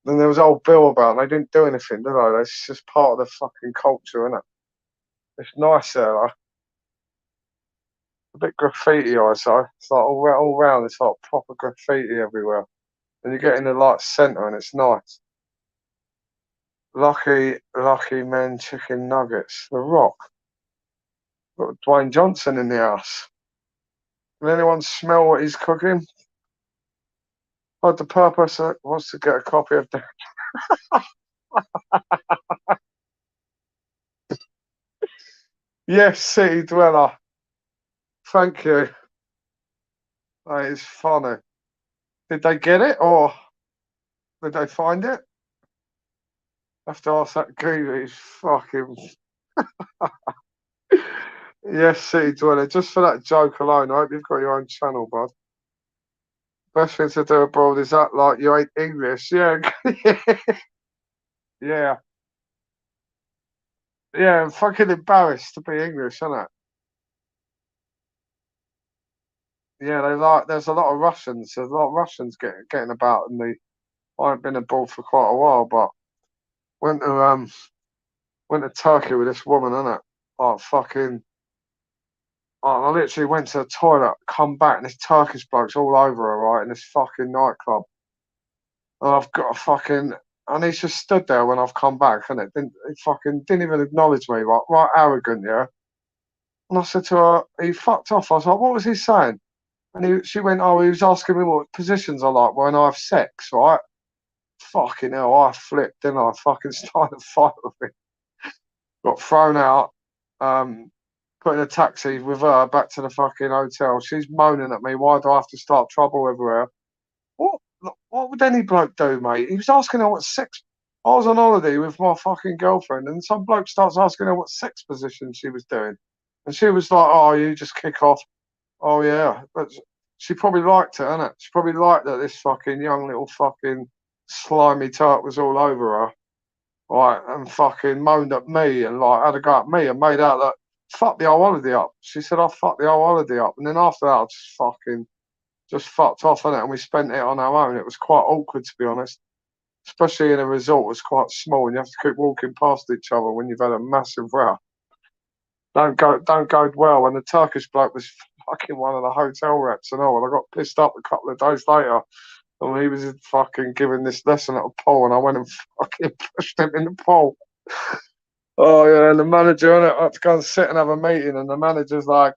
Then there was old Bill about, and they didn't do anything, did they? It's just part of the fucking culture, isn't it? It's nice there, though. A bit graffiti, I say. It's like all round, it's like proper graffiti everywhere. And you get in the like centre, and it's nice. Lucky men chicken nuggets. The Rock. Got Dwayne Johnson in the house. Can anyone smell what he's cooking? But the purpose was to get a copy of the. Yes, City Dweller. Thank you. That is funny. Did they get it or did they find it? I have to ask that Google. He's fucking. Yes, City Dweller. Just for that joke alone, I hope you've got your own channel, bud. Best thing to do abroad is act like you ain't English. Yeah. Yeah. Yeah, I'm fucking embarrassed to be English, isn't it? Yeah, there's a lot of Russians. There's a lot of Russians getting about in the. I haven't been abroad for quite a while, but went to Turkey with this woman, innit? Like fucking. I literally went to the toilet, come back, and this Turkish bloke's all over her, right, in this fucking nightclub. And I've got a fucking. And he's just stood there when I've come back, and didn't even acknowledge me, right arrogant, yeah. And I said to her, he fucked off. I was like, what was he saying? And she went, oh, he was asking me what positions I like when I have sex, right? Fucking hell, I flipped, didn't I? Fucking started to fight with him. Got thrown out, put in a taxi with her back to the fucking hotel. She's moaning at me, why do I have to start trouble everywhere? What would any bloke do, mate? He was asking her what sex. I was on holiday with my fucking girlfriend, and some bloke starts asking her what sex position she was doing. And she was like, oh, you just kick off. Oh, yeah. But she probably liked it, innit? She probably liked that this fucking young little fucking slimy tart was all over her. Right, and fucking moaned at me and like had a go at me and made out that fuck the whole holiday up. She said, I fucked the whole holiday up. And then after that, I just fucked off on it, and we spent it on our own. It was quite awkward, to be honest, especially in a resort. It was quite small, and you have to keep walking past each other when you've had a massive row. Don't go well. And the Turkish bloke was fucking one of the hotel reps and all. And I got pissed up a couple of days later, and he was fucking giving this lesson at a pool, and I went and fucking pushed him in the pool. Oh yeah, and the manager on it, I had to go and sit and have a meeting, and the manager's like,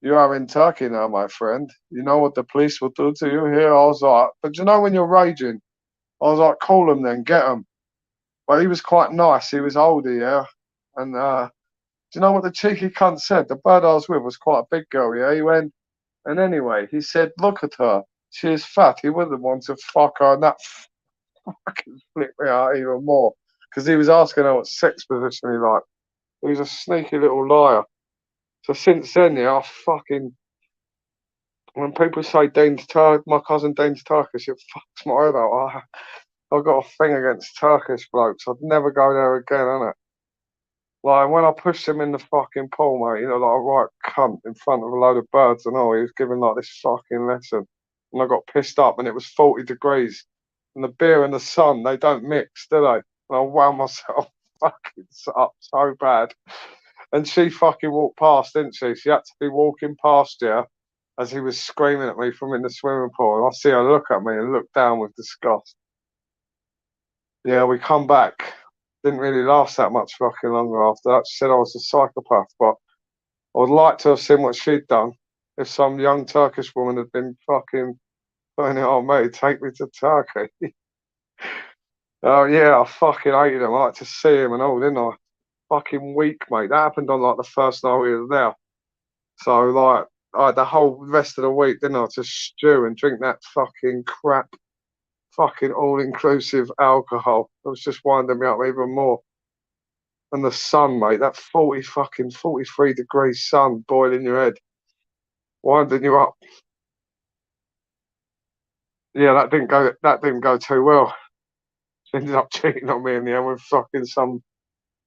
you are in Turkey now, my friend. You know what the police will do to you here? I was like, but you know when you're raging? I was like, call them then, get them. But he was quite nice. He was older, yeah. And do you know what the cheeky cunt said? The bird I was with was quite a big girl, yeah. He went, and anyway, he said, look at her. She is fat. He wouldn't want to fuck her. And that fucking flipped me out even more. Because he was asking her what sex position he liked. He was a sneaky little liar. So since then, yeah, when people say my cousin Dean's Turkish, it fucks my head out. I've got a thing against Turkish blokes. I'd never go there again, innit? Like, when I pushed him in the fucking pool, mate, like a right cunt in front of a load of birds and all, he was giving like this fucking lesson. And I got pissed up, and it was 40 degrees. And the beer and the sun, they don't mix, do they? And I wound myself fucking up so bad. And she fucking walked past, didn't she? She had to be walking past, yeah, as he was screaming at me from in the swimming pool. And I see her look at me and look down with disgust. Yeah, we come back. Didn't really last that much fucking longer after that. She said I was a psychopath, but I would like to have seen what she'd done if some young Turkish woman had been fucking putting it on me, take me to Turkey. Oh, yeah, I fucking hated him. I like to see him and all, didn't I? Fucking weak, mate. That happened on like the first night we were there. So, like, the whole rest of the week, didn't I, to stew and drink that fucking crap, fucking all-inclusive alcohol. It was just winding me up even more. And the sun, mate, that 43 degrees sun boiling your head, winding you up. Yeah, that didn't go too well. She ended up cheating on me in the end with fucking some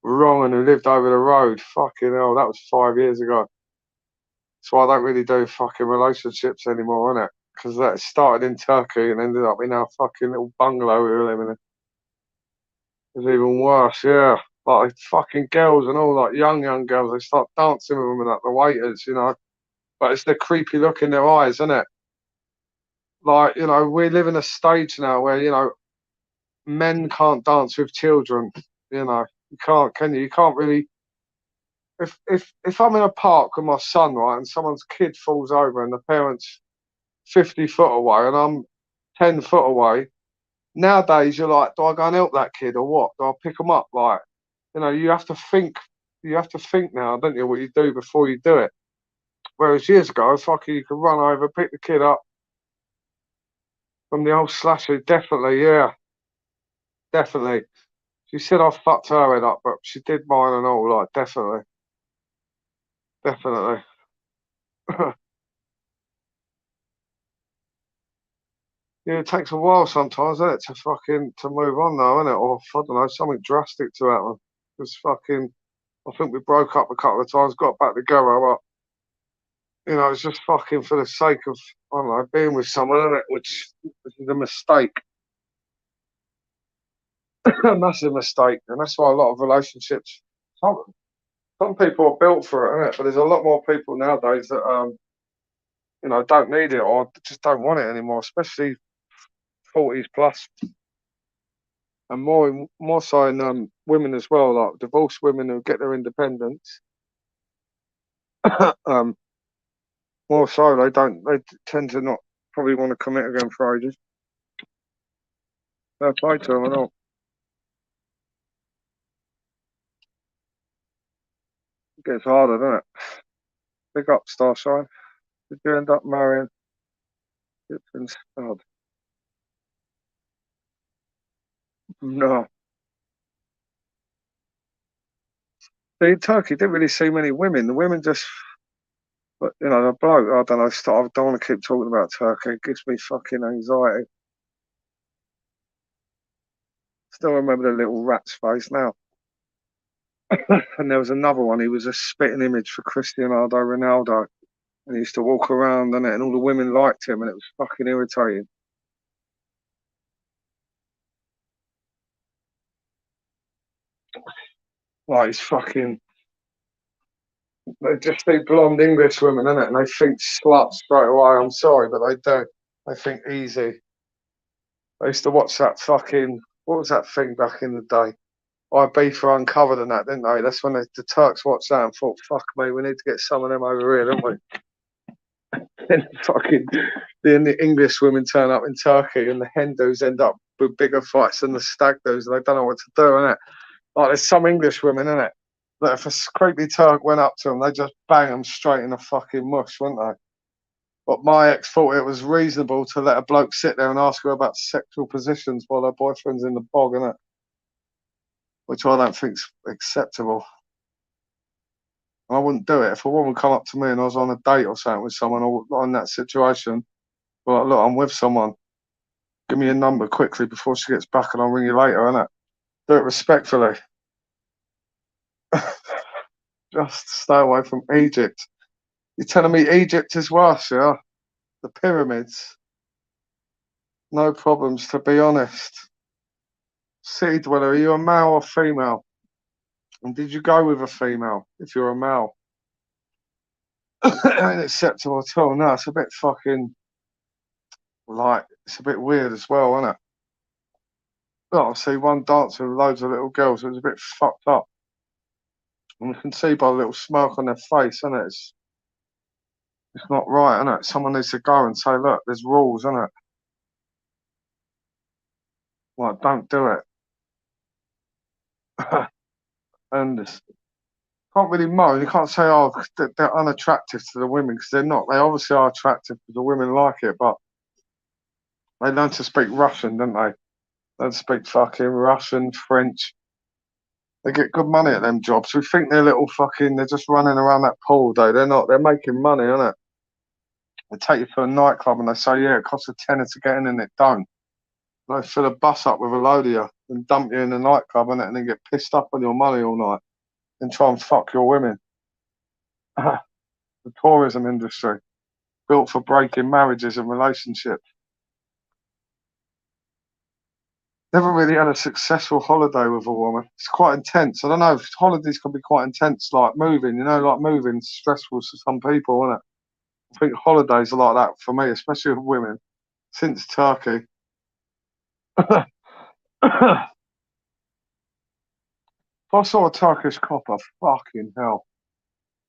wrong and who lived over the road. Fucking hell, that was 5 years ago. So I don't really do fucking relationships anymore, innit? Because that started in Turkey and ended up in our fucking little bungalow we were living in. It was even worse, yeah. Like fucking girls and all, like young girls, they start dancing with them and like the waiters, you know. But it's the creepy look in their eyes, isn't it? Like, you know, we live in a stage now where, you know, men can't dance with children. You know, you can't, can you? You can't really. If I'm in a park with my son, right, and someone's kid falls over and the parents 50 foot away and I'm 10 foot away, nowadays you're like, do I go and help that kid or what? Do I pick them up? Like, you know, you have to think. You have to think now, don't you? What you do before you do it. Whereas years ago, fucking, you could run over, pick the kid up from the old slasher. Definitely, yeah, definitely. She said I fucked her head up, but she did mine and all. Like, definitely, definitely. Yeah, it takes a while sometimes, doesn't it, to fucking to move on though, innit? Or I don't know, something drastic to happen. Because fucking, I think we broke up a couple of times, got back together, but you know, it's just fucking for the sake of I don't know being with someone, innit? Which is a mistake, a massive mistake, and that's why a lot of relationships. Some people are built for it, innit? But there's a lot more people nowadays that you know, don't need it or just don't want it anymore, especially 40s plus. And more so in women as well, like divorced women who get their independence. um, More so they tend to not probably want to commit again for ages. Fair play to them and all. It gets harder, doesn't it? Big up, Starshine. Did you end up marrying Gibson Stud? No. See, in Turkey didn't really see many women. The women just, but you know, the bloke. I don't know. I don't want to keep talking about Turkey. It gives me fucking anxiety. Still remember the little rat's face now. And there was another one. He was a spitting image for Cristiano Ronaldo. And he used to walk around and all the women liked him, and it was fucking irritating. Like he's fucking. They just see blonde English women, innit? And they think sluts straight away. I'm sorry, but they do. They think easy. I used to watch that fucking. What was that thing back in the day? Ibiza Uncovered and that, didn't they? That's when the Turks watched that and thought, fuck me, we need to get some of them over here, don't we? And fucking the English women turn up in Turkey and the Hindus end up with bigger fights than the stag do's and they don't know what to do, innit? Like there's some English women, innit? That if a creepy Turk went up to them, they just bang them straight in the fucking mush, wouldn't they? But my ex thought it was reasonable to let a bloke sit there and ask her about sexual positions while her boyfriend's in the bog, innit? Which I don't think's acceptable. I wouldn't do it. If a woman come up to me and I was on a date or something with someone or in that situation, well, look, I'm with someone. Give me a number quickly before she gets back and I'll ring you later, innit? Do it respectfully. Just stay away from Egypt. You're telling me Egypt is worse, yeah? The pyramids. No problems, to be honest. City dweller, are you a male or female? And did you go with a female if you're a male? It ain't acceptable at all. No, it's a bit fucking like it's a bit weird as well, isn't it? Oh, I see one dancing with loads of little girls. It was a bit fucked up. And you can see by the little smirk on their face, isn't it? It's not right, isn't it? Someone needs to go and say, look, there's rules, isn't it? Like, don't do it. And can't really moan. You can't say, oh, they're unattractive to the women, because they're not. They obviously are attractive because the women like it, but they learn to speak Russian, don't they? They speak fucking Russian, French. They get good money at them jobs. We think they're little fucking, they're just running around that pool, though. They're not. They're making money, aren't it? They take you to a nightclub and they say, yeah, it costs a tenner to get in, and it don't. They fill a bus up with a load of you and dump you in the nightclub, and then get pissed up on your money all night and try and fuck your women. The tourism industry, built for breaking marriages and relationships. Never really had a successful holiday with a woman. It's quite intense. I don't know, holidays can be quite intense, like moving, like moving's stressful to some people, isn't it? I think holidays are like that for me, especially with women. Since Turkey. If I saw a Turkish copper, fucking hell.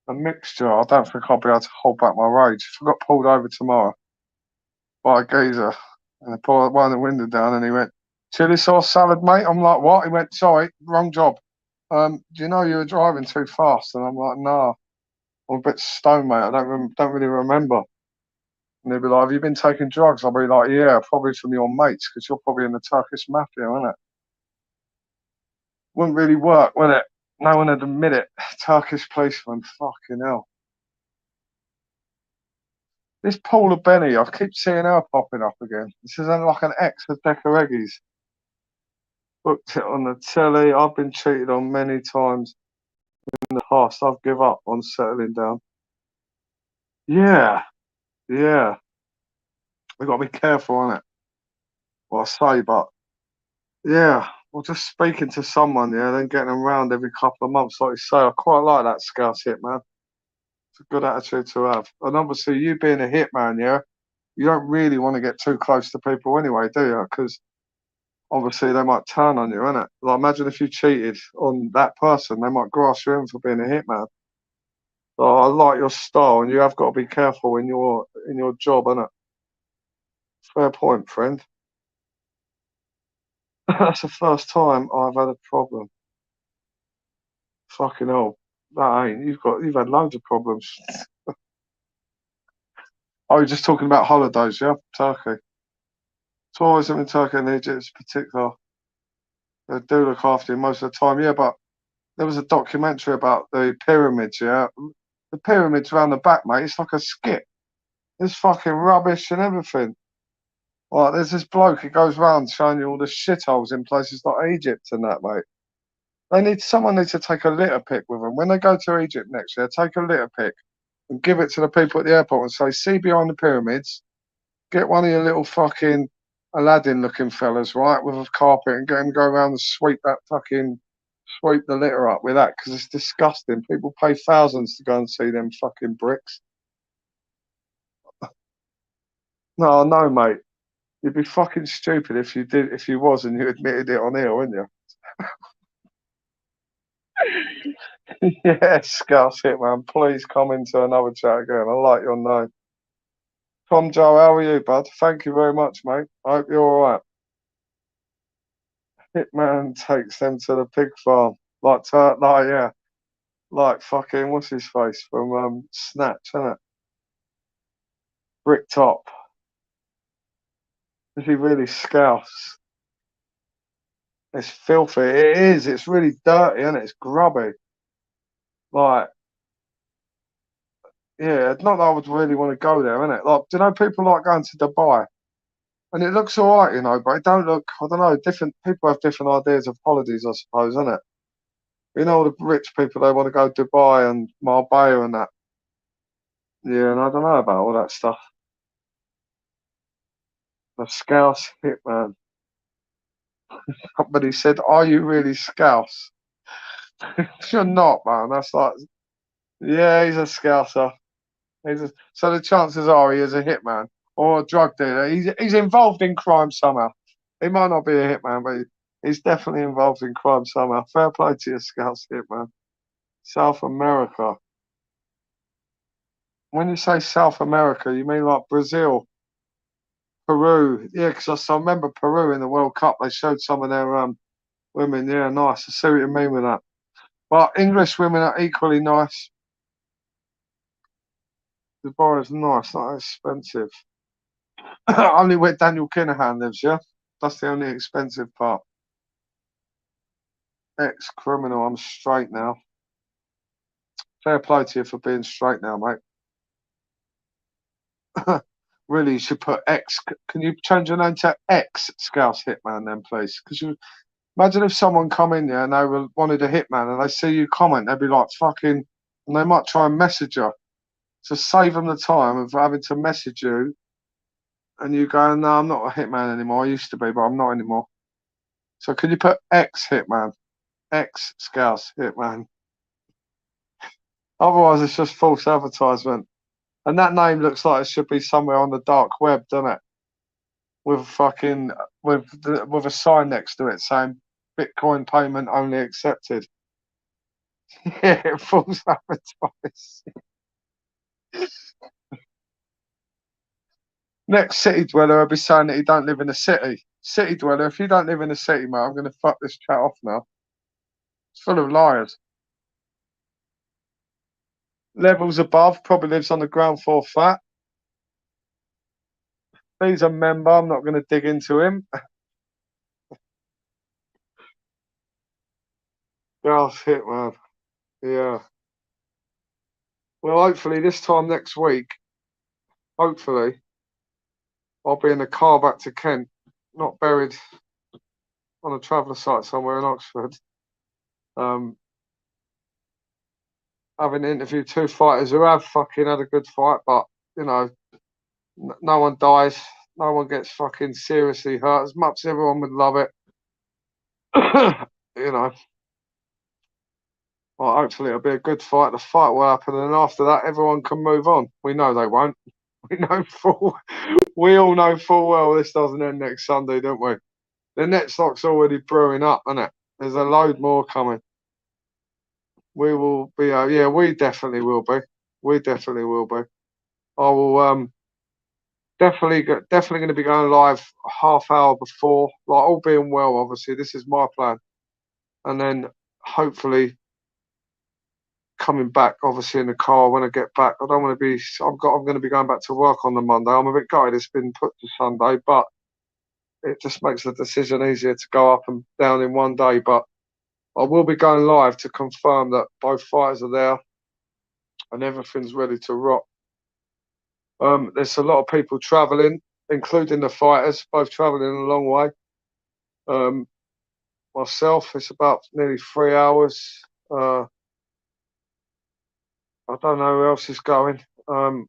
A mixture. I don't think I'll be able to hold back my rage. If I got pulled over tomorrow by a geezer and I pulled one of the window down and he went, chili sauce salad, mate? I'm like, what? He went, sorry, wrong job. Do you know you were driving too fast? And I'm like, nah, I'm a bit stoned, mate. I don't really remember. And they'd be like, have you been taking drugs? I'll be like, yeah, probably from your mates, because you're probably in the Turkish mafia, isn't it? Wouldn't really work, would it? No one would admit it. Turkish policeman, fucking hell. This Paula Benny, I keep seeing her popping up again. This is like an ex of Deccs Heggie's. Booked it on the telly. I've been cheated on many times in the past. I've given up on settling down. Yeah, yeah. We've got to be careful on it, what I say, but yeah, well, just speaking to someone, yeah, then getting them round every couple of months, like you say, I quite like that scouse hitman. It's a good attitude to have. And obviously, you being a hitman, yeah, you don't really want to get too close to people anyway, do you? Because obviously they might turn on you, innit? Like, imagine if you cheated on that person, they might grass you in for being a hitman. So I like your style, and you have got to be careful in your job, innit? Fair point, friend. That's the first time I've had a problem. Fucking hell, that ain't. You've had loads of problems. Oh, you're just talking about holidays, yeah? Turkey. Tourism in Turkey and Egypt is particular. They do look after you most of the time, yeah, but there was a documentary about the pyramids, yeah? The pyramids around the back, mate, it's like a skit. There's fucking rubbish and everything. Like, there's this bloke who goes round showing you all the shitholes in places like Egypt and that, mate. Someone needs to take a litter pick with them. When they go to Egypt next year, take a litter pick and give it to the people at the airport and say, see behind the pyramids, get one of your little fucking Aladdin looking fellas, right, with a carpet, and get him to go around and sweep the litter up with that, because it's disgusting. People pay thousands to go and see them fucking bricks. No, mate. You'd be fucking stupid if you was and you admitted it on here, wouldn't you? Yeah, Scouse Hitman, please come into another chat again. I like your name. Tom Joe, how are you, bud? Thank you very much, mate. I hope you're alright. Hitman takes them to the pig farm. Yeah. Like fucking, what's his face from Snatch, isn't it? Brick Top. Is he really Scouse? It's filthy. It is. It's really dirty, isn't it? It's grubby. Like, yeah, not that I would really want to go there, innit? Like, do you know people like going to Dubai? And it looks alright, but it don't look, I don't know, different people have different ideas of holidays, I suppose, innit? All the rich people, they want to go to Dubai and Marbella and that. Yeah, and I don't know about all that stuff. The Scouse Hitman. Somebody said, are you really Scouse? You're not, man. That's like, yeah, he's a Scouser. So the chances are he is a hitman or a drug dealer. He's involved in crime somehow. He might not be a hitman, but he's definitely involved in crime somehow. Fair play to your Scouts, hitman. South America. When you say South America, you mean like Brazil, Peru? Yeah, because I remember Peru in the World Cup. They showed some of their women. Yeah, nice. I see what you mean with that. But English women are equally nice. Dubois is nice, not expensive. Only where Daniel Kinahan lives, yeah? That's the only expensive part. Ex-criminal, I'm straight now. Fair play to you for being straight now, mate. Really, you should put X. Can you change your name to X Scouse Hitman then, please? Because you imagine if someone come in here and they wanted a hitman and they see you comment, they'd be like, fucking, and they might try and message you. To save them the time of having to message you and you going, no, I'm not a hitman anymore. I used to be, but I'm not anymore. So can you put X Hitman? X Scouse Hitman. Otherwise, it's just false advertisement. And that name looks like it should be somewhere on the dark web, doesn't it? With fucking with a sign next to it saying Bitcoin payment only accepted. Yeah, false advertising. Next city dweller, I'll be saying that he don't live in a city. City dweller, if you don't live in a city, mate, I'm going to fuck this chat off now. It's full of liars. Levels above, probably lives on the ground floor flat. He's a member, I'm not going to dig into him. Girls hit, man. Yeah. Well, hopefully this time next week, hopefully, I'll be in the car back to Kent, not buried on a traveller site somewhere in Oxford. Having interviewed two fighters who have fucking had a good fight, but, you know, no one dies. No one gets fucking seriously hurt as much as everyone would love it. You know. Well, hopefully it'll be a good fight. The fight will happen, and after that, everyone can move on. We know they won't. We all know full well this doesn't end next Sunday, don't we? The Netstock's already brewing up, isn't it? There's a load more coming. We will be, yeah, we definitely will be. We definitely will be. I will definitely going to be going live a half hour before, like all being well. Obviously, this is my plan, and then hopefully coming back, obviously in the car when I get back. I don't want to be. I'm going to be going back to work on the Monday. I'm a bit gutted it's been put to Sunday, but it just makes the decision easier to go up and down in one day. But I will be going live to confirm that both fighters are there and everything's ready to rock. There's a lot of people travelling, including the fighters, both travelling a long way. Myself, it's about nearly 3 hours. I don't know who else is going. So,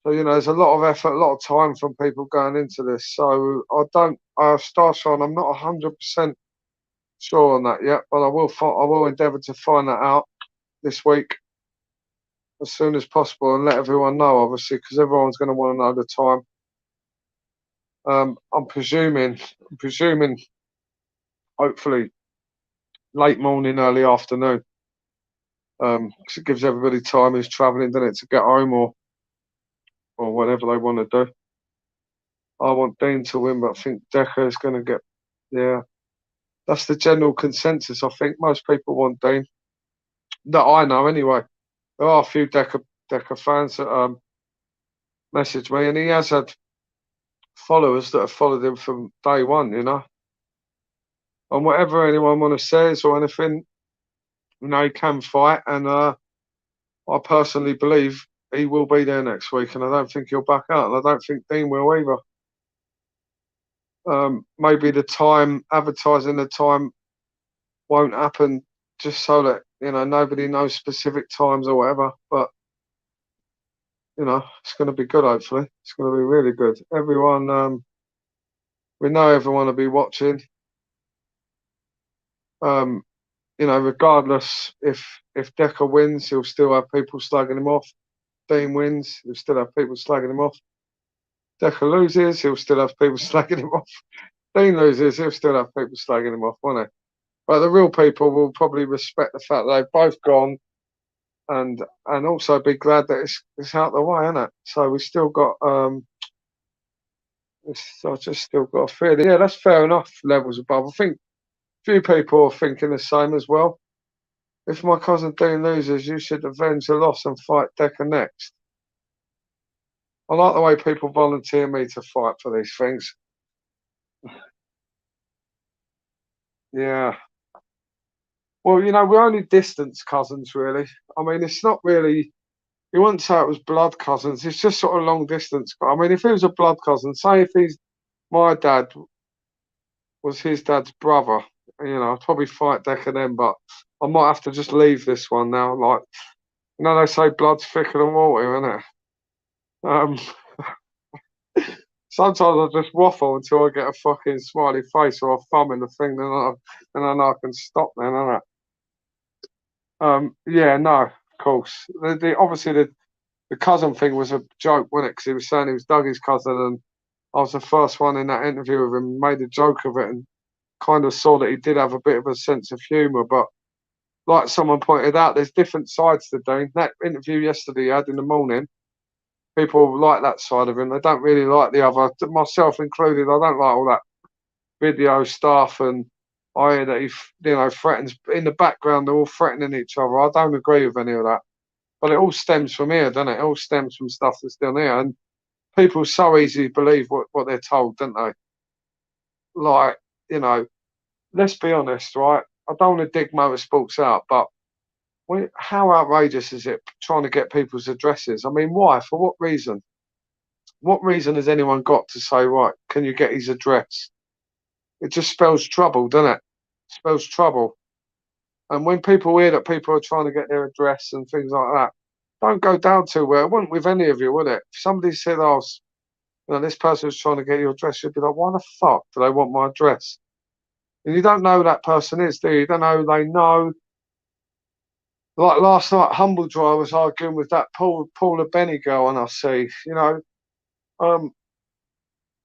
you know, there's a lot of effort, a lot of time from people going into this. So Starshine, I'm not 100% sure on that yet, but I will endeavour to find that out this week as soon as possible and let everyone know, obviously, because everyone's going to want to know the time. I'm presuming, hopefully, late morning, early afternoon, because it gives everybody time who's travelling, doesn't it, to get home or whatever they want to do. I want Dean to win, but I think Decca is going to get, yeah. That's the general consensus. I think most people want Dean. That I know, anyway. There are a few Decca fans that message me, and he has had followers that have followed him from day one, you know. And whatever anyone want to say or anything, you know, he can fight, and I personally believe he will be there next week, and I don't think he'll back out, and I don't think Dean will either. Maybe the time, advertising the time won't happen just so that, you know, nobody knows specific times or whatever, but, you know, it's going to be good, hopefully. It's going to be really good. Everyone, we know everyone will be watching. You know, regardless if Decca wins, he'll still have people slagging him off. Dean wins, he'll still have people slagging him off. Decca loses, he'll still have people slagging him off. Dean loses, he'll still have people slagging him off, won't he? But the real people will probably respect the fact that they've both gone, and also be glad that it's out of the way, isn't it? So we still got I just still got a feeling. Yeah, that's fair enough. Levels above. I think a few people are thinking the same as well. If my cousin Dean loses, you should avenge the loss and fight Decca next. I like the way people volunteer me to fight for these things. Yeah. Well, you know, we're only distant cousins, really. I mean, it's not really. You wouldn't say it was blood cousins. It's just sort of long distance. I mean, if he was a blood cousin, say if he's my dad was his dad's brother, you know, I'd probably fight Decca then, but I might have to just leave this one now. Like, you know, they say blood's thicker than water, isn't it? Um, Sometimes I just waffle until I get a fucking smiley face or a thumb in the thing, then I know I can stop then, innit? Yeah, no, of course. Obviously the cousin thing was a joke, wasn't it? Because he was saying he was Dougie's cousin, and I was the first one in that interview with him, made a joke of it, and kind of saw that he did have a bit of a sense of humour. But like someone pointed out, there's different sides to Dean. That interview yesterday he had in the morning, people like that side of him. They don't really like the other, myself included. I don't like all that video stuff, and I hear that he, you know, threatens in the background. They're all threatening each other. I don't agree with any of that. But it all stems from here, doesn't it? It all stems from stuff that's down here, and people so easily believe what they're told, don't they? Like, you know, let's be honest, right? I don't want to dig motorsports out, but how outrageous is it trying to get people's addresses? I mean, why? For what reason? What reason has anyone got to say, right, can you get his address? It just spells trouble, doesn't it? Spells trouble. And when people hear that people are trying to get their address and things like that, don't go down too well. It wouldn't with any of you, would it? If somebody said, oh, you know, this person's trying to get your address, you'd be like, why the fuck do they want my address? And you don't know who that person is, do you? You don't know who they know. Like last night, Humble Dry was arguing with that Paula Benny girl on I see, you know.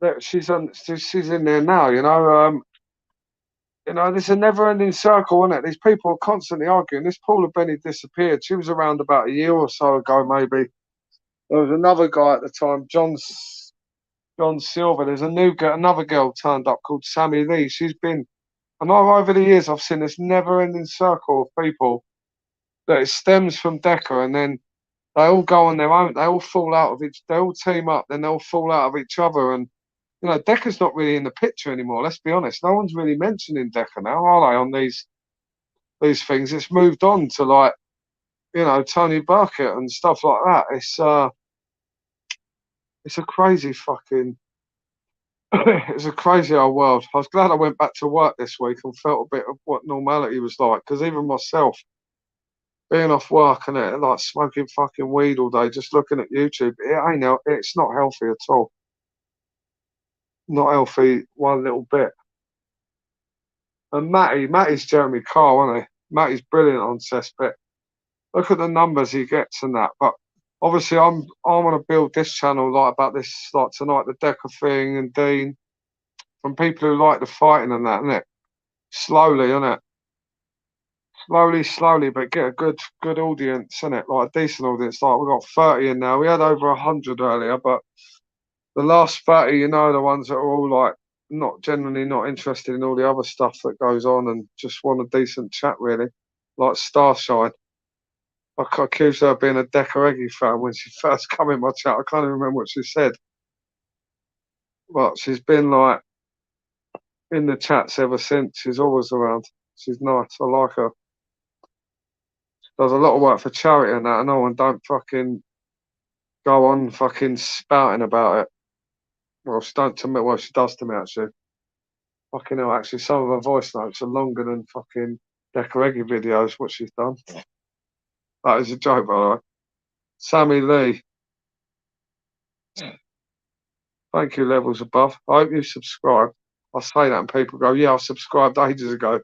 That she's in there now, you know. You know, there's a never-ending circle, isn't it? These people are constantly arguing. This Paula Benny disappeared. She was around about a year or so ago, maybe. There was another guy at the time, John Silver. There's another girl turned up called Sammy Lee. She's been, and over the years, I've seen this never-ending circle of people that it stems from Decca, and then they all go on their own. They all fall out of each. They all team up, then they all fall out of each other, and you know, Decca's not really in the picture anymore. Let's be honest. No one's really mentioning Decca now, are they? On these things, it's moved on to like, you know, Tony Burkett and stuff like that. It's a crazy fucking. It's a crazy old world. I was glad I went back to work this week and felt a bit of what normality was like. Because even myself, being off work and it, like smoking fucking weed all day, just looking at YouTube, it's not healthy at all. Not healthy one little bit. And Matty's Jeremy Carr, isn't he? Matty's brilliant on cesspit. Look at the numbers he gets and that. But obviously, I want to build this channel like about this, like tonight, the Decca thing and Dean, from people who like the fighting and that, innit? Slowly, innit? Slowly, but get a good audience, innit? Like a decent audience. Like we got 30 in now. We had over 100 earlier, but the last 30, you know, the ones that are all like generally not interested in all the other stuff that goes on and just want a decent chat, really. Like Starshine. I accused her of being a Deccs Heggie fan when she first came in my chat. I can't even remember what she said. But she's been like in the chats ever since. She's always around. She's nice. I like her. Does a lot of work for charity and that. I know, and don't fucking go on fucking spouting about it. Well, she don't to me. Well, she does to me actually. Fucking hell, actually, some of her voice notes are longer than fucking Deccs Heggie videos. What she's done. That is a joke, by the way. Sammy Lee. Thank you, levels above. I hope you subscribe. I say that and people go, yeah, I subscribed ages ago.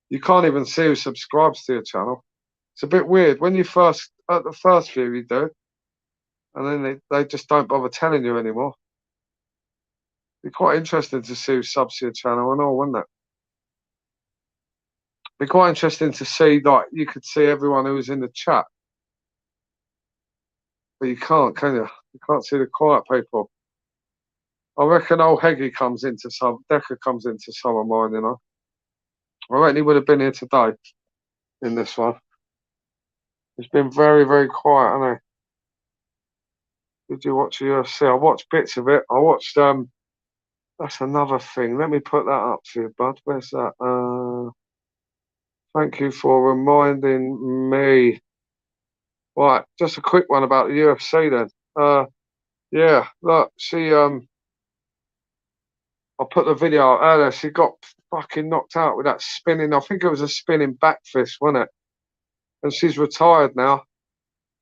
You can't even see who subscribes to your channel. It's a bit weird. When you first, at the first few you do, and then they just don't bother telling you anymore. Be quite interesting to see who subs to your channel and all, wouldn't it? Be quite interesting to see, like, you could see everyone who was in the chat. But you can't, can you? You can't see the quiet people. I reckon old Heggie comes into some, Decca comes into some of mine, you know. I reckon he would have been here today in this one. He's been very, very quiet, hasn't he? Did you watch the UFC? I watched bits of it. I watched that's another thing. Let me put that up for you, bud. Where's that? Thank you for reminding me. Right, just a quick one about the UFC then. Yeah, look, I put the video out earlier. She got fucking knocked out with that spinning. I think it was a spinning back fist, wasn't it? And she's retired now.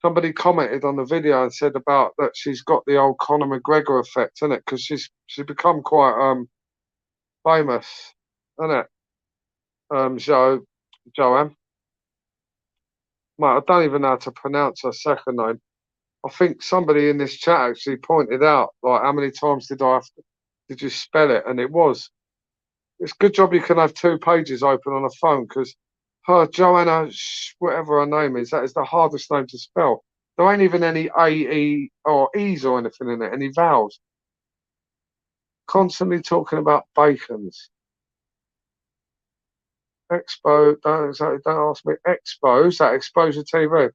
Somebody commented on the video and said about that she's got the old Conor McGregor effect, isn't it? Because she's become quite famous, isn't it? Joanne. Mate, I don't even know how to pronounce her second name. I think somebody in this chat actually pointed out, like, how many times did you spell it? And it's a good job you can have 2 pages open on a phone, because her Joanna, whatever her name is, that is the hardest name to spell. There ain't even any A, E, or E's or anything in it, any vowels. Constantly talking about bacons. Expo, don't ask me. Expos, that Exposure TV.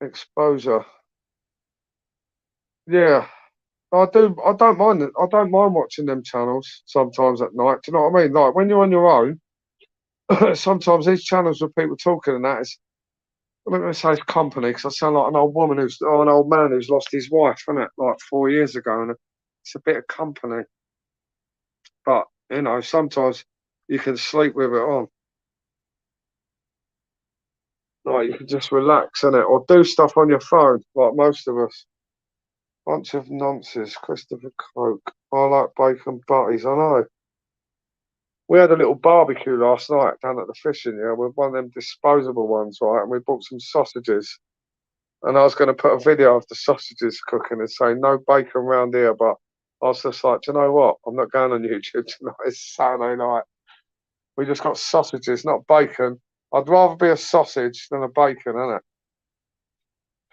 Exposure. Yeah, I do. I don't mind it. I don't mind watching them channels sometimes at night. Do you know what I mean? Like when you're on your own, sometimes these channels with people talking and that is. I'm not going to say it's company because I sound like an old woman or an old man who's lost his wife, isn't it? Like 4 years ago, and it's a bit of company. But you know, sometimes you can sleep with it on. Like you can just relax, innit? Or do stuff on your phone, like most of us. Bunch of nonsense. Christopher Croak. I like bacon butties. I know. We had a little barbecue last night down at the fishing, yeah, with one of them disposable ones, right? And we bought some sausages. And I was going to put a video of the sausages cooking and say no bacon round here, but I was just like, do you know what? I'm not going on YouTube tonight. It's Saturday night. We just got sausages, not bacon. I'd rather be a sausage than a bacon, innit?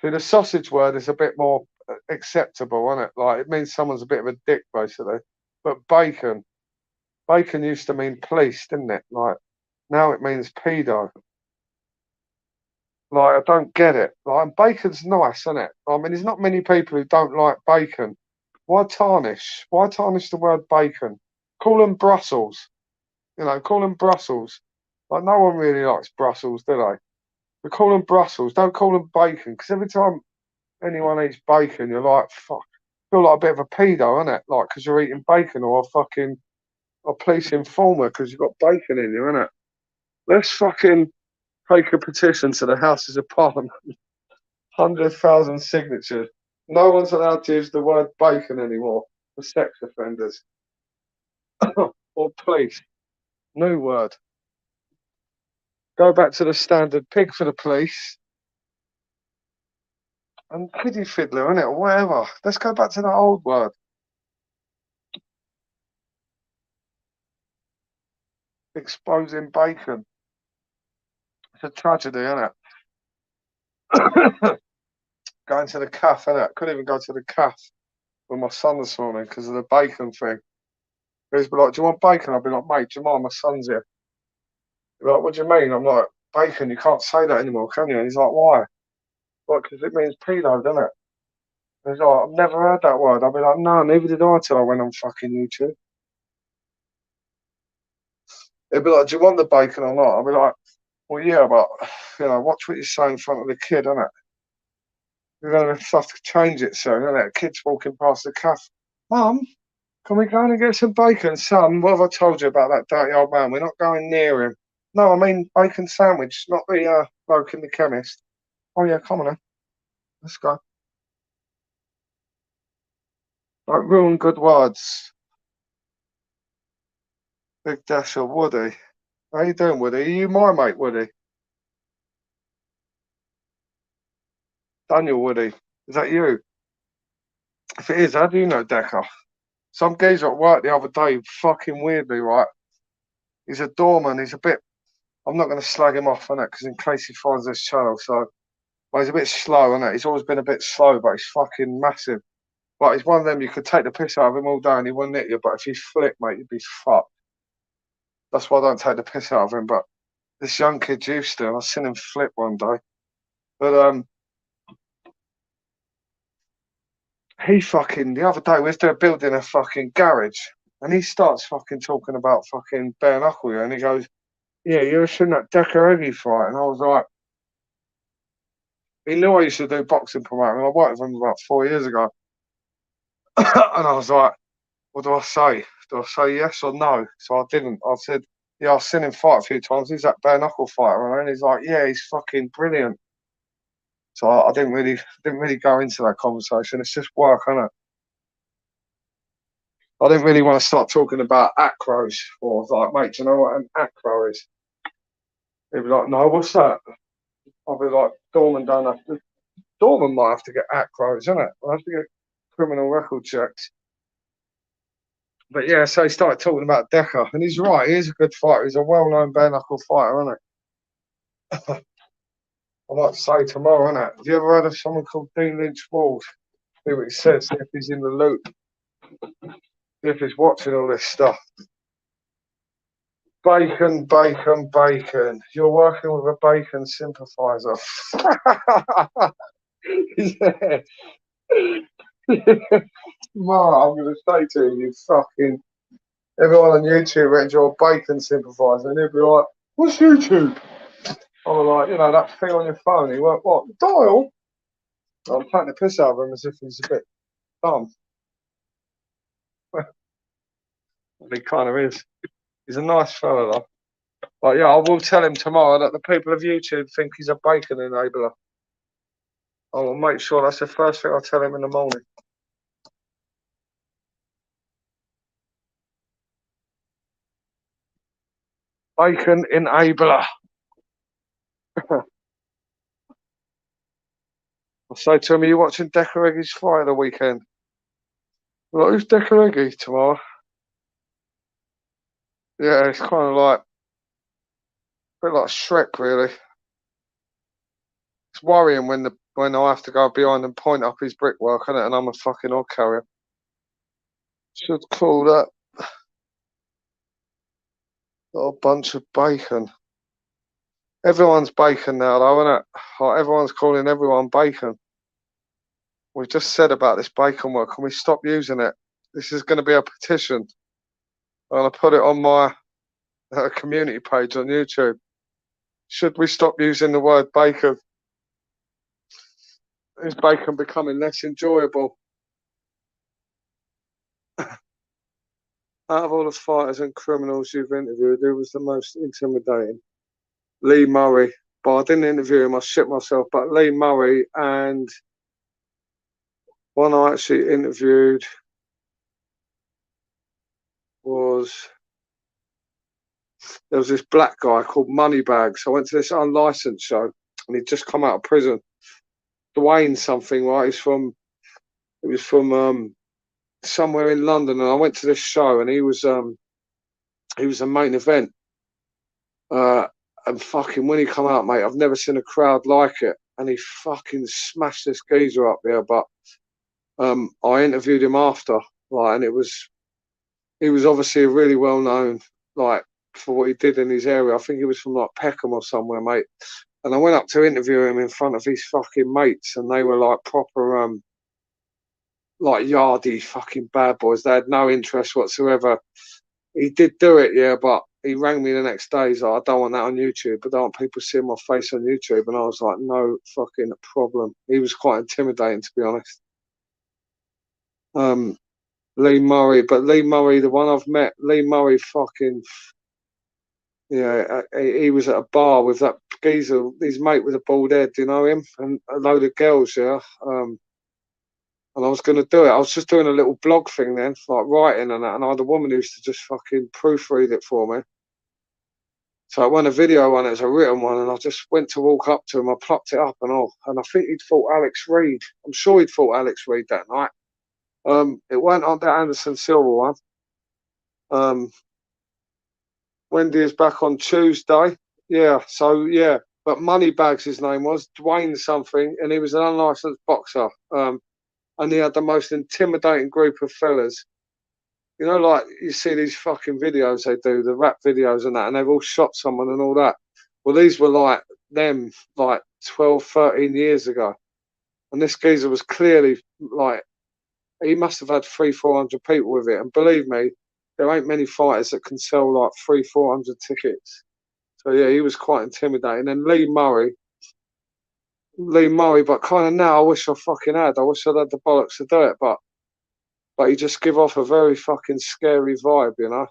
See, the sausage word is a bit more acceptable, isn't it? Like it means someone's a bit of a dick, basically. But bacon used to mean police, didn't it? Like now it means pedo. Like I don't get it. Like bacon's nice, isn't it? I mean, there's not many people who don't like bacon. Why tarnish? Why tarnish the word bacon? Call them Brussels. You know, call them Brussels. Like no one really likes Brussels, do they? We call them Brussels. Don't call them bacon, because every time anyone eats bacon, you're like, fuck. Feel like a bit of a pedo, innit? Like, because you're eating bacon, or a police informer because you've got bacon in you, innit? Let's fucking take a petition to the Houses of Parliament. 100,000 signatures. No one's allowed to use the word bacon anymore for sex offenders or police. New word. Go back to the standard pig for the police and kiddie fiddler, innit? Or whatever. Let's go back to that old word. Exposing bacon. It's a tragedy, isn't it? Going to the cafe, innit? Couldn't even go to the cafe with my son this morning because of the bacon thing. He's be like, do you want bacon? I'll be like, mate, do you mind? My son's here. He'll be like, what do you mean? I'm like, bacon, you can't say that anymore, can you? And he's like, why? Like, because it means pedo, doesn't it? And he's like, I've never heard that word. I'll be like, no, neither did I till I went on fucking YouTube. He'll be like, do you want the bacon or not? I'll be like, well, yeah, but, you know, watch what you say in front of the kid, innit? You're going to have to change it soon, innit? Kids walking past the cafe. Mum, can we go and get some bacon? Son, what have I told you about that dirty old man? We're not going near him. No, I mean bacon sandwich, not the bloke in the chemist. Oh, yeah, come on then. Let's go. Don't ruin good words. Big Dasher, Woody. How you doing, Woody? Are you my mate, Woody? Daniel Woody. Is that you? If it is, how do you know Decker? Some geezer at work the other day, fucking weirdly, right? He's a doorman. He's a bit. I'm not going to slag him off on it because in case he finds this channel, so. Well, he's a bit slow, isn't it? He's always been a bit slow, but he's fucking massive. But he's one of them you could take the piss out of him all day and he wouldn't hit you. But if he flipped, mate, you'd be fucked. That's why I don't take the piss out of him. But this young kid used to, and I seen him flip one day. But he fucking, the other day, we was there building a fucking garage, and he starts fucking talking about fucking bare knuckle, and he goes, "Yeah, you ever seen that Deccs Heggie fight?" And I was like, he knew I used to do boxing promoting. I worked with him about 4 years ago. And I was like, what do I say? Do I say yes or no? So I didn't. I said, yeah, I've seen him fight a few times. He's that bare knuckle fighter. And he's like, yeah, he's fucking brilliant. So I didn't really go into that conversation. It's just work, isn't it? I didn't really want to start talking about acros or like, mate, do you know what an acro is? He'd be like, no, what's that? I'll be like, Dorman don't have to. Dorman might have to get acros, isn't it? I have to get criminal record checks. But yeah, so he started talking about Deccs, and he's right. He is a good fighter. He's a well-known bare knuckle fighter, isn't it? I might say tomorrow, isn't it? Have you ever heard of someone called Lynch Ward? See what he says. See if he's in the loop. See if he's watching all this stuff. Bacon, bacon, bacon. You're working with a bacon sympathiser. Yeah. Tomorrow I'm going to say to you fucking everyone on YouTube reckons you're a bacon sympathiser, and he'll be like, what's YouTube? I'm like, you know, that thing on your phone. He went, what? Dial? I'm taking the piss out of him as if he's a bit dumb. He kind of is. He's a nice fella, though. But yeah, I will tell him tomorrow that the people of YouTube think he's a bacon enabler. I will make sure that's the first thing I tell him in the morning. Bacon enabler. I say to him, are you watching Deccs Heggie's fight of the weekend? Like, who's Deccs Heggie tomorrow? Yeah, it's kind of like a bit like Shrek, really. It's worrying when I have to go behind and point up his brickwork, isn't it? And I'm a fucking odd carrier. Should call that little bunch of bacon. Everyone's bacon now, though, isn't it? Like, everyone's calling everyone bacon. We've just said about this bacon work. Can we stop using it? This is going to be a petition. I'm going to put it on my community page on YouTube. Should we stop using the word bacon? Is bacon becoming less enjoyable? Out of all the fighters and criminals you've interviewed, who was the most intimidating? Lee Murray. But I didn't interview him, I shit myself. But Lee Murray, and one I actually interviewed was, there was this black guy called Moneybags. I went to this unlicensed show, and he'd just come out of prison. Dwayne something, right? He was from somewhere in London, and I went to this show, and he was a main event. And fucking when he come out, mate, I've never seen a crowd like it. And he fucking smashed this geezer up there. But I interviewed him after, like, and he was obviously a really well known, like, for what he did in his area. I think he was from like Peckham or somewhere, mate. And I went up to interview him in front of his fucking mates, and they were like proper like yardy fucking bad boys. They had no interest whatsoever. He did do it, yeah, but he rang me the next day. He's like, I don't want that on YouTube. I don't want people seeing my face on YouTube. And I was like, no fucking problem. He was quite intimidating, to be honest. Lee Murray, but Lee Murray, the one I've met, Lee Murray fucking, yeah, he was at a bar with that geezer, his mate with a bald head, do you know him? And a load of girls, yeah. And I was going to do it. I was just doing a little blog thing then, like writing and that. And I had a woman who used to just fucking proofread it for me. So I went a video one, it was a written one, and I just went to walk up to him. I plucked it up and all. And I think he'd fought Alex Reed. I'm sure he'd fought Alex Reed that night. It went on that Anderson Silva one. Wendy is back on Tuesday. Yeah, so yeah. But Moneybags, his name was, Dwayne something, and he was an unlicensed boxer. And he had the most intimidating group of fellas You know, like you see these fucking videos they do, the rap videos and that, and they've all shot someone and all that. Well, these were like them, like 12, 13 years ago. And this geezer was clearly like, he must have had 300-400 people with it. And believe me, there ain't many fighters that can sell like 300-400 tickets. So yeah, he was quite intimidating. And Lee Murray, but kind of now I wish I fucking had. I wish I'd had the bollocks to do it, but he just give off a very fucking scary vibe, you know.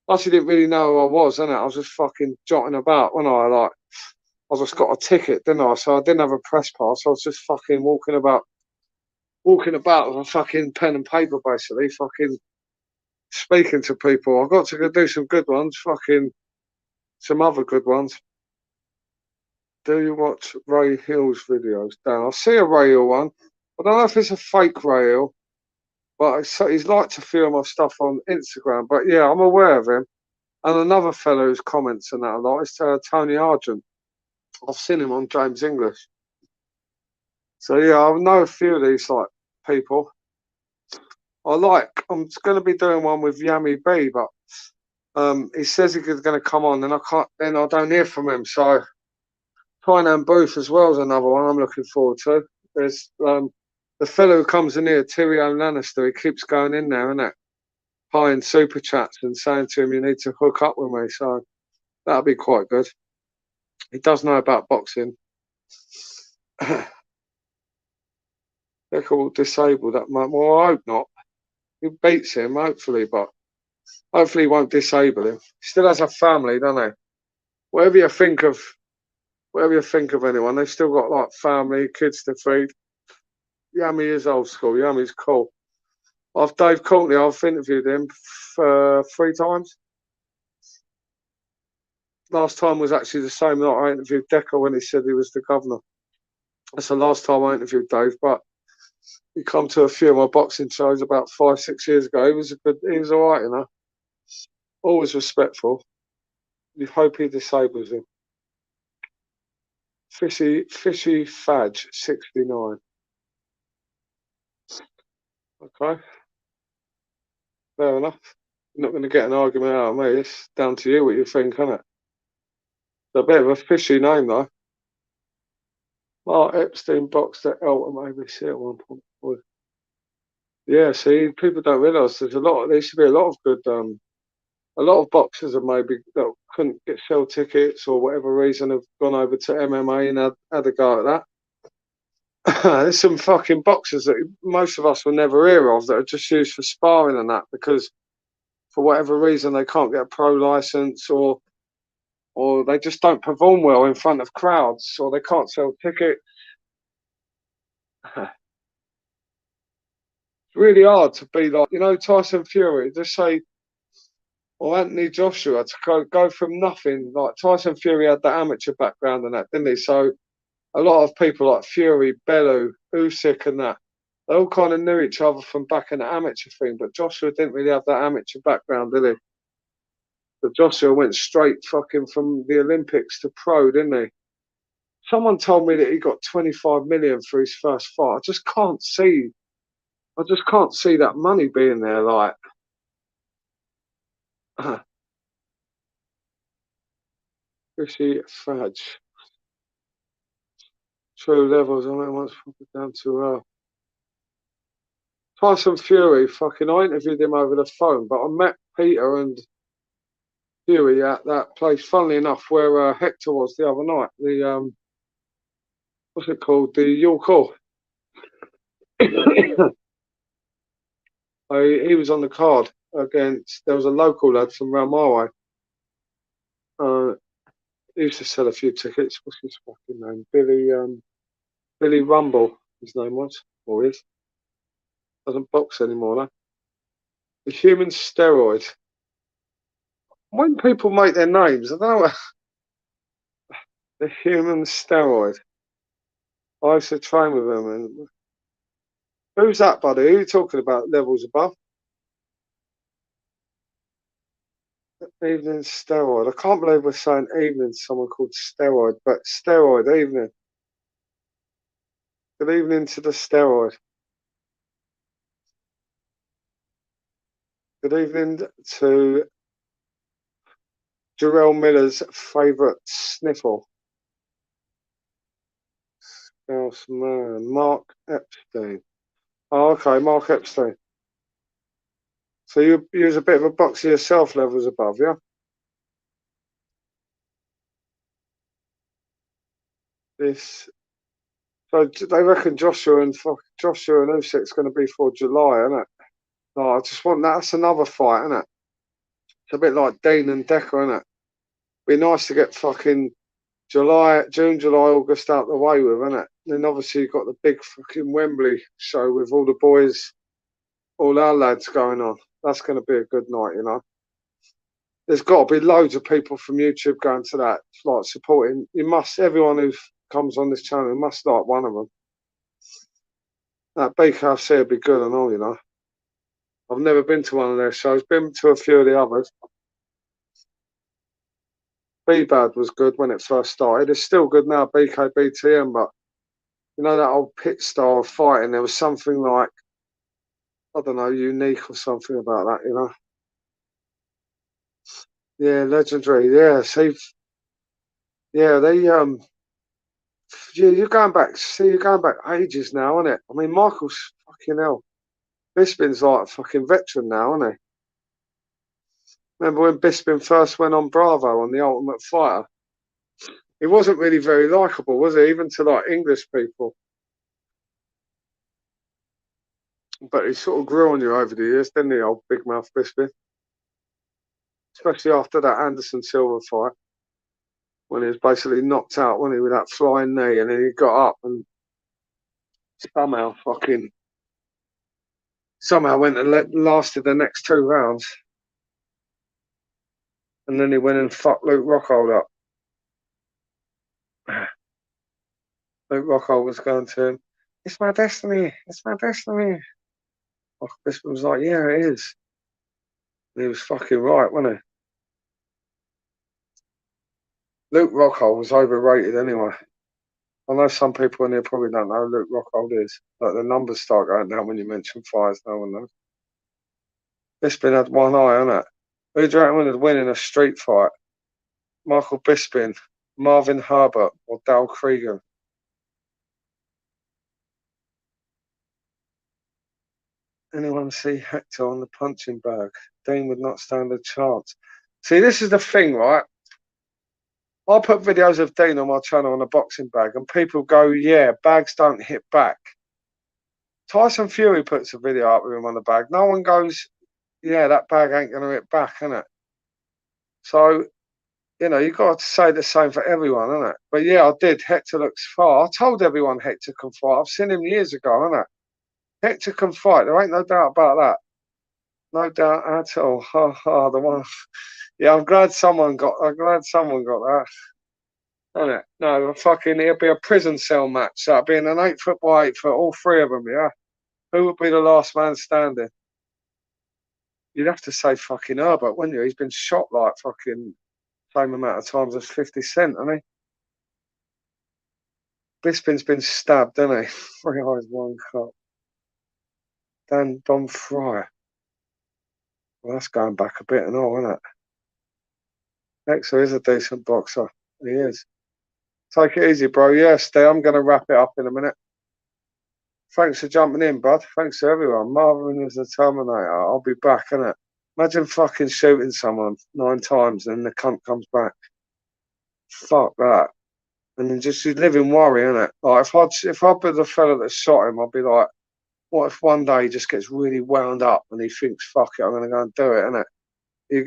Plus, he didn't really know who I was, innit? I was just fucking jotting about, when I just got a ticket, didn't I? So I didn't have a press pass. I was just fucking walking about with a fucking pen and paper, basically, fucking speaking to people. I got to go do some good ones, fucking some other good ones. Do you watch Ray Hill's videos? Dan, I see a Ray Hill one. I don't know if it's a fake Ray Hill, but he's like to film my stuff on Instagram. But yeah, I'm aware of him. And another fellow who's comments and that a lot is Tony Argent. I've seen him on James English. So yeah, I know a few of these like people. I'm going to be doing one with Yami B, but he says he's going to come on, and I don't hear from him. So Tynan Booth as well is another one I'm looking forward to. There's the fellow who comes in here, Tyrion Lannister. He keeps going in there, innit? Buying super chats and saying to him, "You need to hook up with me." So that'll be quite good. He does know about boxing. They're called disabled that much. Well, I hope not. He beats him, hopefully, but hopefully he won't disable him. He still has a family, doesn't he? Whatever you think of anyone, they've still got like family, kids to feed. Yummy is old school. Yummy's cool. Dave Courtney, I've interviewed him 3 times. Last time was actually the same night I interviewed Decca when he said he was the governor. That's the last time I interviewed Dave, but he come to a few of my boxing shows about 5-6 years ago. He was all right, you know. Always respectful. You hope he disables him. Fishy Fadge 69. Okay, fair enough. You're not going to get an argument out of me. It's down to you what you think, isn't it? It's a bit of a fishy name, though. Mark Epstein boxed at Elton ABC at one point. Yeah, see, people don't realise there should be a lot of good, a lot of boxers that maybe that couldn't sell tickets or whatever reason have gone over to MMA and had a go at that. There's some fucking boxers that most of us will never hear of that are just used for sparring and that because for whatever reason they can't get a pro license or they just don't perform well in front of crowds or they can't sell tickets. It's really hard to be like, you know, Tyson Fury, just say, or Anthony Joshua to go from nothing. Like Tyson Fury had the amateur background and that, didn't he? So a lot of people like Fury, Bellew, Usyk and that, they all kind of knew each other from back in the amateur thing, but Joshua didn't really have that amateur background, did he? But Joshua went straight fucking from the Olympics to pro, didn't he? Someone told me that he got 25 million for his first fight. I just can't see that money being there, like. Fishy Fudge. True levels, I mean, once down to Tyson Fury, fucking, I interviewed him over the phone, but I met Peter and Fury at that place, funnily enough, where Hector was the other night. The, what's it called? The York Hall. He was on the card against, there was a local lad from round my way. He used to sell a few tickets. What's his fucking name? Billy Rumble, his name was, or is. Doesn't box anymore, no? The human steroid. When people make their names, I don't know. The human steroid. I used to train with him. And who's that, buddy? Who are you talking about? Levels above? Evening steroid. I can't believe we're saying evening to someone called steroid, but steroid evening. Good evening to the steroid. Good evening to Jarrell Miller's favourite sniffle. House man, Mark Epstein. Oh, okay, Mark Epstein. So you was a bit of a boxer yourself, levels above, yeah? This. So they reckon Joshua and Usyk's going to be for July, isn't it? No, I just want that. That's another fight, isn't it? It's a bit like Dean and Decker, isn't it? Be nice to get fucking June, July, August out the way with, isn't it? Then obviously you've got the big fucking Wembley show with all the boys, all our lads going on. That's going to be a good night, you know. There's got to be loads of people from YouTube going to that, like supporting. You must, everyone who comes on this channel must like one of them. That BKFC would be good and all, you know. I've never been to one of their shows, been to a few of the others. B-Bad was good when it first started. It's still good now, BKBTM, but you know that old pit style of fighting, there was something like, I don't know, unique or something about that, you know. Yeah, legendary. Yeah, see, yeah, you're going back. See, you're going back ages now, isn't it? I mean, Michael's fucking hell. Bisping's like a fucking veteran now, isn't he? Remember when Bisping first went on Bravo on The Ultimate Fighter? He wasn't really very likable, was he? Even to like English people. But he sort of grew on you over the years, didn't he, old big mouth Bisping? Especially after that Anderson Silva fight, when he was basically knocked out, wasn't he, with that flying knee, and then he got up and somehow went and lasted the next 2 rounds. And then he went and fucked Luke Rockhold up. Luke Rockhold was going to him, "It's my destiny, it's my destiny." Bisping was like, "Yeah, it is." And he was fucking right, wasn't he? Luke Rockhold was overrated anyway. I know some people in here probably don't know who Luke Rockhold is. Like the numbers start going down when you mention fires, no one knows. Bisping had one eye, innit? Who do you reckon would win in a street fight? Michael Bisping, Marvin Herbert, or Dale Cregan? Anyone see Hector on the punching bag? Dean would not stand a chance. See, this is the thing, right? I put videos of Dean on my channel on a boxing bag, and people go, "Yeah, bags don't hit back." Tyson Fury puts a video up with him on the bag. No one goes, "Yeah, that bag ain't going to hit back," innit? So, you know, you've got to say the same for everyone, innit? But yeah, I did. Hector looks far. I told everyone Hector can fight. I've seen him years ago, innit? Hector can fight. There ain't no doubt about that. No doubt at all. Ha ha. The one. Yeah, I'm glad someone got that. Isn't it? No, fucking, it'll be a prison cell match. That'll be in an 8 foot by 8 foot, all 3 of them, yeah? Who would be the last man standing? You'd have to say fucking Herbert, wouldn't you? He's been shot like fucking same amount of times as 50 Cent, hasn't he? Bisping's been stabbed, hasn't he? 3 eyes, 1 cut. Don Fry. Well, that's going back a bit and all, isn't it? Hector is a decent boxer. He is. Take it easy, bro. Yeah, stay. I'm going to wrap it up in a minute. Thanks for jumping in, bud. Thanks to everyone. Marvin is the Terminator. I'll be back, innit? Imagine fucking shooting someone 9 times and the cunt comes back. Fuck that. And then just you live in worry, innit? Like if I'd be the fella that shot him, I'd be like, what if one day he just gets really wound up and he thinks, fuck it, I'm gonna go and do it, innit? You're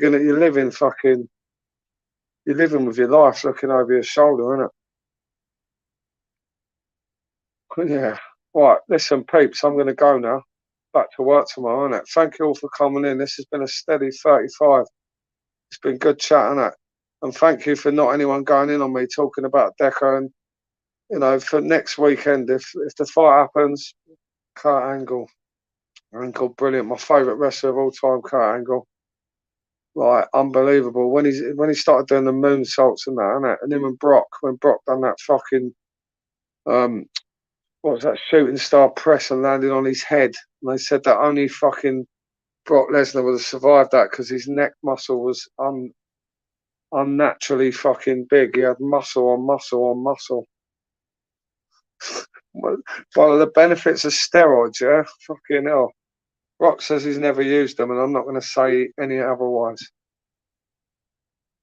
living with your life looking over your shoulder, innit? Yeah. Right, listen, peeps, I'm gonna go now. Back to work tomorrow, innit? Thank you all for coming in. This has been a steady 35. It's been good chat, innit? And thank you for not anyone going in on me talking about Decker. And, you know, for next weekend, if the fight happens, Kurt Angle, brilliant. My favourite wrestler of all time, Kurt Angle. Like, unbelievable. When he started doing the moonsaults and that, innit? And him and Brock, when Brock done that fucking, what was that, shooting star press and landed on his head. And they said that only fucking Brock Lesnar would have survived that because his neck muscle was unnaturally fucking big. He had muscle on muscle on muscle. One of the benefits of steroids, yeah? Fucking hell. Brock says he's never used them, and I'm not going to say any otherwise.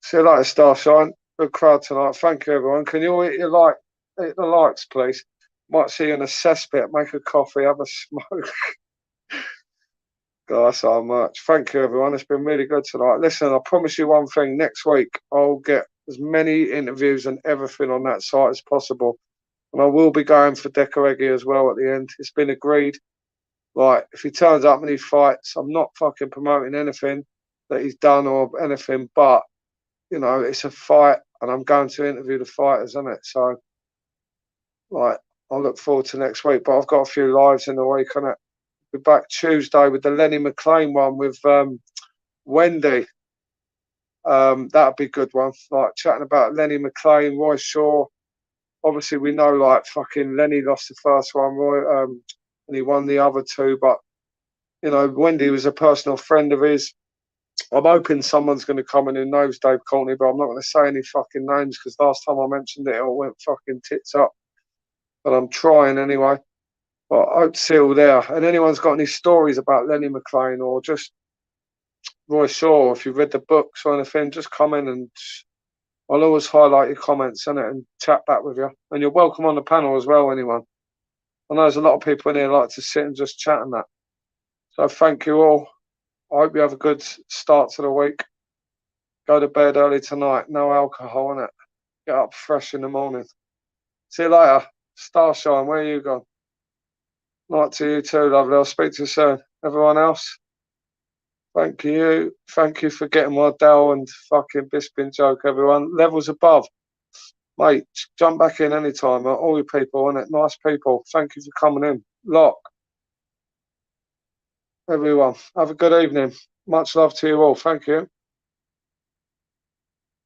See you later, Starshine. Good crowd tonight. Thank you, everyone. Can you all hit the likes, please? Might see you in a cesspit. Make a coffee, have a smoke. God, that's so much. Thank you, everyone. It's been really good tonight. Listen, I promise you one thing. Next week, I'll get as many interviews and everything on that site as possible. And I will be going for Deccs Heggie as well at the end. It's been agreed. Like, if he turns up and he fights, I'm not fucking promoting anything that he's done or anything, but, you know, it's a fight and I'm going to interview the fighters, isn't it? So, like, I look forward to next week, but I've got a few lives in the week, innit? Be back Tuesday with the Lenny McLean one with Wendy. That'll be a good one. Like, chatting about Lenny McLean, Roy Shaw. Obviously, we know, like, fucking Lenny lost the first one, Roy, and he won the other two. But, you know, Wendy was a personal friend of his. I'm hoping someone's going to come in who knows Dave Courtney, but I'm not going to say any fucking names because last time I mentioned it, it all went fucking tits up. But I'm trying anyway. But I hope to see all there. And anyone's got any stories about Lenny McLean or just Roy Shaw, if you've read the books or anything, just comment and I'll always highlight your comments in it and chat back with you. And you're welcome on the panel as well, anyone. I know there's a lot of people in here like to sit and just chat and that. So thank you all. I hope you have a good start to the week. Go to bed early tonight. No alcohol in it. Get up fresh in the morning. See you later. Starshine, where are you gone? Night to you too, lovely. I'll speak to you soon. Everyone else, thank you. Thank you for getting my Dell and fucking Bisping joke, everyone. Levels above. Mate, jump back in anytime. All you people, innit? Nice people. Thank you for coming in. Lock. Everyone, have a good evening. Much love to you all. Thank you.